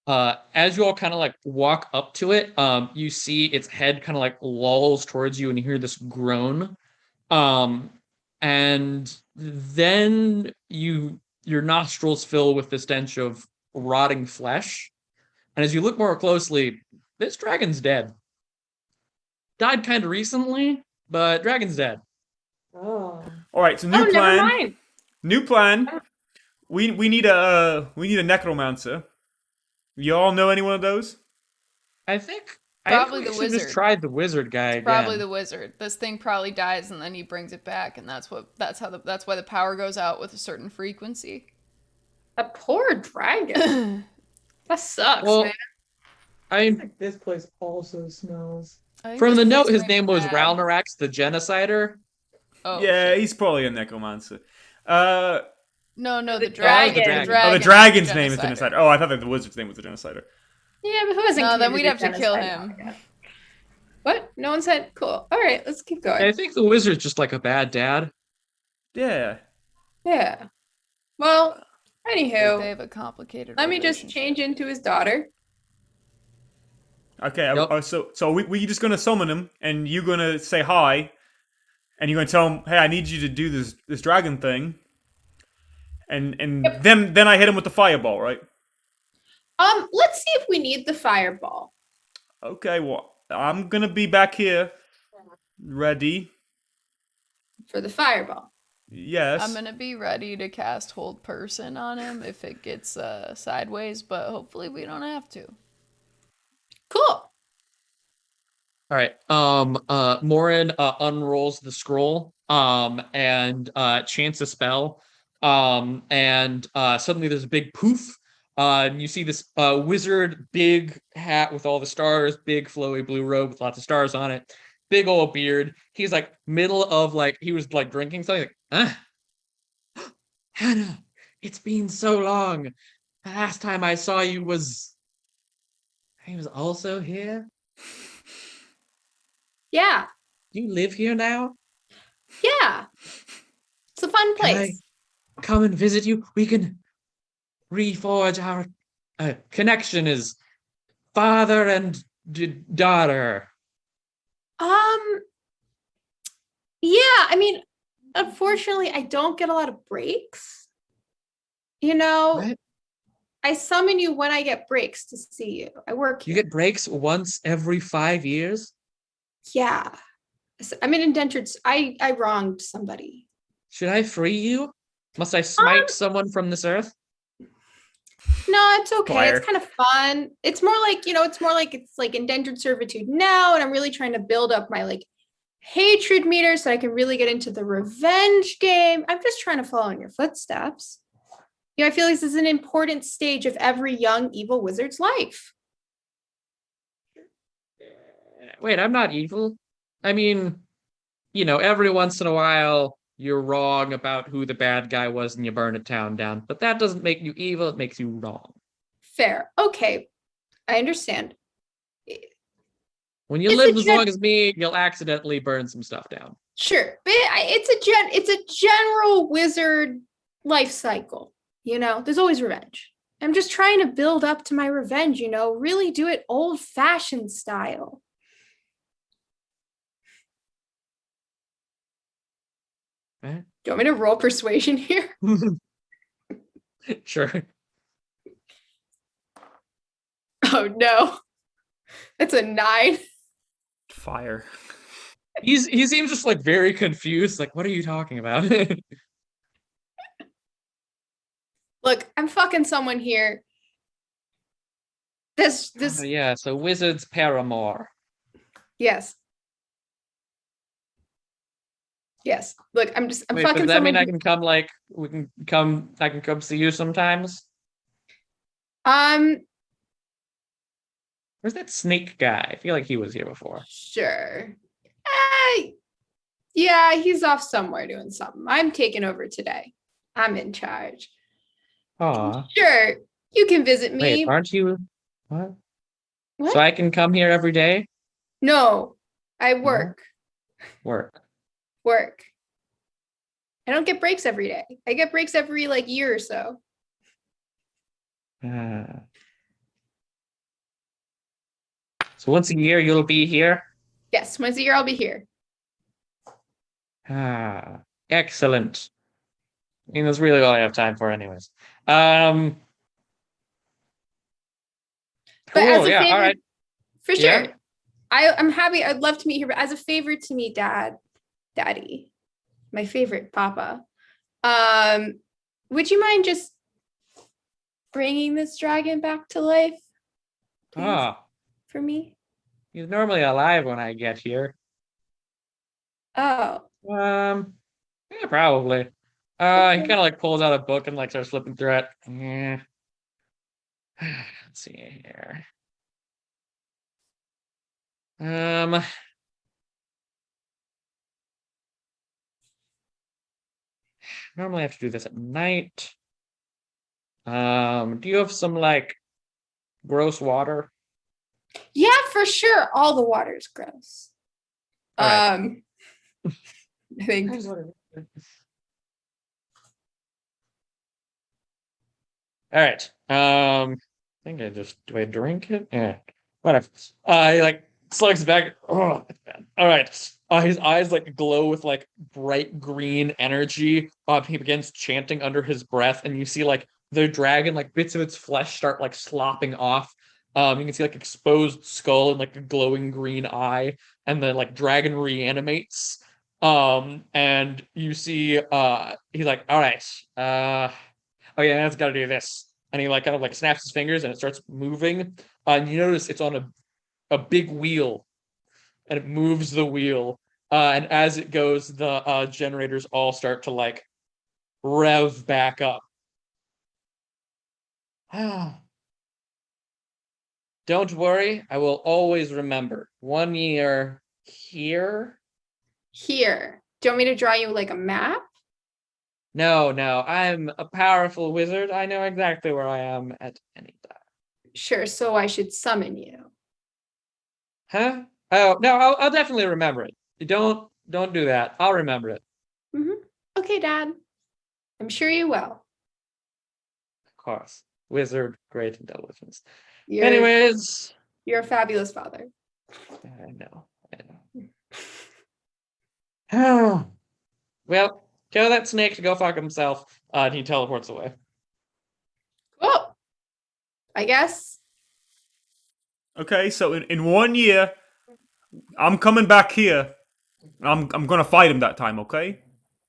Speaker 2: as you all kind of like walk up to it, you see its head kind of like lolls towards you, and you hear this groan. Um, and then your nostrils fill with the stench of rotting flesh. And as you look more closely, this dragon's dead. Died kind of recently, but dragon's dead.
Speaker 6: Oh.
Speaker 1: All right. So
Speaker 5: Oh,
Speaker 1: new
Speaker 5: never
Speaker 1: plan.
Speaker 5: mind.
Speaker 1: New plan. We need a necromancer. You all know any one of those?
Speaker 2: I think
Speaker 3: Probably
Speaker 2: we
Speaker 3: the
Speaker 2: should just
Speaker 3: wizard.
Speaker 2: try the wizard guy
Speaker 3: Probably
Speaker 2: again.
Speaker 3: the wizard. This thing probably dies and then he brings it back, and that's why the power goes out with a certain frequency.
Speaker 5: A poor dragon. That sucks,
Speaker 2: Well,
Speaker 5: man.
Speaker 2: I
Speaker 6: I
Speaker 2: mean,
Speaker 6: think this place also smells.
Speaker 3: I think
Speaker 2: from
Speaker 3: this
Speaker 2: the note,
Speaker 3: place
Speaker 2: his
Speaker 3: might be
Speaker 2: name was
Speaker 3: bad.
Speaker 2: Ralnarax the Genocider.
Speaker 3: Oh
Speaker 1: Yeah,
Speaker 3: shit.
Speaker 1: he's probably a necromancer. Uh,
Speaker 3: No,
Speaker 5: The
Speaker 3: the dragon.
Speaker 2: dragon.
Speaker 3: The dragon.
Speaker 1: oh, the
Speaker 3: is
Speaker 1: dragon's name is the
Speaker 3: genocider.
Speaker 1: genocider. Oh, I thought that the wizard's name was the genocider.
Speaker 5: Yeah, but who hasn't
Speaker 3: No, then
Speaker 5: committed
Speaker 3: we'd have to kill
Speaker 5: genocide?
Speaker 3: him.
Speaker 5: Oh my God. What? No one said cool. All right, let's keep going.
Speaker 2: I think the wizard's just like a bad dad.
Speaker 1: Yeah.
Speaker 5: Yeah. Well,
Speaker 3: They
Speaker 5: anywho,
Speaker 3: have a complicated
Speaker 5: let me just
Speaker 3: relationship.
Speaker 5: change into his daughter.
Speaker 1: Okay.
Speaker 2: Yep.
Speaker 1: So we just gonna summon him, and you gonna say hi, and you're gonna tell him, hey, I need you to do this dragon thing, and
Speaker 5: Yep.
Speaker 1: then I hit him with the fireball, right?
Speaker 5: Let's see if we need the fireball.
Speaker 1: Okay. Well, I'm gonna be back here, ready.
Speaker 5: For the fireball.
Speaker 1: Yes.
Speaker 3: I'm gonna be ready to cast Hold Person on him if it gets sideways, but hopefully we don't have to.
Speaker 5: Cool.
Speaker 2: All right. Morin unrolls the scroll, and chants a spell. And suddenly there's a big poof. And you see this wizard, big hat with all the stars, big flowy blue robe with lots of stars on it, big old beard. He's like middle of like he was like drinking something. Like, Hannah, it's been so long. The last time I saw you was he was also here.
Speaker 5: Yeah.
Speaker 2: Do you live here now?
Speaker 5: Yeah. It's a fun
Speaker 2: Can I
Speaker 5: place.
Speaker 2: come and visit you? We can reforge our connection as father and daughter.
Speaker 5: Yeah, I mean, unfortunately, I don't get a lot of breaks. You know,
Speaker 2: What?
Speaker 5: I summon you when I get breaks to see you. I work
Speaker 2: You
Speaker 5: here.
Speaker 2: get breaks once every 5 years?
Speaker 5: Yeah. I'm an indentured. I wronged somebody.
Speaker 2: Should I free you? Must I smite someone from this earth?
Speaker 5: No, it's okay.
Speaker 1: Fire.
Speaker 5: It's kind of fun. It's more like, it's like indentured servitude now, and I'm really trying to build up my like hatred meter so I can really get into the revenge game. I'm just trying to follow in your footsteps. You know, I feel like this is an important stage of every young evil wizard's life.
Speaker 2: Wait, I'm not evil. I mean, every once in a while you're wrong about who the bad guy was and you burn a town down. But that doesn't make you evil, it makes you wrong.
Speaker 5: Fair. Okay. I understand.
Speaker 2: When you
Speaker 5: It's
Speaker 2: live
Speaker 5: a
Speaker 2: as
Speaker 5: gen-
Speaker 2: long as me, you'll accidentally burn some stuff down.
Speaker 5: Sure. But it's a general wizard life cycle. There's always revenge. I'm just trying to build up to my revenge, really do it old-fashioned style.
Speaker 2: Right?
Speaker 5: Do you want me to roll persuasion here?
Speaker 2: Sure.
Speaker 5: Oh no. That's a 9.
Speaker 1: Fire.
Speaker 2: He seems just like very confused. Like, what are you talking about?
Speaker 5: Look, I'm fucking someone here. This
Speaker 2: Yeah, so wizard's paramour.
Speaker 5: yes. Yes. Look, I'm
Speaker 2: Wait, does
Speaker 5: fucking
Speaker 2: that mean
Speaker 5: someone
Speaker 2: I can come I can come see you sometimes?
Speaker 5: um
Speaker 2: Where's that snake guy? I feel like he was here before.
Speaker 5: sure. Yeah, he's off somewhere doing something. I'm taking over today. I'm in charge.
Speaker 2: Aw.
Speaker 5: Sure, you can visit
Speaker 2: Wait,
Speaker 5: me.
Speaker 2: aren't you what?
Speaker 5: What?
Speaker 2: So I can come here every day?
Speaker 5: No, I
Speaker 2: No?
Speaker 5: work.
Speaker 2: Work.
Speaker 5: Work. I don't get breaks every day. I get breaks every like year or so.
Speaker 2: Ah. So once a year you'll be here?
Speaker 5: Yes, once a year I'll be here.
Speaker 2: Ah, excellent. I mean, that's really all I have time for, anyways. Um,
Speaker 5: But as
Speaker 2: cool.
Speaker 5: a
Speaker 2: Yeah. All
Speaker 5: favor,
Speaker 2: right.
Speaker 5: for
Speaker 2: Yeah.
Speaker 5: sure. I'm happy. I'd love to meet her, but as a favor to meet Daddy, my favorite Papa. Would you mind just bringing this dragon back to life, please,
Speaker 2: Ah,
Speaker 5: for me?
Speaker 2: he's normally alive when I get here.
Speaker 5: Oh,
Speaker 2: Yeah, probably. He
Speaker 5: okay.
Speaker 2: kind of like pulls out a book and like starts flipping through it. Yeah. Let's see here. Um, normally I have to do this at night. Do you have some like gross water?
Speaker 5: Yeah, for sure. All the water is gross.
Speaker 2: All right.
Speaker 5: I think
Speaker 2: All right. I think do I drink it? Yeah. Whatever. He like slugs back. Oh, that's bad. All right. His eyes like glow with like bright green energy. He begins chanting under his breath, and you see like the dragon, like bits of its flesh start like slopping off. You can see like exposed skull and like a glowing green eye, and the like dragon reanimates. And you see he's like, all right, oh yeah, that's gotta do this. And he like kind of like snaps his fingers and it starts moving. And you notice it's on a big wheel and it moves the wheel. And as it goes, the generators all start to like rev back up. Don't worry, I will always remember. 1 year here.
Speaker 5: here. Do you want me to draw you like a map?
Speaker 2: No, I'm a powerful wizard. I know exactly where I am at any time.
Speaker 5: Sure. So I should summon you.
Speaker 2: Huh? Oh no, I'll definitely remember it. Don't do that. I'll remember it.
Speaker 5: Okay, Dad. I'm sure you will.
Speaker 2: Of course. Wizard, great intelligence.
Speaker 5: You're
Speaker 2: Anyways,
Speaker 5: you're a fabulous father.
Speaker 2: I know. Oh, well, tell that snake to go fuck himself. And he teleports away.
Speaker 5: Cool. I guess.
Speaker 1: Okay, so in 1 year, I'm coming back here. I'm gonna fight him that time, okay?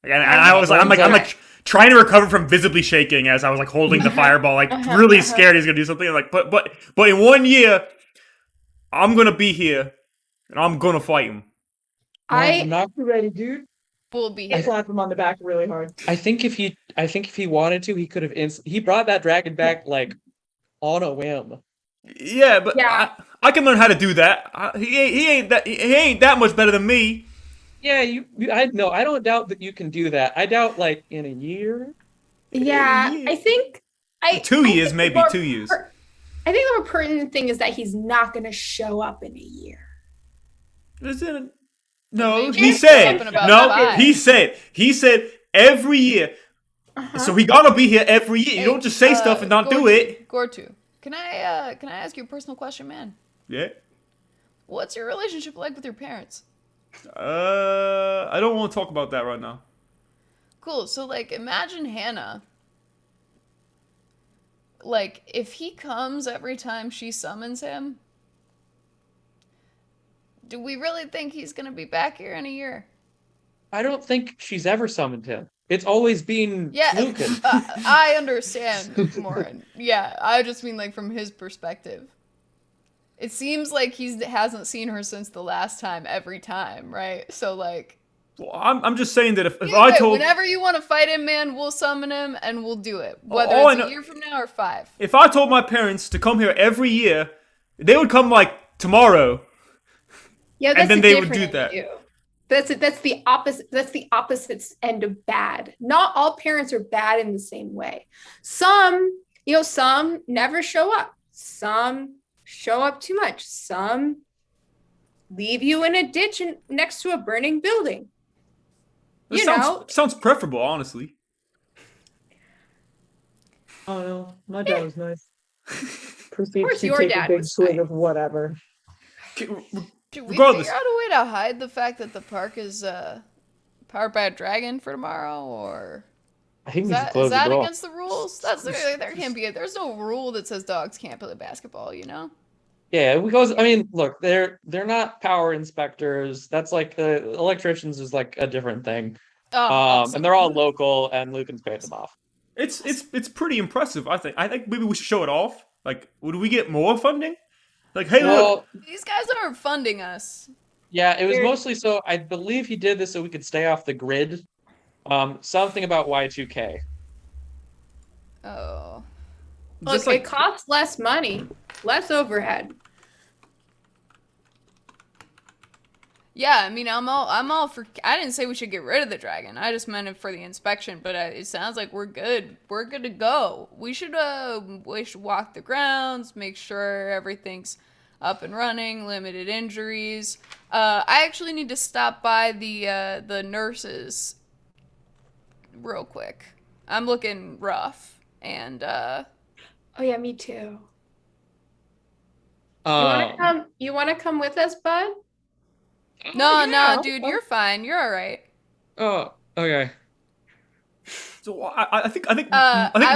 Speaker 1: And I was like, I'm like trying to recover from visibly shaking as I was like holding the fireball, like really scared he's gonna do something. Like, but in 1 year, I'm gonna be here and I'm gonna fight him.
Speaker 5: I
Speaker 2: I'm not
Speaker 6: You ready, dude?
Speaker 3: We'll be
Speaker 6: I
Speaker 3: here.
Speaker 6: slap him on the back really hard.
Speaker 2: I think if he wanted to, he could have he brought that dragon back like on a whim.
Speaker 1: Yeah, but
Speaker 5: Yeah.
Speaker 1: I can learn how to do that. He ain't that much better than me.
Speaker 2: Yeah, I no, I don't doubt that you can do that. I doubt like in a year.
Speaker 5: yeah,
Speaker 1: Yeah.
Speaker 5: I think I
Speaker 1: 2 years,
Speaker 5: think
Speaker 1: maybe
Speaker 5: the more
Speaker 1: 2 years.
Speaker 5: I think the more pertinent thing is that he's not gonna show up in a year.
Speaker 1: No,
Speaker 3: Maybe
Speaker 1: he
Speaker 3: it's
Speaker 1: said.
Speaker 3: something about
Speaker 1: No,
Speaker 3: 5.
Speaker 1: he said every year. So he gotta be here every year. You don't just say stuff and not do it.
Speaker 3: Gortu, can I ask you a personal question, man?
Speaker 1: Yeah.
Speaker 3: What's your relationship like with your parents?
Speaker 1: I don't want to talk about that right now.
Speaker 3: Cool. So like, imagine Hannah. Like, if he comes every time she summons him, do we really think he's gonna be back here in a year?
Speaker 2: I don't think she's ever summoned him. It's always been
Speaker 3: Yeah,
Speaker 2: Lucan.
Speaker 3: I understand more. Yeah, I just mean like from his perspective. It seems like he hasn't seen her since the last time every time, right? So like,
Speaker 1: Well, I'm just saying that if
Speaker 3: either
Speaker 1: I
Speaker 3: way,
Speaker 1: told
Speaker 3: whenever you want to fight him, man, we'll summon him and we'll do it. Whether
Speaker 1: all I
Speaker 3: it's a
Speaker 1: know,
Speaker 3: year from now or 5.
Speaker 1: if I told my parents to come here every year, they would come like tomorrow,
Speaker 5: Yeah,
Speaker 1: and
Speaker 5: that's
Speaker 1: then
Speaker 5: a
Speaker 1: they would
Speaker 5: different
Speaker 1: do that.
Speaker 5: issue. That's the opposite. That's the opposite end of bad. Not all parents are bad in the same way. Some never show up. Some show up too much. Some leave you in a ditch next to a burning building.
Speaker 1: This
Speaker 5: You know,
Speaker 1: sounds preferable, honestly.
Speaker 6: Oh no, my dad was nice. Proceeds
Speaker 5: course
Speaker 6: to
Speaker 5: your
Speaker 6: take a
Speaker 5: dad
Speaker 6: big
Speaker 5: was
Speaker 6: swig
Speaker 5: nice.
Speaker 6: of whatever.
Speaker 3: Should we
Speaker 1: Regardless,
Speaker 3: figure out a way to hide the fact that the park is powered by a dragon for tomorrow, or
Speaker 7: I think
Speaker 3: is
Speaker 7: we should
Speaker 3: that
Speaker 7: close the door.
Speaker 3: against the rules? That's there can't be. There's no rule that says dogs can't play basketball. You know?
Speaker 7: Yeah, because I mean, look, they're not power inspectors. That's like the electricians is like a different thing.
Speaker 3: Oh, awesome.
Speaker 7: And they're all local, and Lucan's paid them off.
Speaker 1: it's pretty impressive. I think maybe we should show it off. Like, would we get more funding? Like, hey, look,
Speaker 7: Well,
Speaker 3: These guys aren't funding us.
Speaker 7: yeah, it was
Speaker 5: Weird.
Speaker 7: mostly so. I believe he did this so we could stay off the grid. Something about Y2K.
Speaker 3: Oh.
Speaker 5: look,
Speaker 1: just like
Speaker 5: it costs less money, less overhead.
Speaker 3: Yeah, I mean, I'm all for. I didn't say we should get rid of the dragon. I just meant it for the inspection. But it sounds like we're good. We're good to go. We should walk the grounds, make sure everything's up and running, limited injuries. I actually need to stop by the nurses real quick. I'm looking rough, and
Speaker 5: Oh yeah, me too. You
Speaker 7: Um,
Speaker 5: wanna come? You wanna come with us, bud?
Speaker 3: no,
Speaker 7: yeah,
Speaker 3: dude, you're fine. You're all right.
Speaker 7: Oh, okay.
Speaker 1: so I think I
Speaker 3: I
Speaker 1: think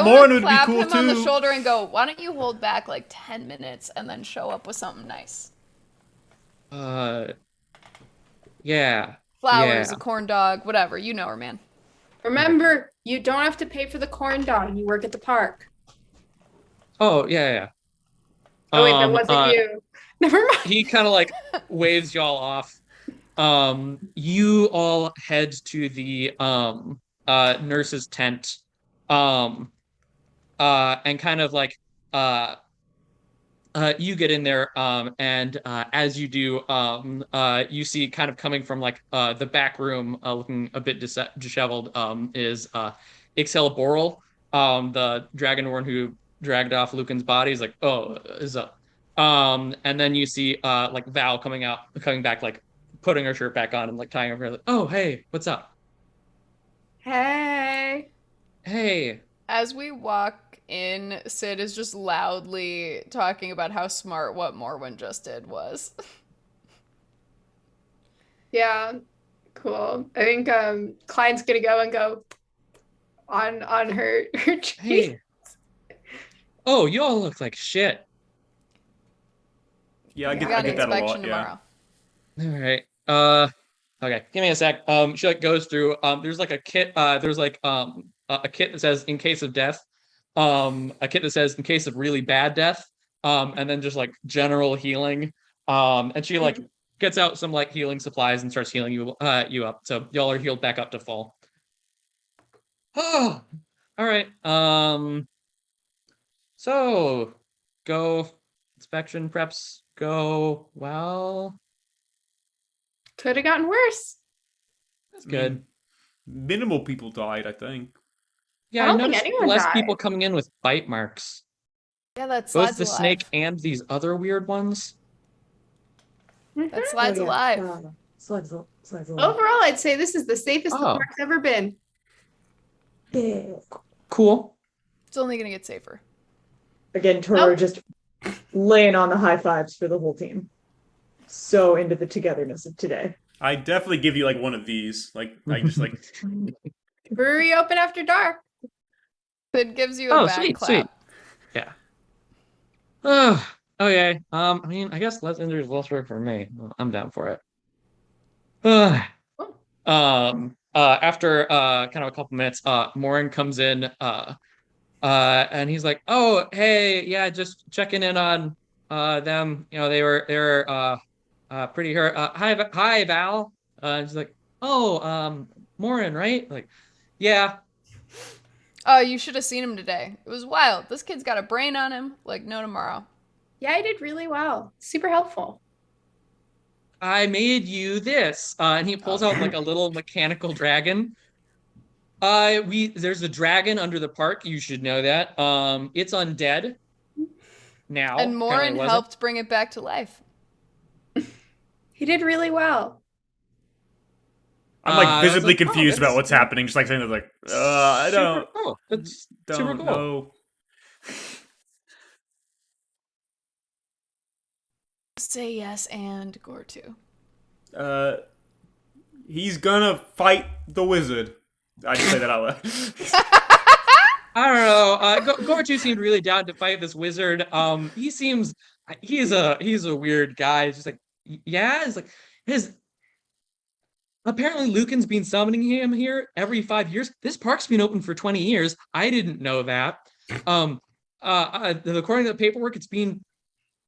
Speaker 3: would
Speaker 1: Lauren would be
Speaker 3: clap
Speaker 1: cool
Speaker 3: him on the
Speaker 1: too.
Speaker 3: shoulder and go, "Why don't you hold back like 10 minutes and then show up with something nice?
Speaker 7: Uh, yeah,
Speaker 3: Flowers,
Speaker 7: yeah.
Speaker 3: a corn dog, whatever. You know her, man."
Speaker 5: Remember, you don't have to pay for the corn dog. You work at the park.
Speaker 7: Oh, yeah, yeah.
Speaker 5: Oh wait, that wasn't you. Never mind.
Speaker 7: He kind of like waves y'all off. You all head to the nurse's tent. And kind of like you get in there, and as you do, you see kind of coming from like the back room, looking a bit disheveled, is Ixelaboral, the dragonborn who dragged off Lucan's body. He's like, "Oh, is up." And then you see like Val coming back, like putting her shirt back on and like tying her hair. Like, "Oh, hey, what's up?
Speaker 5: Hey.
Speaker 7: Hey."
Speaker 3: As we walk in, Sid is just loudly talking about how smart what Morwen just did was.
Speaker 5: Yeah. Cool. I think Klein's gonna go and go on her cheek.
Speaker 7: Hey. Oh, you all look like shit.
Speaker 1: Yeah, I
Speaker 3: We
Speaker 1: get
Speaker 3: got
Speaker 1: I
Speaker 3: an
Speaker 1: get that a
Speaker 3: inspection
Speaker 1: lot. Yeah.
Speaker 3: tomorrow.
Speaker 7: All right. Okay. Give me a sec. She like goes through. There's like a kit. There's like a kit that says in case of death. A kit that says in case of really bad death. And then just like general healing. And she like gets out some like healing supplies and starts healing you up. So y'all are healed back up to full. Oh, all right. So go inspection preps go well.
Speaker 5: Could have gotten worse.
Speaker 7: That's good.
Speaker 1: Minimal people died, I think.
Speaker 7: Yeah,
Speaker 5: I
Speaker 7: I
Speaker 5: don't think
Speaker 7: noticed
Speaker 5: anyone
Speaker 7: less
Speaker 5: died.
Speaker 7: people coming in with bite marks.
Speaker 3: Yeah, that
Speaker 7: Both
Speaker 3: slide's
Speaker 7: the
Speaker 3: alive.
Speaker 7: snake and these other weird ones.
Speaker 3: That slide's
Speaker 6: Oh, yeah.
Speaker 3: alive.
Speaker 6: Slides alive.
Speaker 5: Overall, I'd say this is the safest the
Speaker 7: Oh.
Speaker 5: park's ever been.
Speaker 6: Yeah.
Speaker 7: Cool.
Speaker 3: It's only gonna get safer.
Speaker 6: Again, Toro
Speaker 5: Nope.
Speaker 6: just laying on the high fives for the whole team. So into the togetherness of today.
Speaker 1: I definitely give you like one of these. Like I just like
Speaker 5: Brewery open after dark.
Speaker 3: Sid gives you a
Speaker 7: Oh,
Speaker 3: back
Speaker 7: sweet,
Speaker 3: clap.
Speaker 7: sweet. Yeah. Oh, okay. I mean, I guess less injuries, less work for me. I'm down for it. After kind of a couple minutes, Morin comes in, and he's like, "Oh, hey, yeah, just checking in on them, they were pretty hurt. Hi, Val. And she's like, oh, Morin, right? Like, yeah.
Speaker 3: Oh, you should have seen him today. It was wild. This kid's got a brain on him like no tomorrow.
Speaker 5: Yeah, I did really well. Super helpful.
Speaker 7: I made you this. And he pulls out like a little mechanical dragon. There's a dragon under the park. You should know that. It's undead now.
Speaker 3: And
Speaker 7: Apparently
Speaker 3: Morin
Speaker 7: it wasn't.
Speaker 3: helped bring it back to life.
Speaker 5: He did really well.
Speaker 1: I'm like
Speaker 7: I was
Speaker 1: visibly
Speaker 7: like, oh,
Speaker 1: confused about
Speaker 7: that's-
Speaker 1: what's happening. Just like saying that, like, I don't,
Speaker 7: Super cool. That's super
Speaker 1: don't
Speaker 7: cool.
Speaker 1: know.
Speaker 3: Say yes and Gortu.
Speaker 1: He's gonna fight the wizard. I just say that out loud.
Speaker 7: I don't know. Gorchu seemed really down to fight this wizard. He's a weird guy. It's just like, yeah, it's like apparently Lucan's been summoning him here every 5 years. This park's been open for 20 years. I didn't know that. According to the paperwork, it's been,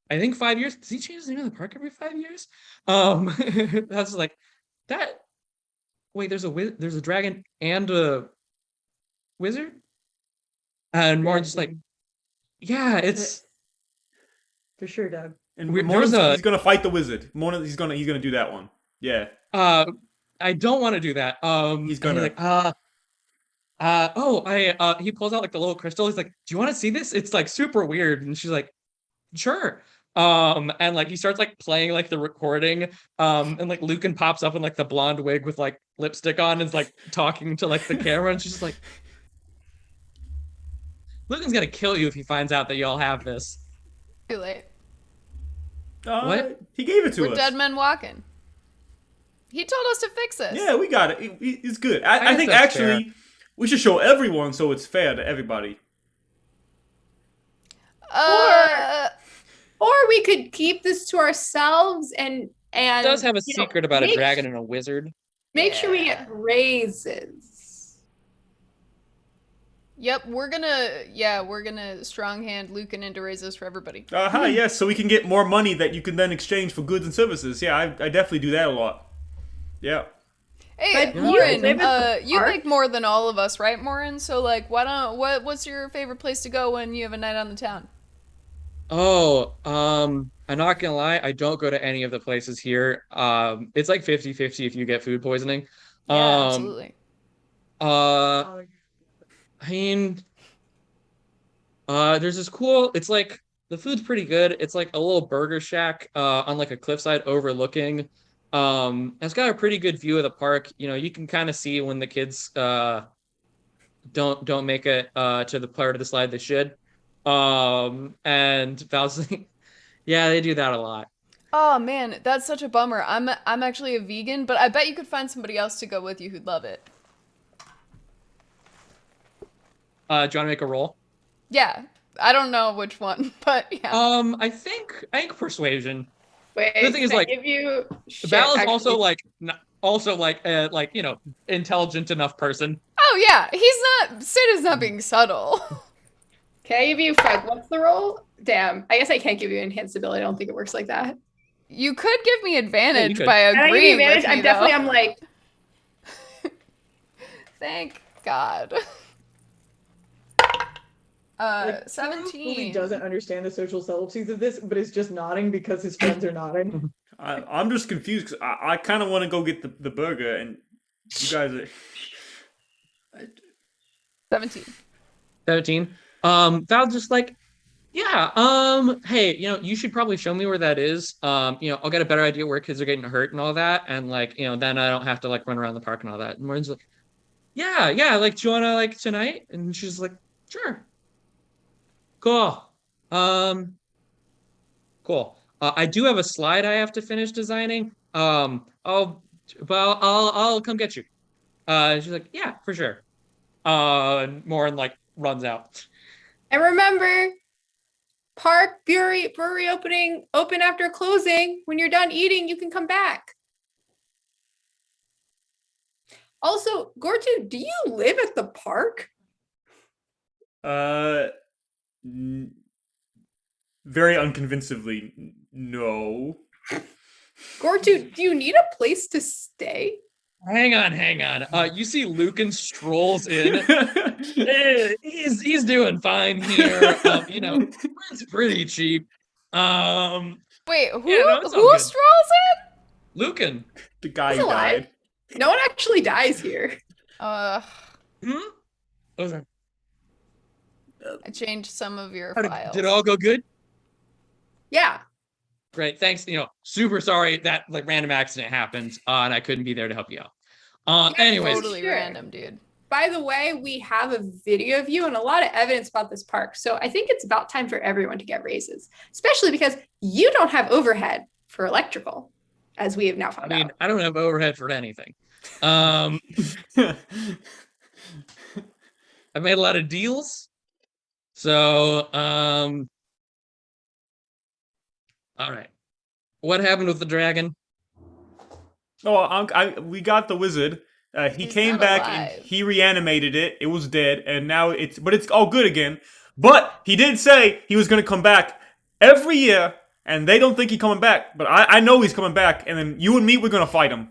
Speaker 7: I think, 5 years. Does he change the name of the park every 5 years? That's like that. Wait, there's a dragon and a wizard? And Morin's just like, yeah, it's
Speaker 6: For sure, Doug.
Speaker 1: And
Speaker 7: There
Speaker 1: Morn's,
Speaker 7: was a-
Speaker 1: he's gonna fight the wizard. Morn, he's gonna do that one. Yeah.
Speaker 7: I don't want to do that.
Speaker 1: He's
Speaker 7: and
Speaker 1: gonna-
Speaker 7: like, he pulls out like the little crystal. He's like, do you want to see this? It's like super weird. And she's like, sure. And like he starts like playing like the recording. And like Lucan pops up in like the blonde wig with like lipstick on and is like talking to like the camera, and she's just like, Lucan's gonna kill you if he finds out that y'all have this.
Speaker 3: Too late.
Speaker 7: What?
Speaker 1: He gave it to
Speaker 3: We're
Speaker 1: us.
Speaker 3: dead men walking. He told us to fix this.
Speaker 1: Yeah, we got it. It's good. I
Speaker 7: guess
Speaker 1: think
Speaker 7: that's
Speaker 1: actually we should show everyone so it's fair to everybody.
Speaker 5: Or we could keep this to ourselves and
Speaker 7: It does have a
Speaker 5: you know,
Speaker 7: secret about a
Speaker 5: make-
Speaker 7: dragon and a wizard.
Speaker 5: Make sure we get raises.
Speaker 3: Yep, we're gonna strong hand Lucan into raises for everybody.
Speaker 1: Yes, so we can get more money that you can then exchange for goods and services. Yeah, I definitely do that a lot. Yeah.
Speaker 3: Hey,
Speaker 5: But you
Speaker 3: Morin,
Speaker 5: live at the
Speaker 3: you
Speaker 5: park?
Speaker 3: make more than all of us, right, Morin? So like, what's your favorite place to go when you have a night on the town?
Speaker 7: Oh, I'm not gonna lie, I don't go to any of the places here. It's like 50-50 if you get food poisoning.
Speaker 3: Yeah, absolutely.
Speaker 7: I mean, there's this cool, it's like the food's pretty good. It's like a little burger shack on like a cliffside overlooking. It's got a pretty good view of the park. You know, you can kind of see when the kids don't make it to the part of the slide they should. And Val's like, yeah, they do that a lot.
Speaker 3: Oh man, that's such a bummer. I'm actually a vegan, but I bet you could find somebody else to go with you who'd love it.
Speaker 7: Do you want to make a roll?
Speaker 3: Yeah, I don't know which one, but yeah.
Speaker 7: I think persuasion.
Speaker 5: Wait,
Speaker 7: The thing is,
Speaker 5: can I
Speaker 7: like,
Speaker 5: give you shit,
Speaker 7: Val is
Speaker 5: actually.
Speaker 7: also like intelligent enough person.
Speaker 3: Oh yeah, Sid is not being subtle.
Speaker 5: Can I give you Fred? What's the roll? Damn, I guess I can't give you enhanced ability. I don't think it works like that.
Speaker 3: You could give me advantage
Speaker 7: could.
Speaker 3: by
Speaker 5: Can I give you
Speaker 3: agreeing
Speaker 5: advantage?
Speaker 3: with me,
Speaker 5: I'm definitely.
Speaker 3: though.
Speaker 5: I'm like,
Speaker 3: Thank God.
Speaker 6: Like, Toro
Speaker 3: 17.
Speaker 6: fully doesn't understand the social subtleties of this, but is just nodding because his friends are nodding.
Speaker 1: I'm just confused because I kind of want to go get the burger, and you guys are.
Speaker 3: 17.
Speaker 7: 17. Val's just like, yeah, hey, you should probably show me where that is. I'll get a better idea where kids are getting hurt and all that, and like, then I don't have to like run around the park and all that. And Morgan's like, yeah, like, do you wanna like tonight? And she's like, sure. Cool. Cool. I do have a slide I have to finish designing. I'll come get you. She's like, yeah, for sure. And Morin like runs out.
Speaker 5: and remember, park brewery open after closing. When you're done eating, you can come back. Also, Gortu, do you live at the park?
Speaker 1: very unconvincingly, no.
Speaker 5: Gortu, do you need a place to stay?
Speaker 7: Hang on. You see Lucan strolls in. He's doing fine here. Rent's pretty cheap.
Speaker 3: Wait, who
Speaker 7: Yeah, no, it's all
Speaker 3: who
Speaker 7: good.
Speaker 3: strolls
Speaker 7: Lucan.
Speaker 1: The guy
Speaker 5: He's
Speaker 1: who
Speaker 5: alive.
Speaker 1: died.
Speaker 5: No one actually dies here.
Speaker 3: in?
Speaker 7: Hmm? What was that?
Speaker 3: I changed some of your
Speaker 7: How
Speaker 3: files.
Speaker 7: did it all go good?
Speaker 5: Yeah.
Speaker 7: Great, thanks. Super sorry that like random accident happened, and I couldn't be there to help you out. Anyways,
Speaker 3: Totally
Speaker 5: Sure.
Speaker 3: random, dude.
Speaker 5: By the way, we have a video of you and a lot of evidence about this park. So I think it's about time for everyone to get raises, especially because you don't have overhead for electrical, as we have now
Speaker 7: I
Speaker 5: found
Speaker 7: mean,
Speaker 5: out.
Speaker 7: I don't have overhead for anything. I've made a lot of deals. So, all right. What happened with the dragon?
Speaker 1: We got the wizard. He
Speaker 3: He's
Speaker 1: came
Speaker 3: not
Speaker 1: back
Speaker 3: alive.
Speaker 1: and he reanimated it. It was dead, and now it's all good again. But he did say he was gonna come back every year, and they don't think he's coming back. But I know he's coming back, and then you and me, we're gonna fight him.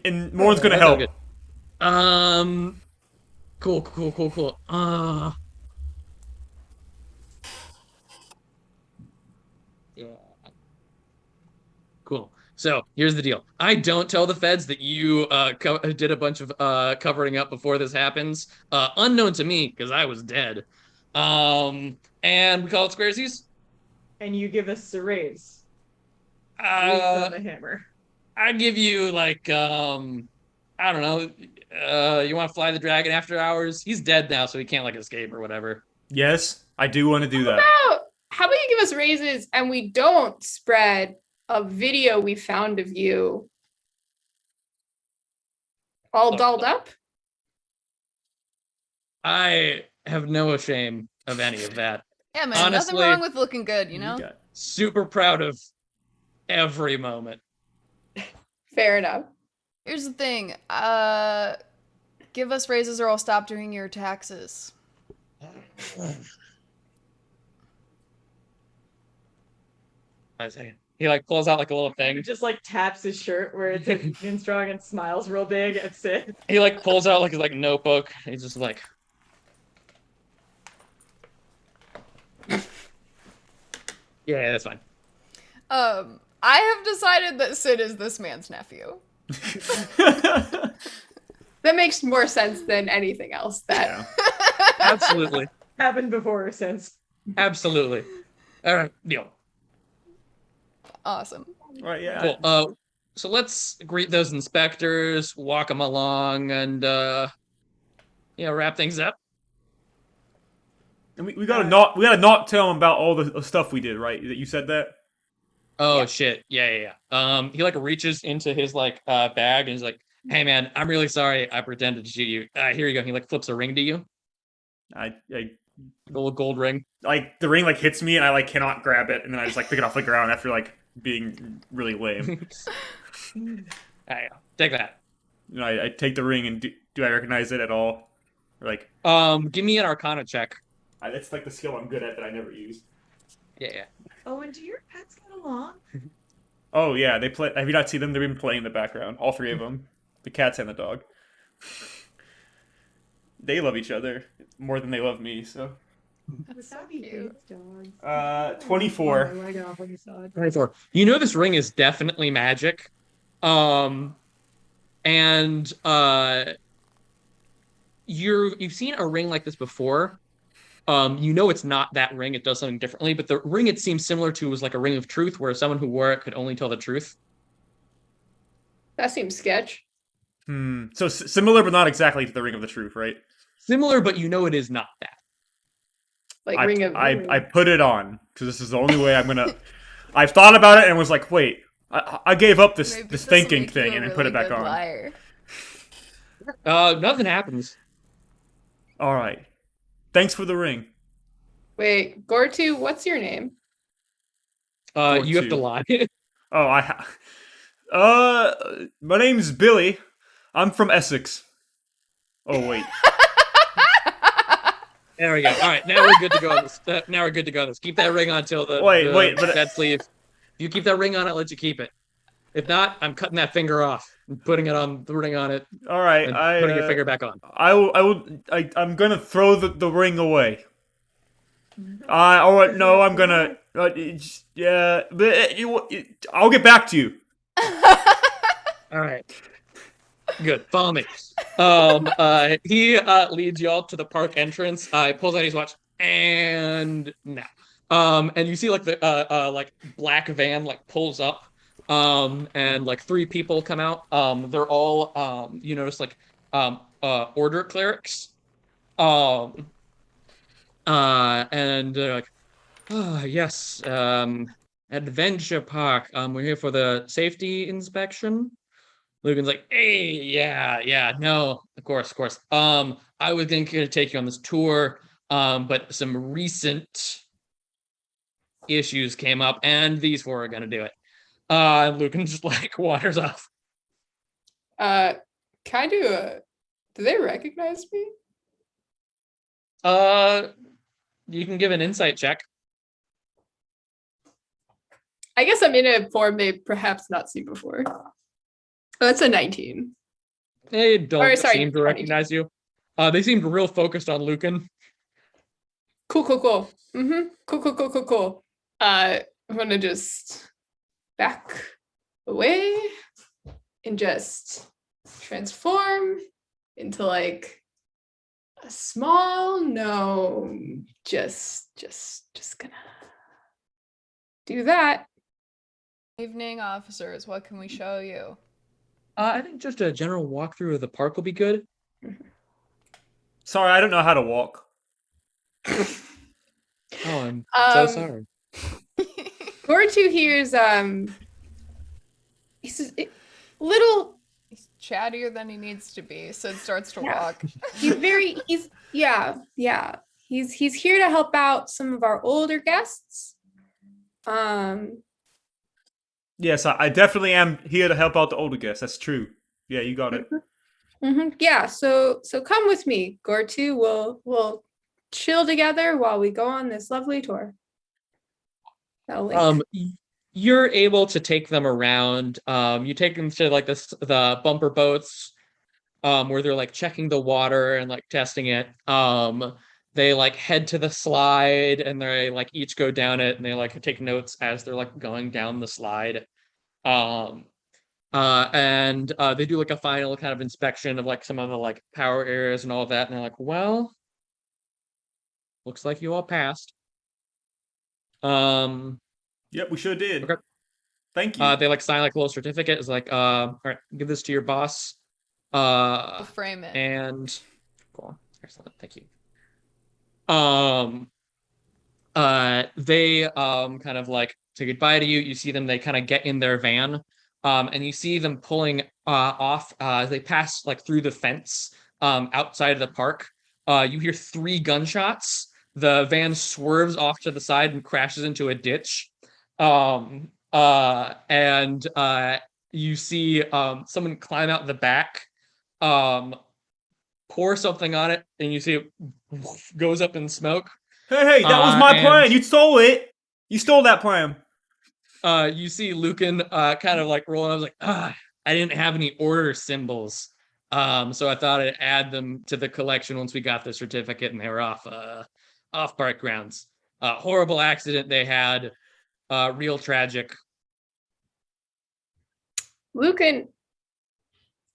Speaker 1: And Morn's gonna
Speaker 7: That
Speaker 1: help.
Speaker 7: sounds good. Cool. Yeah. Cool. So here's the deal. I don't tell the feds that you did a bunch of covering up before this happens. Unknown to me, because I was dead. And we call it squaresies.
Speaker 4: And you give us a raise. Raise
Speaker 7: Uh,
Speaker 4: on a hammer.
Speaker 7: I give you like I don't know. You want to fly the dragon after hours? He's dead now, so he can't like escape or whatever.
Speaker 1: Yes, I do want to do that.
Speaker 5: How about you give us raises and we don't spread a video we found of you all dolled up?
Speaker 7: I have no shame of any of that.
Speaker 3: Yeah, man,
Speaker 7: Honestly,
Speaker 3: nothing wrong with looking good, you know?
Speaker 7: Super proud of every moment.
Speaker 5: Fair enough.
Speaker 3: Here's the thing. Give us raises or I'll stop doing your taxes.
Speaker 7: I say he like pulls out like a little
Speaker 4: He
Speaker 7: thing.
Speaker 4: just like taps his shirt where it says Union Strong and smiles real big and sits.
Speaker 7: He like pulls out like his like notebook. He's just like, yeah, that's fine.
Speaker 3: I have decided that Sid is this man's nephew.
Speaker 5: That makes more sense than anything else. That
Speaker 7: Absolutely,
Speaker 4: Happened before or since.
Speaker 7: absolutely. All right, deal.
Speaker 3: Awesome.
Speaker 1: Right, yeah.
Speaker 7: Cool. So let's greet those inspectors, walk them along, and wrap things up.
Speaker 1: And we gotta not tell him about all the stuff we did, right? That you said that.
Speaker 7: Oh shit. Yeah. He like reaches into his like bag and he's like, "Hey man, I'm really sorry. I pretended to shoot you. Here you go." He like flips a ring to you,
Speaker 1: I
Speaker 7: a little gold ring.
Speaker 1: like the ring like hits me and I like cannot grab it, and then I just like pick it off the ground after like being really lame.
Speaker 7: Take that.
Speaker 1: You know, I take the ring and do I recognize it at all? Or like
Speaker 7: Give me an Arcana check.
Speaker 1: that's like the skill I'm good at that I never use.
Speaker 7: Yeah.
Speaker 4: Oh, and do your pets get along?
Speaker 1: Oh yeah, they play. Have you not seen them? They've been playing in the background. All three of them, the cats and the dog. They love each other more than they love me. So,
Speaker 4: Would that be
Speaker 3: cute.
Speaker 4: dogs?
Speaker 1: 24.
Speaker 4: Oh, I got off on your side.
Speaker 7: 24. You know this ring is definitely magic. And you've seen a ring like this before. You know it's not that ring, it does something differently, but the ring it seems similar to was like a ring of truth where someone who wore it could only tell the truth.
Speaker 5: That seems sketch.
Speaker 1: So similar, but not exactly to the Ring of the Truth, right?
Speaker 7: Similar, but you know it is not that.
Speaker 5: Like
Speaker 1: I,
Speaker 5: ring of
Speaker 1: I put it on because this is the only way I'm gonna. I've thought about it and was like, wait, I gave up this
Speaker 3: Maybe
Speaker 1: this
Speaker 3: this'll
Speaker 1: thinking
Speaker 3: make you
Speaker 1: thing
Speaker 3: a
Speaker 1: and then put
Speaker 3: really
Speaker 1: it back
Speaker 3: good
Speaker 1: on.
Speaker 3: liar.
Speaker 7: Nothing happens.
Speaker 1: All right, thanks for the ring.
Speaker 5: Wait, Gortu, what's your name?
Speaker 7: You have to
Speaker 1: two.
Speaker 7: lie.
Speaker 1: My name's Billy. I'm from Essex. Oh wait.
Speaker 7: There we go. All right, now we're good to go on this. Now we're good to go on this. Keep that ring on till
Speaker 1: Wait, but
Speaker 7: bed sleeve. If you keep that ring on, I'll let you keep it. If not, I'm cutting that finger off and putting it on the ring on it
Speaker 1: all right,
Speaker 7: and putting your finger back on.
Speaker 1: I'm gonna throw the ring away. All right, no, I'm gonna. Yeah, but I'll get back to you.
Speaker 7: All right. Good. Follow me. He leads you all to the park entrance. He pulls out his watch and now. And you see like the like black van like pulls up. And like three people come out. They're all you notice like order clerics. Um and they're like, oh yes, Adventure Park. We're here for the safety inspection. Lucan's like, hey, yeah, no, of course, of course. I was gonna take you on this tour, but some recent issues came up, and these four are gonna do it. And Lucan just like wanders off.
Speaker 5: Can I do they recognize me?
Speaker 7: You can give an insight check.
Speaker 5: I guess I'm in a form they perhaps not seen before. Oh, that's a 19.
Speaker 7: They don't
Speaker 5: Or, sorry,
Speaker 7: seem to
Speaker 5: 22.
Speaker 7: recognize you. They seemed real focused on Lucan.
Speaker 5: Cool. Cool. I'm gonna just back away and just transform into like a small gnome. Just gonna do that.
Speaker 3: Evening, officers. What can we show you?
Speaker 7: I think just a general walkthrough of the park will be good.
Speaker 1: Sorry, I don't know how to walk.
Speaker 7: Oh, I'm so sorry.
Speaker 5: Gortu hears he's a little
Speaker 3: He's chattier than he needs to be, so it starts to walk.
Speaker 5: he's here to help out some of our older guests.
Speaker 1: Yes, I definitely am here to help out the older guests. That's true. Yeah, you got it.
Speaker 5: Yeah, so come with me, Gortu. We'll chill together while we go on this lovely tour. That'll link.
Speaker 7: You're able to take them around. You take them to like the bumper boats, where they're like checking the water and like testing it. They like head to the slide and they like each go down it and they like take notes as they're like going down the slide. And they do like a final kind of inspection of like some of the like power areas and all of that, and they're like, well, looks like you all passed.
Speaker 1: Yep, we sure did.
Speaker 7: Okay.
Speaker 1: Thank you.
Speaker 7: They like sign like a little certificate. It's like, all right, give this to your boss.
Speaker 3: We'll frame it.
Speaker 7: And cool, excellent, thank you. They kind of like say goodbye to you. You see them, they kind of get in their van. And you see them pulling off as they pass like through the fence outside of the park. You hear 3 gunshots. The van swerves off to the side and crashes into a ditch. And you see someone climb out the back, pour something on it, and you see it goes up in smoke.
Speaker 1: Hey, that was my plan. You stole it. You stole that plan.
Speaker 7: You see Lucan kind of like rolling. I was like, I didn't have any order symbols. So I thought I'd add them to the collection once we got the certificate and they were off park grounds. Horrible accident they had. Real tragic.
Speaker 5: Lucan,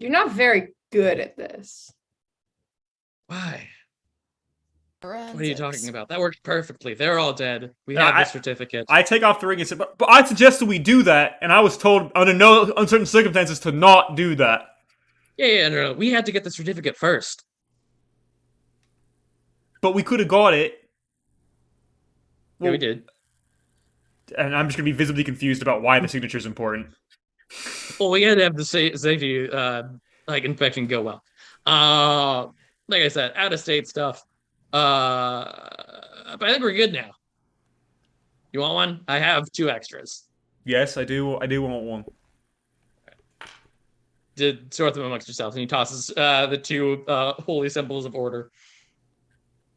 Speaker 5: you're not very good at this.
Speaker 7: Why?
Speaker 3: Forensics.
Speaker 7: What are you talking about? That worked perfectly. They're all dead. We
Speaker 1: Yeah,
Speaker 7: have the certificate.
Speaker 1: I take off the ring and say, but I suggested we do that, and I was told under no uncertain circumstances to not do that.
Speaker 7: Yeah, no. We had to get the certificate first.
Speaker 1: But we could have got it.
Speaker 7: Yeah, we did.
Speaker 1: And I'm just gonna be visibly confused about why the signature is important.
Speaker 7: Well, we had to have the safety like inspection go well. Like I said, out of state stuff. But I think we're good now. You want one? I have 2 extras.
Speaker 1: Yes, I do. I do want one.
Speaker 7: Did sort them amongst yourselves, and he tosses the 2 holy symbols of order.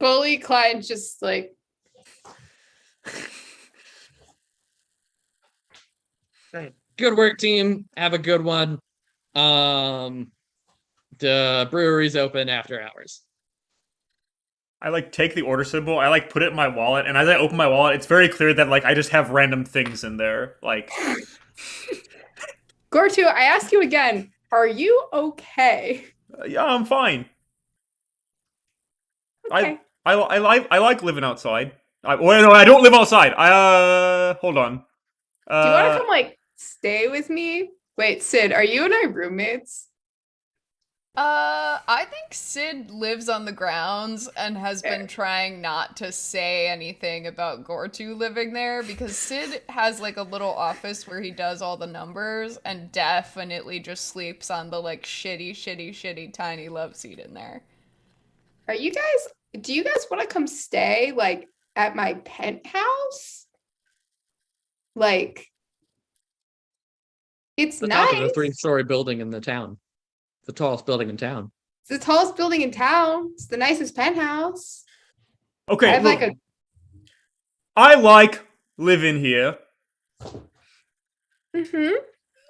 Speaker 5: Bully Klein's just like,
Speaker 7: Good work, team. Have a good one. The brewery's open after hours.
Speaker 1: I like take the order symbol. I like put it in my wallet, and as I open my wallet, it's very clear that like I just have random things in there. Like,
Speaker 5: Gortu, I ask you again, are you okay?
Speaker 1: yeah, I'm fine.
Speaker 5: Okay.
Speaker 1: I like living outside. Wait, no, I don't live outside. Hold on.
Speaker 5: Do you want to come like stay with me? Wait, Sid, are you and I roommates?
Speaker 3: I think Sid lives on the grounds and has been trying not to say anything about Gortu living there because Sid has like a little office where he does all the numbers and definitely just sleeps on the like shitty tiny love seat in there.
Speaker 5: Are you guys, do you guys want to come stay like at my penthouse? Like, it's
Speaker 7: The
Speaker 5: nice.
Speaker 7: top of the 3-story building in the town. The tallest building in town.
Speaker 5: It's the tallest building in town. It's the nicest penthouse. I
Speaker 1: Okay,
Speaker 5: have
Speaker 1: look,
Speaker 5: like a
Speaker 1: I like living here,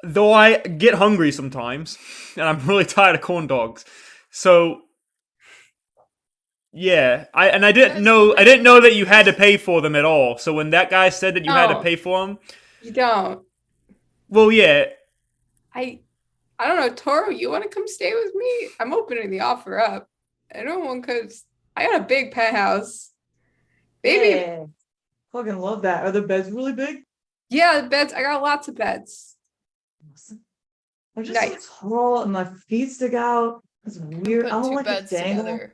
Speaker 1: though I get hungry sometimes, and I'm really tired of corn dogs. So, yeah, I didn't know that you had to pay for them at all. So when that guy said that you had to
Speaker 5: No.
Speaker 1: pay for them,
Speaker 5: You don't.
Speaker 1: well, yeah,
Speaker 5: I don't know, Toro, you want to come stay with me? I'm opening the offer up. I don't want because I got a big penthouse. Baby,
Speaker 6: Yeah. Fucking love that. Are the beds really big?
Speaker 5: yeah, the beds. I got lots of beds.
Speaker 6: I'm just
Speaker 5: Nice.
Speaker 6: so tall and my feet stick out. It's weird.
Speaker 3: Put
Speaker 6: I don't
Speaker 3: two
Speaker 6: like
Speaker 3: beds
Speaker 6: a dangle.
Speaker 3: together.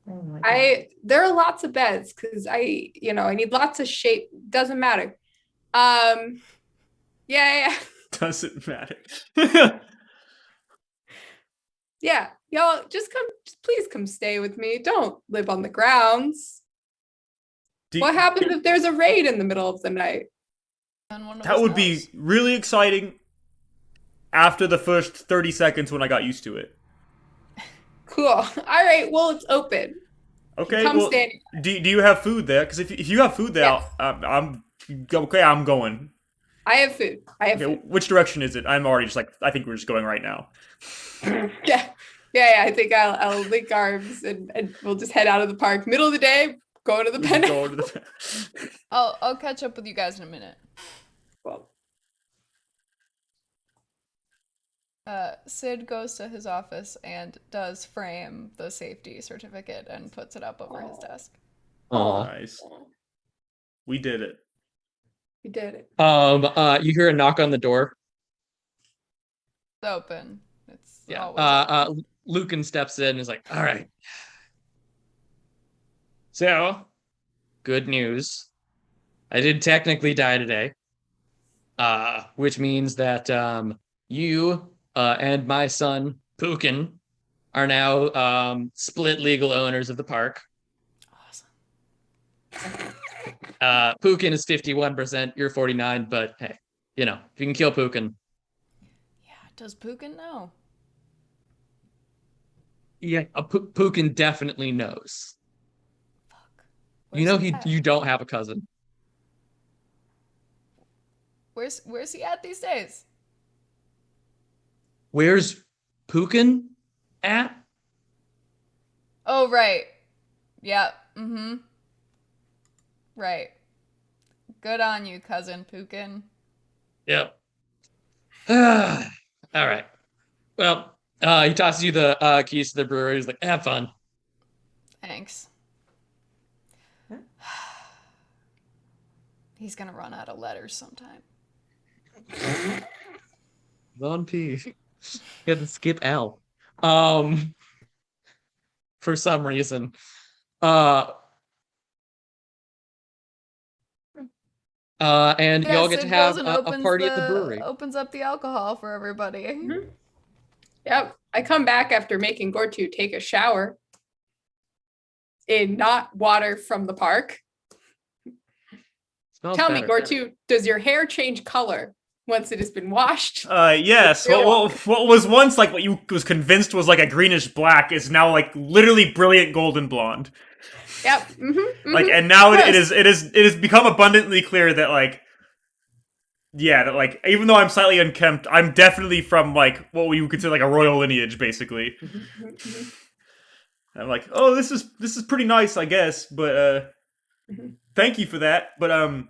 Speaker 6: Oh my God.
Speaker 5: There are lots of beds because I need lots of shape. Doesn't matter. Yeah.
Speaker 1: doesn't matter.
Speaker 5: Yeah. Y'all just please come stay with me. Don't live on the grounds. What happens if there's a raid in the middle of the night?
Speaker 1: That would be really exciting after the first 30 seconds when I got used to it.
Speaker 5: Cool. All right. Well, it's open.
Speaker 1: Okay,
Speaker 5: Come
Speaker 1: well,
Speaker 5: stand.
Speaker 1: do you have food there? Because if you have food there,
Speaker 5: Yes.
Speaker 1: I'm okay. I'm going.
Speaker 5: I have food.
Speaker 1: Okay, which direction is it? I'm already just like I think we're just going right now.
Speaker 5: Yeah. I think I'll link arms and we'll just head out of the park. Middle of the day, go to the pen.
Speaker 1: Go to the.
Speaker 3: I'll catch up with you guys in a minute.
Speaker 5: Well,
Speaker 3: Sid goes to his office and does frame the safety certificate and puts it up over his desk.
Speaker 7: Aw.
Speaker 1: Nice. We did it.
Speaker 5: we did it.
Speaker 7: You hear a knock on the door.
Speaker 3: It's open. It's
Speaker 7: Yeah.
Speaker 3: always open.
Speaker 7: Lucan steps in and is like, all right. So, good news. I did technically die today. Which means that you and my son, Pukin, are now split legal owners of the park.
Speaker 3: Awesome.
Speaker 7: Pukin is 51%, you're 49, but hey, if you can kill Pukin.
Speaker 3: Yeah, does Pukin know?
Speaker 7: Yeah, Pukin definitely knows.
Speaker 3: Fuck.
Speaker 7: You don't have a cousin.
Speaker 3: Where's he at these days?
Speaker 7: Where's Pukin at?
Speaker 3: Oh, right. Yeah. Mm-hmm. Right. Good on you, cousin Pukin.
Speaker 7: Yep. All right. Well, he tosses you the keys to the brewery. He's like, have fun.
Speaker 3: Thanks. He's gonna run out of letters sometime.
Speaker 7: Von P. You had to skip L. For some reason. And
Speaker 3: Yeah,
Speaker 7: y'all get
Speaker 3: Sid
Speaker 7: to have
Speaker 3: goes and
Speaker 7: a party at the brewery.
Speaker 3: opens up the alcohol for everybody.
Speaker 5: Mhm. Yep. I come back after making Gortu take a shower in not water from the park.
Speaker 7: Smells
Speaker 5: Tell
Speaker 7: better.
Speaker 5: me, Gortu, does your hair change color once it has been washed.
Speaker 1: Yes. What was once like what you was convinced was like a greenish black is now like literally brilliant golden blonde.
Speaker 5: Yep.
Speaker 1: Like, and now it
Speaker 5: Gross.
Speaker 1: is become abundantly clear that like, yeah, that like even though I'm slightly unkempt, I'm definitely from like what we would consider like a royal lineage, basically. I'm like, oh, this is pretty nice, I guess, but thank you for that. But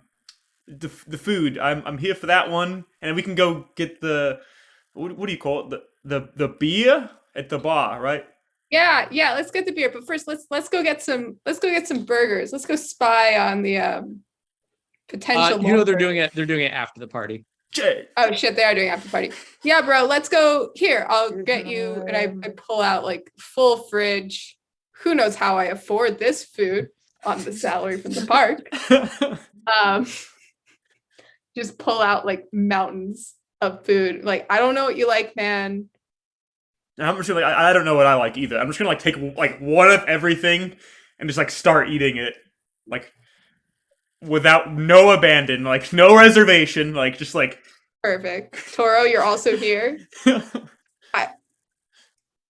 Speaker 1: the food, I'm here for that one, and we can go get the what do you call it, the beer at the bar, right?
Speaker 5: Yeah, let's get the beer. But first let's go get some burgers. Let's go spy on the potential.
Speaker 7: You know they're doing it after the party.
Speaker 5: Oh shit, they are doing after party. Yeah, bro, let's go. Here, I'll get you. And I pull out like full fridge. Who knows how I afford this food on the salary from the park. Just pull out like mountains of food. Like, I don't know what you like, man.
Speaker 1: I'm just gonna, like, I don't know what I like either. I'm just gonna like take like one of everything and just like start eating it, like without no abandon, like no reservation, like just like.
Speaker 5: Perfect. Toro, you're also here.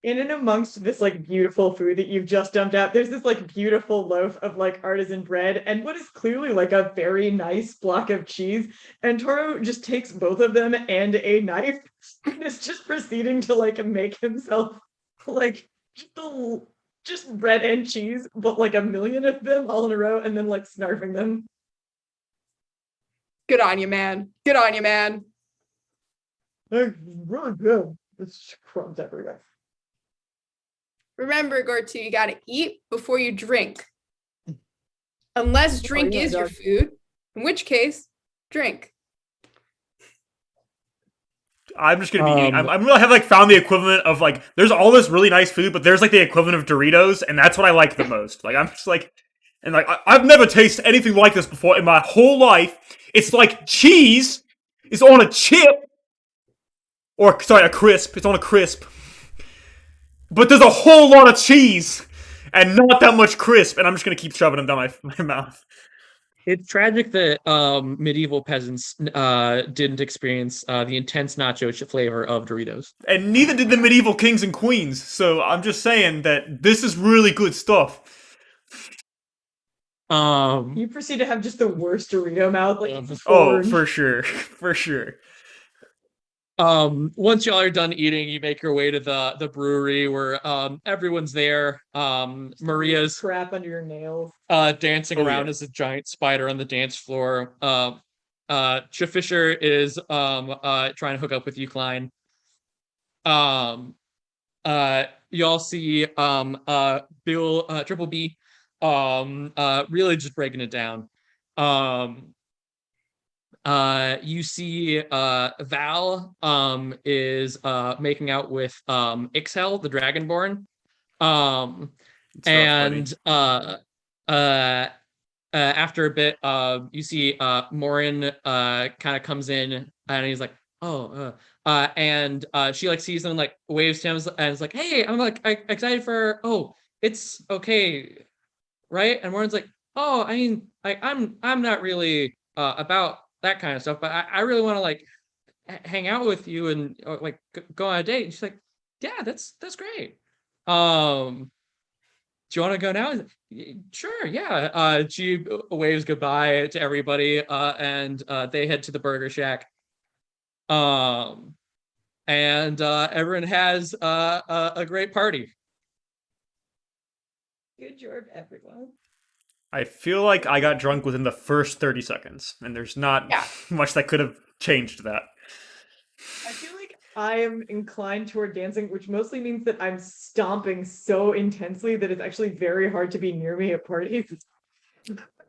Speaker 4: In and amongst this like beautiful food that you've just dumped out, there's this like beautiful loaf of like artisan bread and what is clearly like a very nice block of cheese. And Toro just takes both of them and a knife and is just proceeding to like make himself like just bread and cheese, but like a million of them all in a row, and then like snarfing them.
Speaker 5: Good on you, man. Good on you, man.
Speaker 4: They're really good. It's crumbs everywhere.
Speaker 5: Remember, Gortu, you gotta eat before you drink. Unless drink is your food, in which case, drink.
Speaker 1: I'm just gonna be eating. I'm really have like found the equivalent of like there's all this really nice food, but there's like the equivalent of Doritos, and that's what I like the most. Like I'm just like, and like I've never tasted anything like this before in my whole life. It's like cheese is on a chip, or sorry, a crisp. It's on a crisp, but there's a whole lot of cheese and not that much crisp, and I'm just gonna keep shoving them down my mouth.
Speaker 7: It's tragic that medieval peasants didn't experience the intense nacho flavor of Doritos.
Speaker 1: And neither did the medieval kings and queens, so I'm just saying that this is really good stuff.
Speaker 4: You proceed to have just the worst Dorito mouth, like
Speaker 1: oh, for sure. For sure.
Speaker 7: Once y'all are done eating, you make your way to the brewery where everyone's there. Maria's
Speaker 4: crap under your nails.
Speaker 7: Dancing around as a giant spider on the dance floor. Fisher is trying to hook up with you, Klein. Y'all see Bill Triple B really just breaking it down. You see Val is making out with Ixhel, the Dragonborn. And after a bit, you see Morin kind of comes in and he's like, oh, and she like sees him, like waves to him and is like, hey, I'm like excited for, oh, it's okay, right? And Morin's like, oh, I mean, like I'm not really about that kind of stuff, but I really want to like hang out with you and like go on a date. And she's like, yeah, that's great. Do you want to go now? Sure, yeah. She waves goodbye to everybody, and they head to the Burger Shack. And everyone has a great party.
Speaker 4: Good job, everyone.
Speaker 1: I feel like I got drunk within the first 30 seconds, and there's not much that could have changed that.
Speaker 4: I feel like I am inclined toward dancing, which mostly means that I'm stomping so intensely that it's actually very hard to be near me at parties.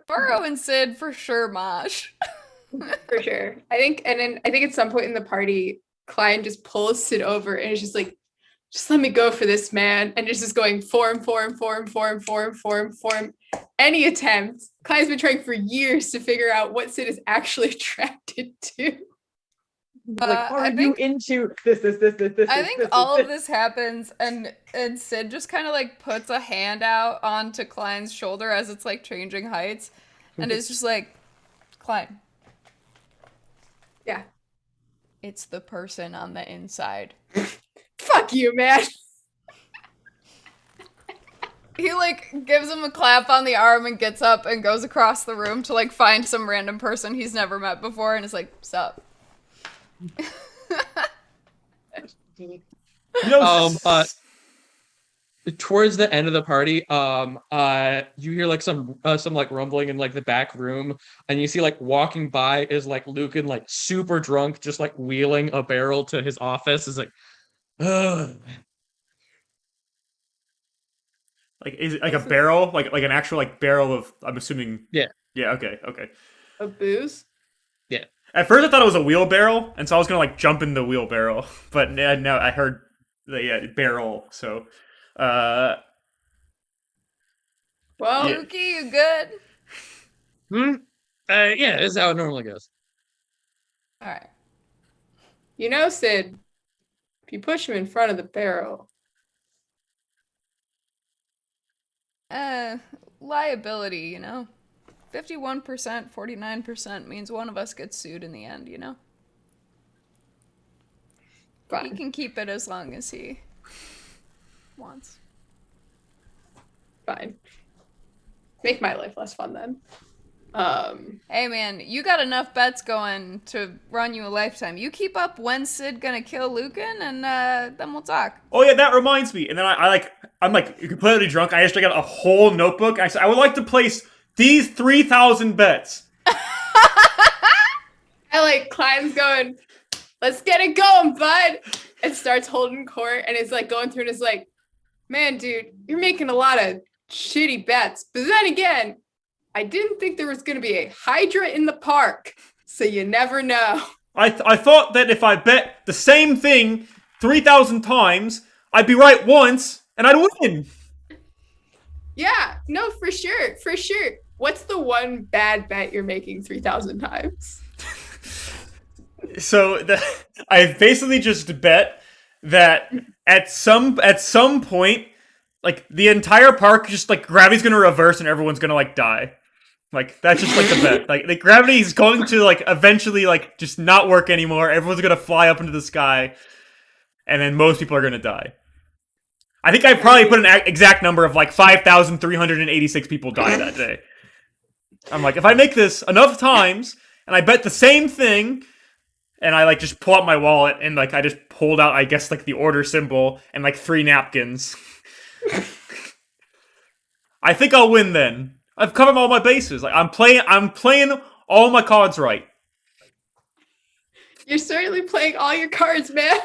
Speaker 3: Burrow and Sid for sure, Mosh.
Speaker 5: For sure. I think at some point in the party, Klein just pulls Sid over and is just like, just let me go for this, man. And just going form. Any attempt. Klein's been trying for years to figure out what Sid is actually attracted to.
Speaker 4: Like, are you into this?
Speaker 3: I think all of this happens and Sid just kind of like puts a hand out onto Klein's shoulder as it's like changing heights. And it's just like, Klein.
Speaker 5: Yeah.
Speaker 3: it's the person on the inside.
Speaker 5: Fuck you, man.
Speaker 3: He like gives him a clap on the arm and gets up and goes across the room to like find some random person he's never met before and is like, "Sup?"
Speaker 1: You know,
Speaker 7: Towards the end of the party, you hear like some like rumbling in like the back room, and you see like walking by is like Lucan, like super drunk, just like wheeling a barrel to his office. Is like, ugh.
Speaker 1: like is it like a barrel, like an actual like barrel of? I'm assuming.
Speaker 7: Yeah.
Speaker 1: Yeah. Okay. Okay.
Speaker 5: A booze?
Speaker 7: Yeah.
Speaker 1: At first, I thought it was a wheelbarrow, and so I was gonna like jump in the wheelbarrow, but no, I heard the barrel. So,
Speaker 5: Well,
Speaker 1: Yeah.
Speaker 3: Lukey, you good?
Speaker 7: Yeah, this is how it normally goes.
Speaker 3: All right.
Speaker 5: you know, Sid, if you push him in front of the barrel,
Speaker 3: Liability, you know? 51%, 49% means one of us gets sued in the end, you know? He
Speaker 5: fine.
Speaker 3: can keep it as long as he wants.
Speaker 5: Fine. Make my life less fun then.
Speaker 3: Hey man, you got enough bets going to run you a lifetime. You keep up when's Sid gonna kill Lucan, and then we'll talk.
Speaker 1: oh yeah, that reminds me. And then I'm like completely drunk. I just got a whole notebook. I said I would like to place these 3,000 bets.
Speaker 5: I like Klein's going, let's get it going, bud. And starts holding court and it's like going through and it's like, man, dude, you're making a lot of shitty bets. But then again, I didn't think there was going to be a Hydra in the park. So you never know.
Speaker 1: I thought that if I bet the same thing 3,000 times, I'd be right once and I'd win.
Speaker 5: Yeah, no, for sure. For sure. What's the one bad bet you're making 3,000 times?
Speaker 1: So I basically just bet that at some point, like the entire park, just like gravity's gonna reverse and everyone's gonna like die. Like that's just like the bet. Like the gravity is going to like eventually like just not work anymore. Everyone's gonna fly up into the sky, and then most people are gonna die. I think I probably put an exact number of like 5,386 people died that day. I'm like, if I make this enough times and I bet the same thing, and I like just pull out my wallet and like I just pulled out, I guess, like the order symbol and like 3 napkins. I think I'll win then. I've covered all my bases. Like I'm playing all my cards right.
Speaker 5: You're certainly playing all your cards, man.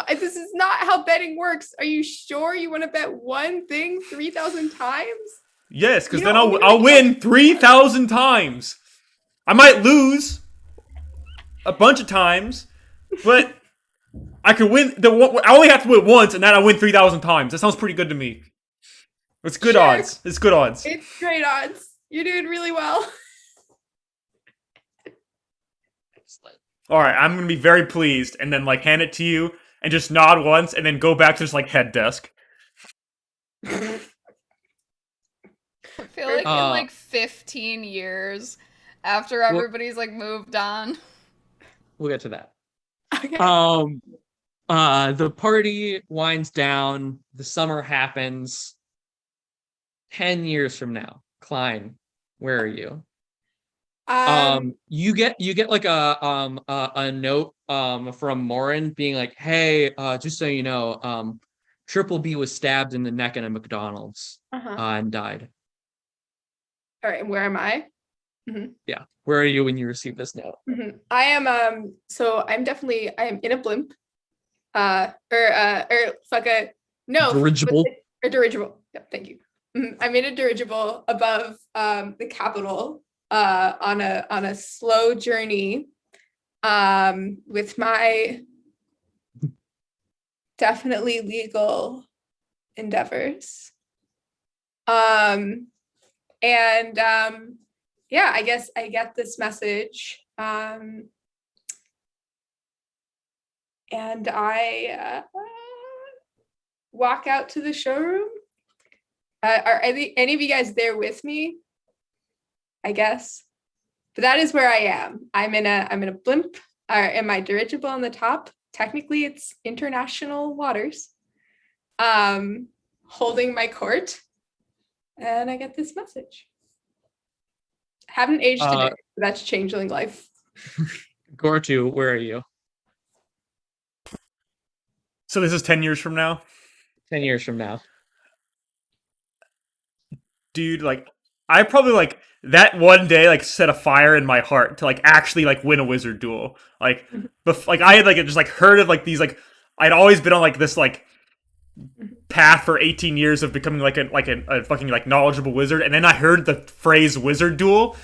Speaker 5: This is not how betting works. Are you sure you want to bet one thing 3,000 times?
Speaker 1: Yes, because
Speaker 5: You
Speaker 1: then
Speaker 5: know,
Speaker 1: I'll win 3,000 times. I might lose a bunch of times, but I could win. I only have to win once, and then I win 3,000 times. That sounds pretty good to me. It's good
Speaker 5: Sure.
Speaker 1: odds. It's good odds.
Speaker 5: It's great odds. You're doing really well.
Speaker 1: All right, I'm gonna be very pleased, and then like hand it to you, and just nod once, and then go back to just like head desk.
Speaker 3: I feel like in like 15 years, after everybody's like moved on.
Speaker 7: We'll get to that.
Speaker 5: Okay.
Speaker 7: The party winds down. The summer happens. 10 years from now, Klein, where are you? You get like a note from Morin being like, hey, just so you know, Triple B was stabbed in the neck in a McDonald's and died.
Speaker 5: All right, and where am I?
Speaker 7: Yeah, where are you when you receive this note?
Speaker 5: I am so I am in a blimp.
Speaker 7: Dirigible.
Speaker 5: A dirigible. Yep, thank you. I'm in a dirigible above the Capitol on a slow journey with my definitely legal endeavors. Yeah, I guess I get this message. And I walk out to the showroom. Are any of you guys there with me? I guess. But that is where I am. I'm in a blimp and my dirigible on the top. Technically, it's international waters. Holding my court, and I get this message. Haven't aged today. But that's changeling life.
Speaker 7: Gortu, where are you?
Speaker 1: So this is 10 years from now?
Speaker 7: 10 years from now.
Speaker 1: Dude, like, I probably, like, that one day, like, set a fire in my heart to, like, actually, like, win a wizard duel. Like, like, I had, like, just, like, heard of, like, these, like, I'd always been on, like, this, like, path for 18 years of becoming, like, a fucking, like, knowledgeable wizard, and then I heard the phrase wizard duel,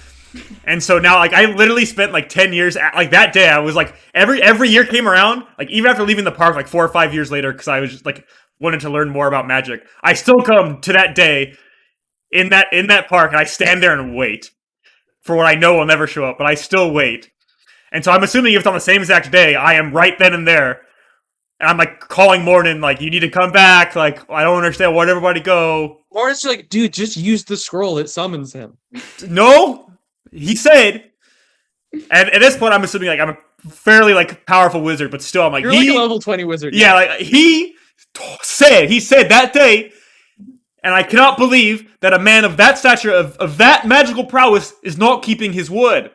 Speaker 1: and so now, like, I literally spent, like, 10 years, like, that day, I was, like, every year came around, like, even after leaving the park, like, 4 or 5 years later, because I was just, like, wanted to learn more about magic, I still come to that day in that park, and I stand there and wait for what I know will never show up, but I still wait. And so I'm assuming if it's on the same exact day, I am right then and there. And I'm like calling Morton, like, you need to come back. Like, I don't understand. Where'd everybody go?
Speaker 7: Morton's like, dude, just use the scroll. It summons him.
Speaker 1: No, he said. And at this point, I'm assuming like I'm a fairly like powerful wizard, but still, I'm like,
Speaker 7: You're like a level 20 wizard.
Speaker 1: Yeah, like he said that day. And I cannot believe that a man of that stature, of that magical prowess, is not keeping his word.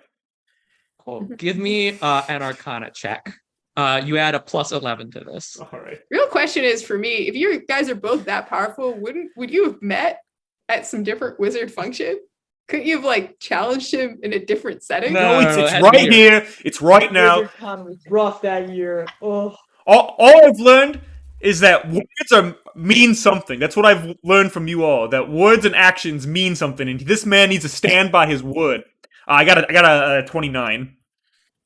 Speaker 7: Cool. Give me an Arcana check. You add a plus 11 to this.
Speaker 1: All right.
Speaker 5: Real question is for me: if you guys are both that powerful, would you have met at some different wizard function? Couldn't you have like challenged him in a different setting?
Speaker 1: No,
Speaker 7: No,
Speaker 1: it's
Speaker 7: it had to be
Speaker 1: right here. It's right now.
Speaker 6: WizardCon was rough that year. Oh,
Speaker 1: All I've learned is that words mean something. That's what I've learned from you all. That words and actions mean something, and this man needs to stand by his word. I got a 29.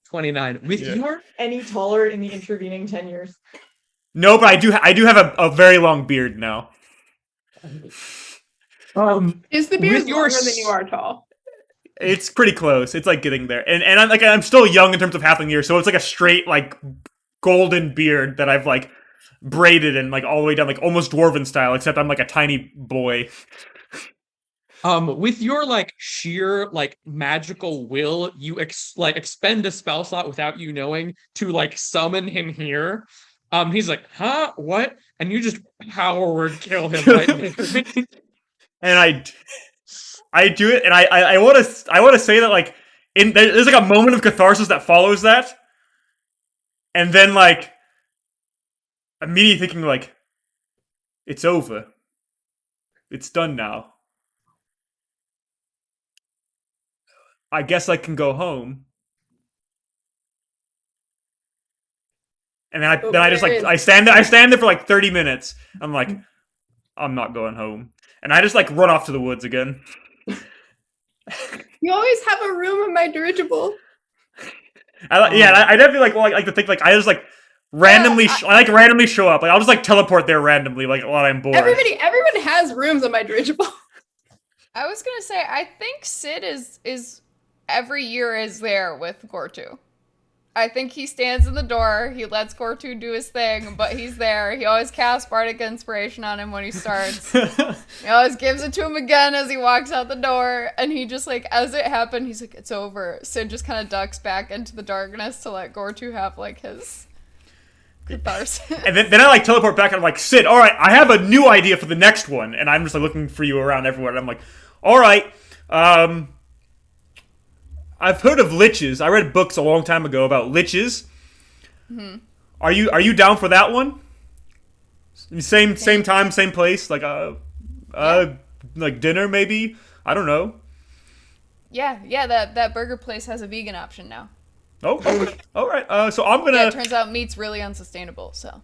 Speaker 7: 29. With your
Speaker 6: any taller in the intervening 10 years?
Speaker 1: No, but I do have a very long beard now.
Speaker 5: Is the beard
Speaker 7: with your
Speaker 5: longer than you are tall?
Speaker 1: It's pretty close. It's like getting there, and I'm still young in terms of halfling years, so it's like a straight like golden beard that I've like braided and like all the way down, like almost dwarven style, except I'm like a tiny boy.
Speaker 7: with your like sheer like magical will, you expend a spell slot without you knowing to like summon him here. He's like, huh, what? And you just power word kill him right there.
Speaker 1: And I do it, and I want to say that like there's like a moment of catharsis that follows that, and then like immediately thinking like it's over, it's done now. I guess I can go home. And then I just like I stand there for like 30 minutes. I'm like, I'm not going home, and I just like run off to the woods again.
Speaker 5: You always have a room in my dirigible.
Speaker 1: I definitely like to think like I just like randomly I randomly show up. Like I'll just like teleport there randomly like while I'm bored.
Speaker 5: Everyone has rooms on my dirigible.
Speaker 3: I was gonna say, I think Sid is every year is there with Gortu. I think he stands in the door, he lets Gortu do his thing, but he's there. He always casts Bardic Inspiration on him when he starts. He always gives it to him again as he walks out the door, and he just like, as it happened, he's like, it's over. Sid just kind of ducks back into the darkness to let Gortu have like his catharsis.
Speaker 1: And then I like teleport back and I'm like, Sid, all right, I have a new idea for the next one. And I'm just like looking for you around everywhere. And I'm like, all right, I've heard of liches. I read books a long time ago about liches. Mm-hmm. Are you down for that one? Same time, same place, like like dinner maybe. I don't know.
Speaker 3: Yeah. That burger place has a vegan option now.
Speaker 1: Oh, okay. All right. So I'm gonna.
Speaker 3: Yeah, it turns out meat's really unsustainable. So.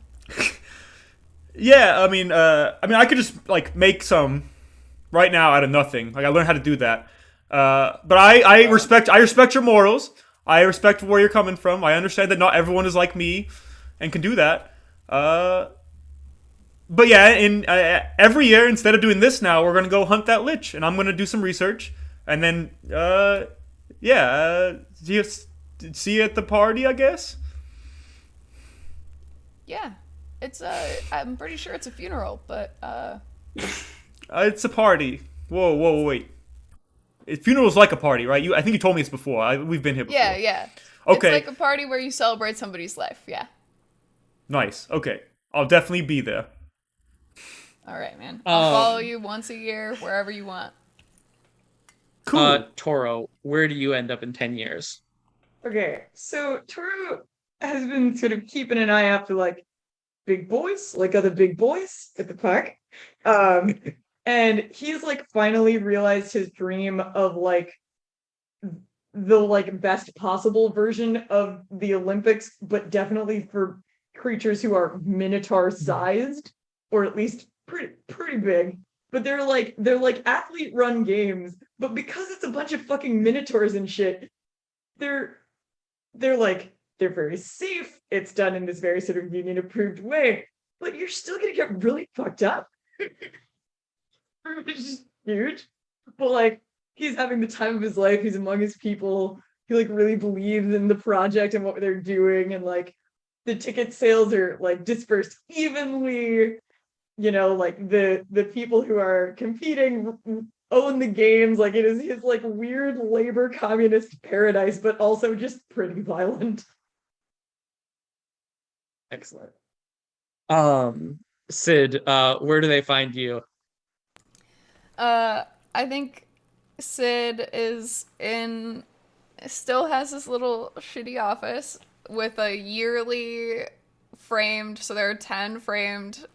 Speaker 1: Yeah, I mean, I could just like make some right now out of nothing. Like I learned how to do that. But I respect your morals. I respect where you're coming from. I understand that not everyone is like me and can do that. But yeah, every year instead of doing this now, we're gonna go hunt that lich, and I'm gonna do some research, and then see you at the party, I guess.
Speaker 3: Yeah, it's I'm pretty sure it's a funeral, but
Speaker 1: it's a party. Whoa, wait. Funeral's like a party, right? I think you told me this before. We've been here before.
Speaker 3: Yeah. It's
Speaker 1: Okay,
Speaker 3: like a party where you celebrate somebody's life. Yeah.
Speaker 1: nice. Okay, I'll definitely be there.
Speaker 3: All right, man. I'll follow
Speaker 7: Um,
Speaker 3: you once a year wherever you want.
Speaker 1: Cool.
Speaker 7: Toro, where do you end up in 10 years?
Speaker 6: Okay, so Toru has been sort of keeping an eye out for like big boys, like other big boys at the park. Um, and he's like finally realized his dream of like the like best possible version of the Olympics, but definitely for creatures who are minotaur sized, or at least pretty big. But they're like athlete run games, but because it's a bunch of fucking minotaurs and shit, they're they're very safe. It's done in this very sort of union approved way, but you're still gonna get really fucked up. It's just huge. But like he's having the time of his life. He's among his people. He like really believes in the project and what they're doing, and like the ticket sales are like dispersed evenly. Like the people who are competing own the games. Like it is his like weird labor communist paradise, but also just pretty violent.
Speaker 7: Excellent. Sid, where do they find you?
Speaker 3: I think Sid is in, still has this little shitty office with a yearly framed, so there are 10 framed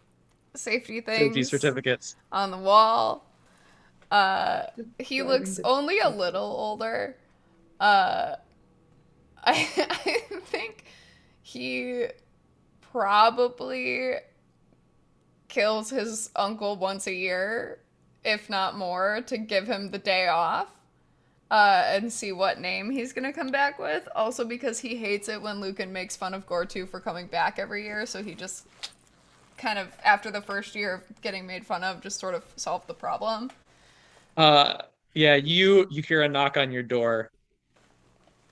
Speaker 3: safety
Speaker 7: Safety
Speaker 3: things
Speaker 7: certificates.
Speaker 3: on the wall. He
Speaker 6: Driving
Speaker 3: looks
Speaker 6: the
Speaker 3: only a little older. Uh, I think he probably kills his uncle once a year, if not more, to give him the day off. And see what name he's gonna come back with. Also because he hates it when Lucan makes fun of Gortu for coming back every year, so he just kind of, after the first year of getting made fun of, just sort of solved the problem.
Speaker 7: Uh, yeah, you hear a knock on your door.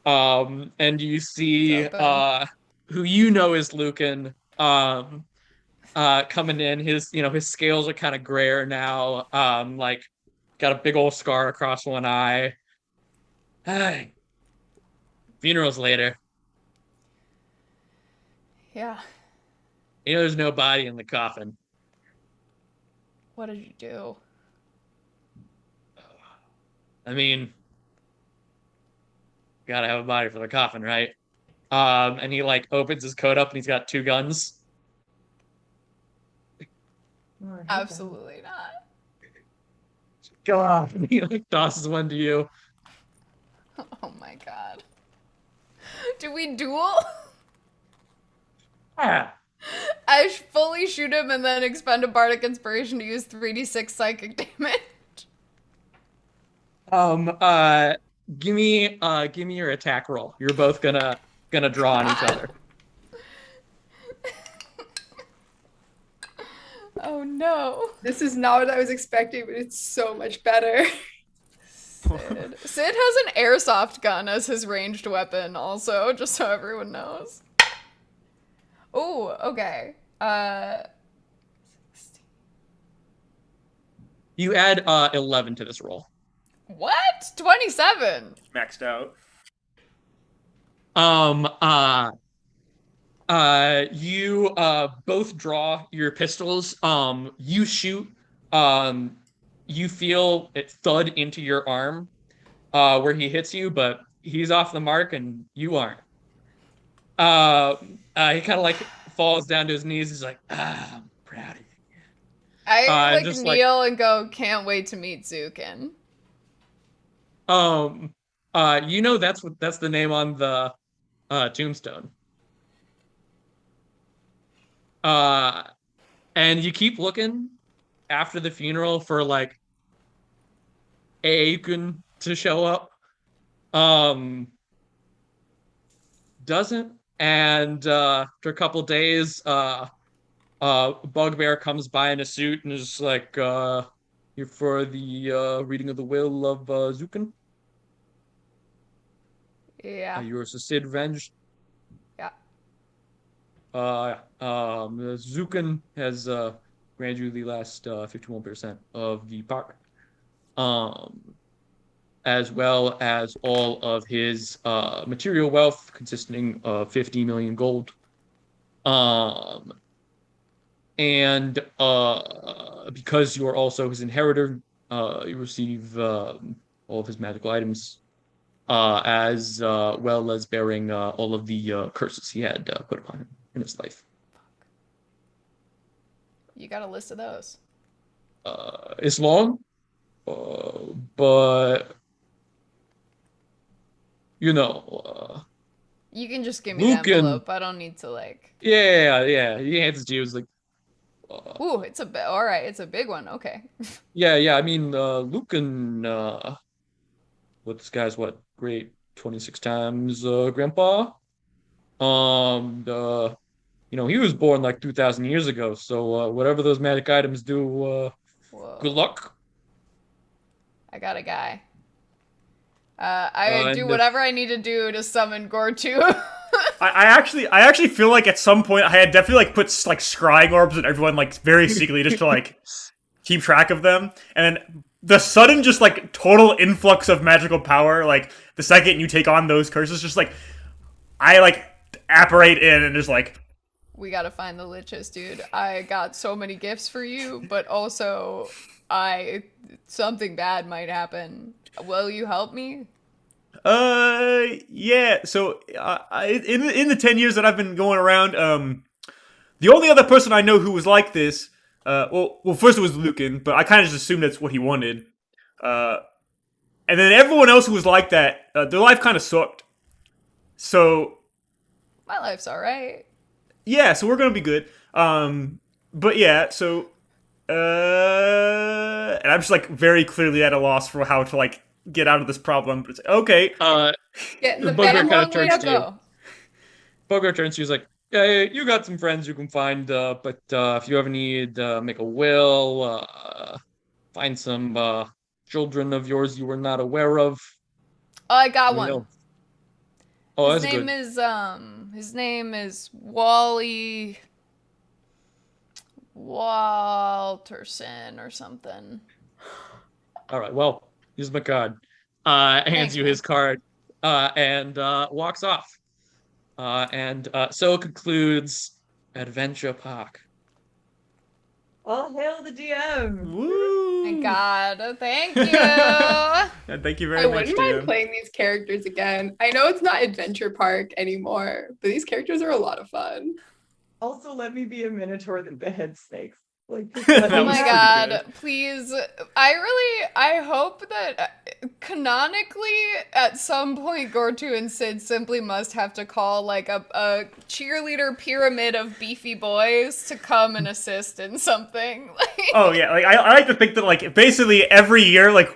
Speaker 7: And you
Speaker 3: It's
Speaker 7: see
Speaker 3: open.
Speaker 7: who you know is Lucan coming in. His scales are kind of grayer now. Like got a big old scar across one eye. Hey, funeral's later.
Speaker 3: Yeah.
Speaker 7: There's no body in the coffin.
Speaker 3: What did you do?
Speaker 7: I mean, gotta have a body for the coffin, right? And he like opens his coat up and he's got two guns.
Speaker 6: Oh, I hate that.
Speaker 3: Absolutely not.
Speaker 7: Go off. And he like tosses one to you.
Speaker 3: Oh my god. Do we duel?
Speaker 7: Ah.
Speaker 3: I fully shoot him and then expend a bardic inspiration to use 3d6 psychic damage.
Speaker 7: Um, uh, give me your attack roll. You're both gonna draw on each
Speaker 3: God.
Speaker 7: other.
Speaker 3: Oh no.
Speaker 5: This is not what I was expecting, but it's so much better.
Speaker 3: Sid has an airsoft gun as his ranged weapon, also, just so everyone knows. Oh, okay. 16.
Speaker 7: You add 11 to this roll.
Speaker 3: What? 27.
Speaker 1: Maxed out.
Speaker 7: Um, you both draw your pistols. You shoot. Um, you feel it thud into your arm, where he hits you, but he's off the mark and you aren't. He kind of like falls down to his knees. He's like, I'm proud of you.
Speaker 3: I
Speaker 7: And
Speaker 3: like
Speaker 7: just
Speaker 3: kneel and go, can't wait to meet Zukin.
Speaker 7: um, that's the name on the tombstone. Uh, and you keep looking after the funeral for like Aekun to show up. Um, doesn't. And after a couple days, Bugbear comes by in a suit and is like, "Here for the reading of the will of Zukin.
Speaker 3: Yeah.
Speaker 7: Yours is Sid Revenge.
Speaker 3: Yeah.
Speaker 7: Zukin has granted you the last 51% of the park. Um, as well as all of his material wealth, consisting of 50 million gold. And because you are also his inheritor, you receive all of his magical items, as well as bearing all of the curses he had put upon him in his life.
Speaker 3: You got a list of those.
Speaker 7: It's long, but you know,
Speaker 3: You can just give me the
Speaker 7: Lucan.
Speaker 3: envelope. I don't need to like.
Speaker 7: Yeah. He hands it to you. It's like,
Speaker 3: Ooh, it's a bit. All right, it's a big one. Okay.
Speaker 7: yeah. I mean, Lucan. What this guy's great 26 times grandpa. He was born like 2,000 years ago. So whatever those magic items do, good
Speaker 3: Whoa.
Speaker 7: luck.
Speaker 3: I got a guy. I do
Speaker 7: And
Speaker 3: whatever I need to do to summon Gortu.
Speaker 1: I actually feel like at some point I had definitely like put like scrying orbs and everyone like very secretly just to like keep track of them, and then the sudden just like total influx of magical power, like the second you take on those curses, just like I like apparate in and just like
Speaker 3: We gotta find the liches, dude. I got so many gifts for you, but also something bad might happen. Will you help me?
Speaker 1: yeah. So in the 10 years that I've been going around, the only other person I know who was like this, well, first it was Lucan, but I kind of just assumed that's what he wanted. And then everyone else who was like that, their life kind of sucked. So
Speaker 3: My life's alright.
Speaker 1: yeah, so we're gonna be good. But yeah, so and I'm just like very clearly at a loss for how to like get out of this problem. But it's okay.
Speaker 5: Get in
Speaker 7: The
Speaker 5: the
Speaker 7: bugger
Speaker 3: Got a
Speaker 5: bed.
Speaker 7: kinda
Speaker 3: long way
Speaker 7: turns
Speaker 3: to
Speaker 7: to you.
Speaker 3: go.
Speaker 7: Bogart turns to you. He's like, yeah, you got some friends you can find, but if you ever need make a will, find some children of yours you were not aware of,
Speaker 3: Oh, I got
Speaker 7: let me
Speaker 3: one.
Speaker 7: know. Oh,
Speaker 3: His
Speaker 7: that's
Speaker 3: name
Speaker 7: good.
Speaker 3: is Wally Walterson or something.
Speaker 7: All right, well, here's my card. Hands
Speaker 3: Thanks,
Speaker 7: you
Speaker 3: man.
Speaker 7: his card, and walks off. And so concludes Adventure Park.
Speaker 6: All hail the DM.
Speaker 1: Woo!
Speaker 3: Thank God. Thank you.
Speaker 1: And thank you very
Speaker 5: I
Speaker 1: much,
Speaker 5: wouldn't mind
Speaker 1: DM.
Speaker 5: playing these characters again. I know it's not Adventure Park anymore, but these characters are a lot of fun.
Speaker 6: Also, let me be a minotaur that beheads snakes. Like, just
Speaker 1: That
Speaker 3: Oh
Speaker 6: let me
Speaker 1: was
Speaker 3: my
Speaker 1: pretty
Speaker 6: have-
Speaker 3: God,
Speaker 1: good.
Speaker 3: please. I hope that canonically at some point Gortu and Sid simply must have to call like a cheerleader pyramid of beefy boys to come and assist in something.
Speaker 1: Oh yeah, like I like to think that like basically every year like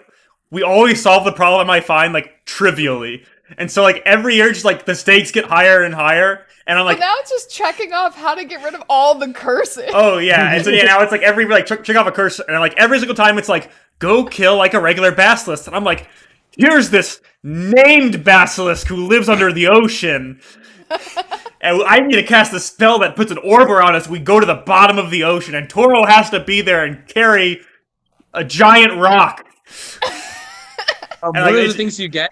Speaker 1: we always solve the problem I find like trivially, and so like every year just like the stakes get higher and higher, and I'm
Speaker 3: Well,
Speaker 1: like,
Speaker 3: now it's just checking off how to get rid of all the curses.
Speaker 1: oh yeah, and so yeah, now it's like every like check off a curse, and like every single time it's like go kill like a regular basilisk, and I'm like, here's this named basilisk who lives under the ocean. And I need to cast a spell that puts an orb around us. We go to the bottom of the ocean, and Toro has to be there and carry a giant rock.
Speaker 7: One
Speaker 1: like,
Speaker 7: of the
Speaker 1: it's-
Speaker 7: things you get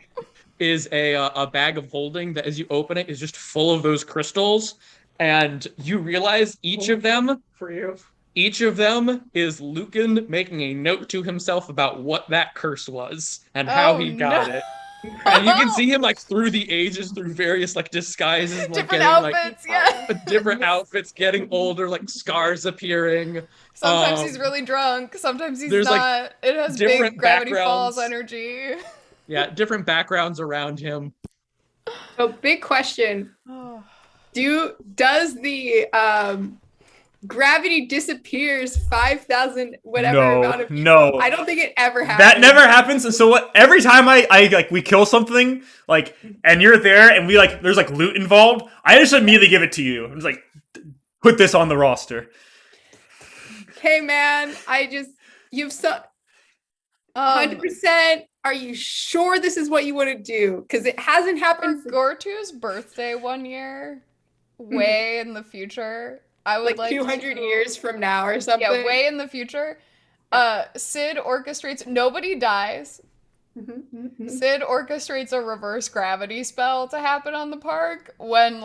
Speaker 7: is a bag of holding that, as you open it, is just full of those crystals, and you realize each of them
Speaker 6: for you.
Speaker 7: is Lucan making a note to himself about what that curse was and how
Speaker 3: Oh,
Speaker 7: he got
Speaker 3: no.
Speaker 7: it. And you can see him like through the ages, through various like disguises, like
Speaker 3: Different
Speaker 7: getting
Speaker 3: outfits, yeah.
Speaker 7: like different outfits, getting older, like scars appearing.
Speaker 3: Sometimes he's really drunk. Sometimes he's
Speaker 7: there's,
Speaker 3: not.
Speaker 7: like,
Speaker 3: It has
Speaker 7: different
Speaker 3: big Gravity
Speaker 7: backgrounds.
Speaker 3: Falls energy.
Speaker 7: Yeah, different backgrounds around him.
Speaker 5: So big question.
Speaker 3: Oh.
Speaker 5: Does the gravity disappears 5,000 whatever amount of people?
Speaker 1: No.
Speaker 5: I don't think it ever happens.
Speaker 1: That never happens. And so what? Every time I like we kill something like, and you're there, and we like there's like loot involved, I just immediately give it to you. I'm just like, put this on the roster.
Speaker 5: Hey man, you've so 100%. Are you sure this is what you want to do? Because it hasn't
Speaker 3: For
Speaker 5: happened.
Speaker 3: Gortu's birthday one year, way in the future, I would
Speaker 5: Like
Speaker 3: like
Speaker 5: 200
Speaker 3: to-
Speaker 5: years from now or something.
Speaker 3: Yeah, way in the future. Sid orchestrates. Nobody dies. Sid orchestrates a reverse gravity spell to happen on the park when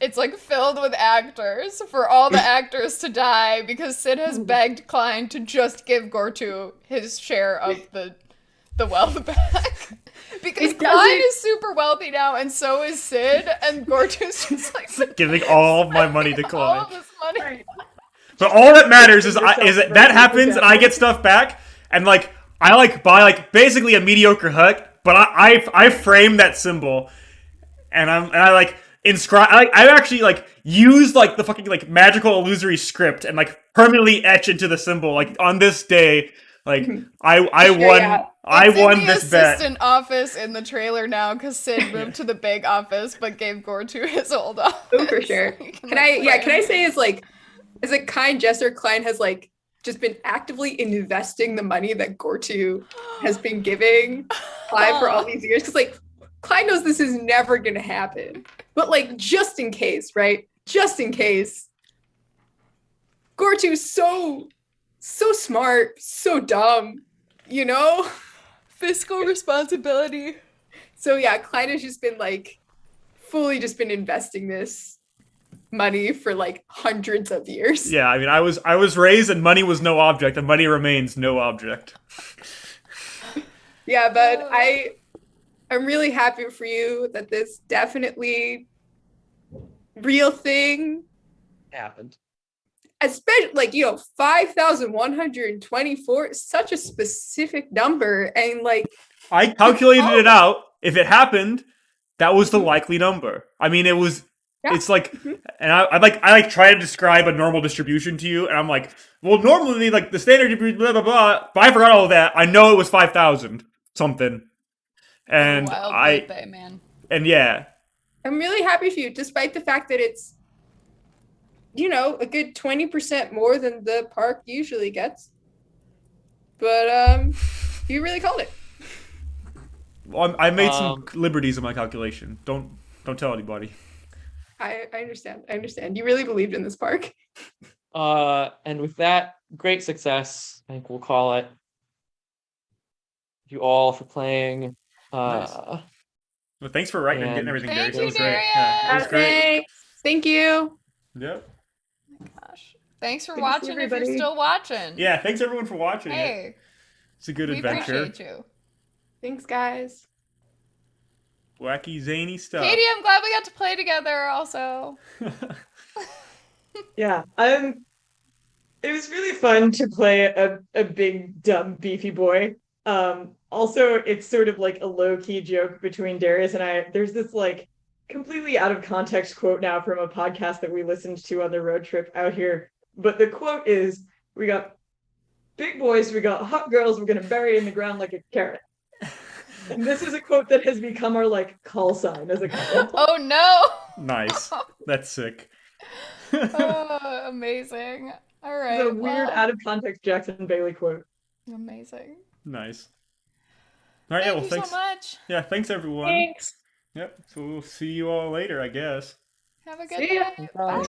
Speaker 3: it's like filled with actors for all the actors to die because Sid has begged Klein to just give Gortu his share of the wealth back. Because Klein is super wealthy now, and so is Sid, and Gortu's just like
Speaker 1: Giving all of my money to
Speaker 3: all
Speaker 1: Klein.
Speaker 3: of this money.
Speaker 1: But all that matters is that happens and I get stuff back, and like I like buy like basically a mediocre hut, but I frame that symbol, and I like inscribe. I actually like use like the fucking like magical illusory script and like permanently etch into the symbol. Like on this day, like I won.
Speaker 5: yeah.
Speaker 1: I
Speaker 3: It's
Speaker 1: won
Speaker 3: in the
Speaker 1: this bet.
Speaker 3: assistant office in the trailer now because Sid moved to the big office but gave Gortu his old office.
Speaker 5: Oh, for sure.
Speaker 3: So he
Speaker 5: Can I
Speaker 3: frame
Speaker 5: say is as a kind gesture, Klein has just been actively investing the money that Gortu has been giving Klein for all these years. Because Klein knows this is never gonna happen. But just in case, right? Just in case. Gortu's so smart, so dumb, you know?
Speaker 3: fiscal responsibility.
Speaker 5: So yeah, Klein has just been fully just been investing this money for hundreds of years.
Speaker 1: Yeah, I mean, I was raised and money was no object, and money remains no object.
Speaker 5: Yeah, but I'm really happy for you that this definitely real thing
Speaker 7: Happened.
Speaker 5: especially 5,124 is such a specific number, and
Speaker 1: I calculated it out. If it happened, that was the likely number. I mean, it was.
Speaker 5: Yeah.
Speaker 1: It's like, and I try to describe a normal distribution to you, and I'm like, well, normally the standard distribution, blah blah blah. But I forgot all of that. I know it was 5,000 something, and
Speaker 3: Wild
Speaker 1: I
Speaker 3: birthday, man.
Speaker 1: and yeah,
Speaker 5: I'm really happy for you, despite the fact that it's a good 20% more than the park usually gets. But you really called it.
Speaker 1: well, I made some liberties in my calculation. Don't tell anybody.
Speaker 5: I understand. I understand. You really believed in this park.
Speaker 7: And with that great success, I think we'll call it. You all for playing.
Speaker 1: Nice. Well, thanks for writing and getting everything,
Speaker 3: Thank
Speaker 1: Darius.
Speaker 3: you,
Speaker 1: It was great.
Speaker 3: Darius.
Speaker 1: Yeah, it was great.
Speaker 5: Thanks. Thank you.
Speaker 1: Yep.
Speaker 3: Gosh. Thanks for
Speaker 6: Good to see
Speaker 3: watching if you're
Speaker 6: everybody.
Speaker 3: still watching.
Speaker 1: Yeah, thanks everyone for watching it.
Speaker 3: Hey,
Speaker 1: It's a good
Speaker 3: we
Speaker 1: adventure.
Speaker 3: appreciate you.
Speaker 5: Thanks, guys.
Speaker 1: Wacky, zany stuff.
Speaker 3: Katie, I'm glad we got to play together also.
Speaker 6: Yeah, it was really fun to play a big, dumb, beefy boy. Also, it's sort of like a low-key joke between Darius and I. There's this completely out of context quote now from a podcast that we listened to on the road trip out here. But the quote is, we got big boys, we got hot girls, we're gonna bury in the ground like a carrot. And this is a quote that has become our call sign as a couple.
Speaker 3: Oh no!
Speaker 1: Nice. That's sick.
Speaker 3: Oh, amazing. All right.
Speaker 6: It's a weird,
Speaker 3: well,
Speaker 6: out of context Jackson Bailey quote.
Speaker 3: amazing.
Speaker 1: Nice. All right,
Speaker 3: Thank
Speaker 1: well,
Speaker 3: you
Speaker 1: thanks.
Speaker 3: so much.
Speaker 1: Yeah, thanks everyone.
Speaker 5: Thanks.
Speaker 1: Yep. So we'll see you all later, I guess.
Speaker 3: Have a good
Speaker 5: See ya.
Speaker 3: day.
Speaker 7: Bye.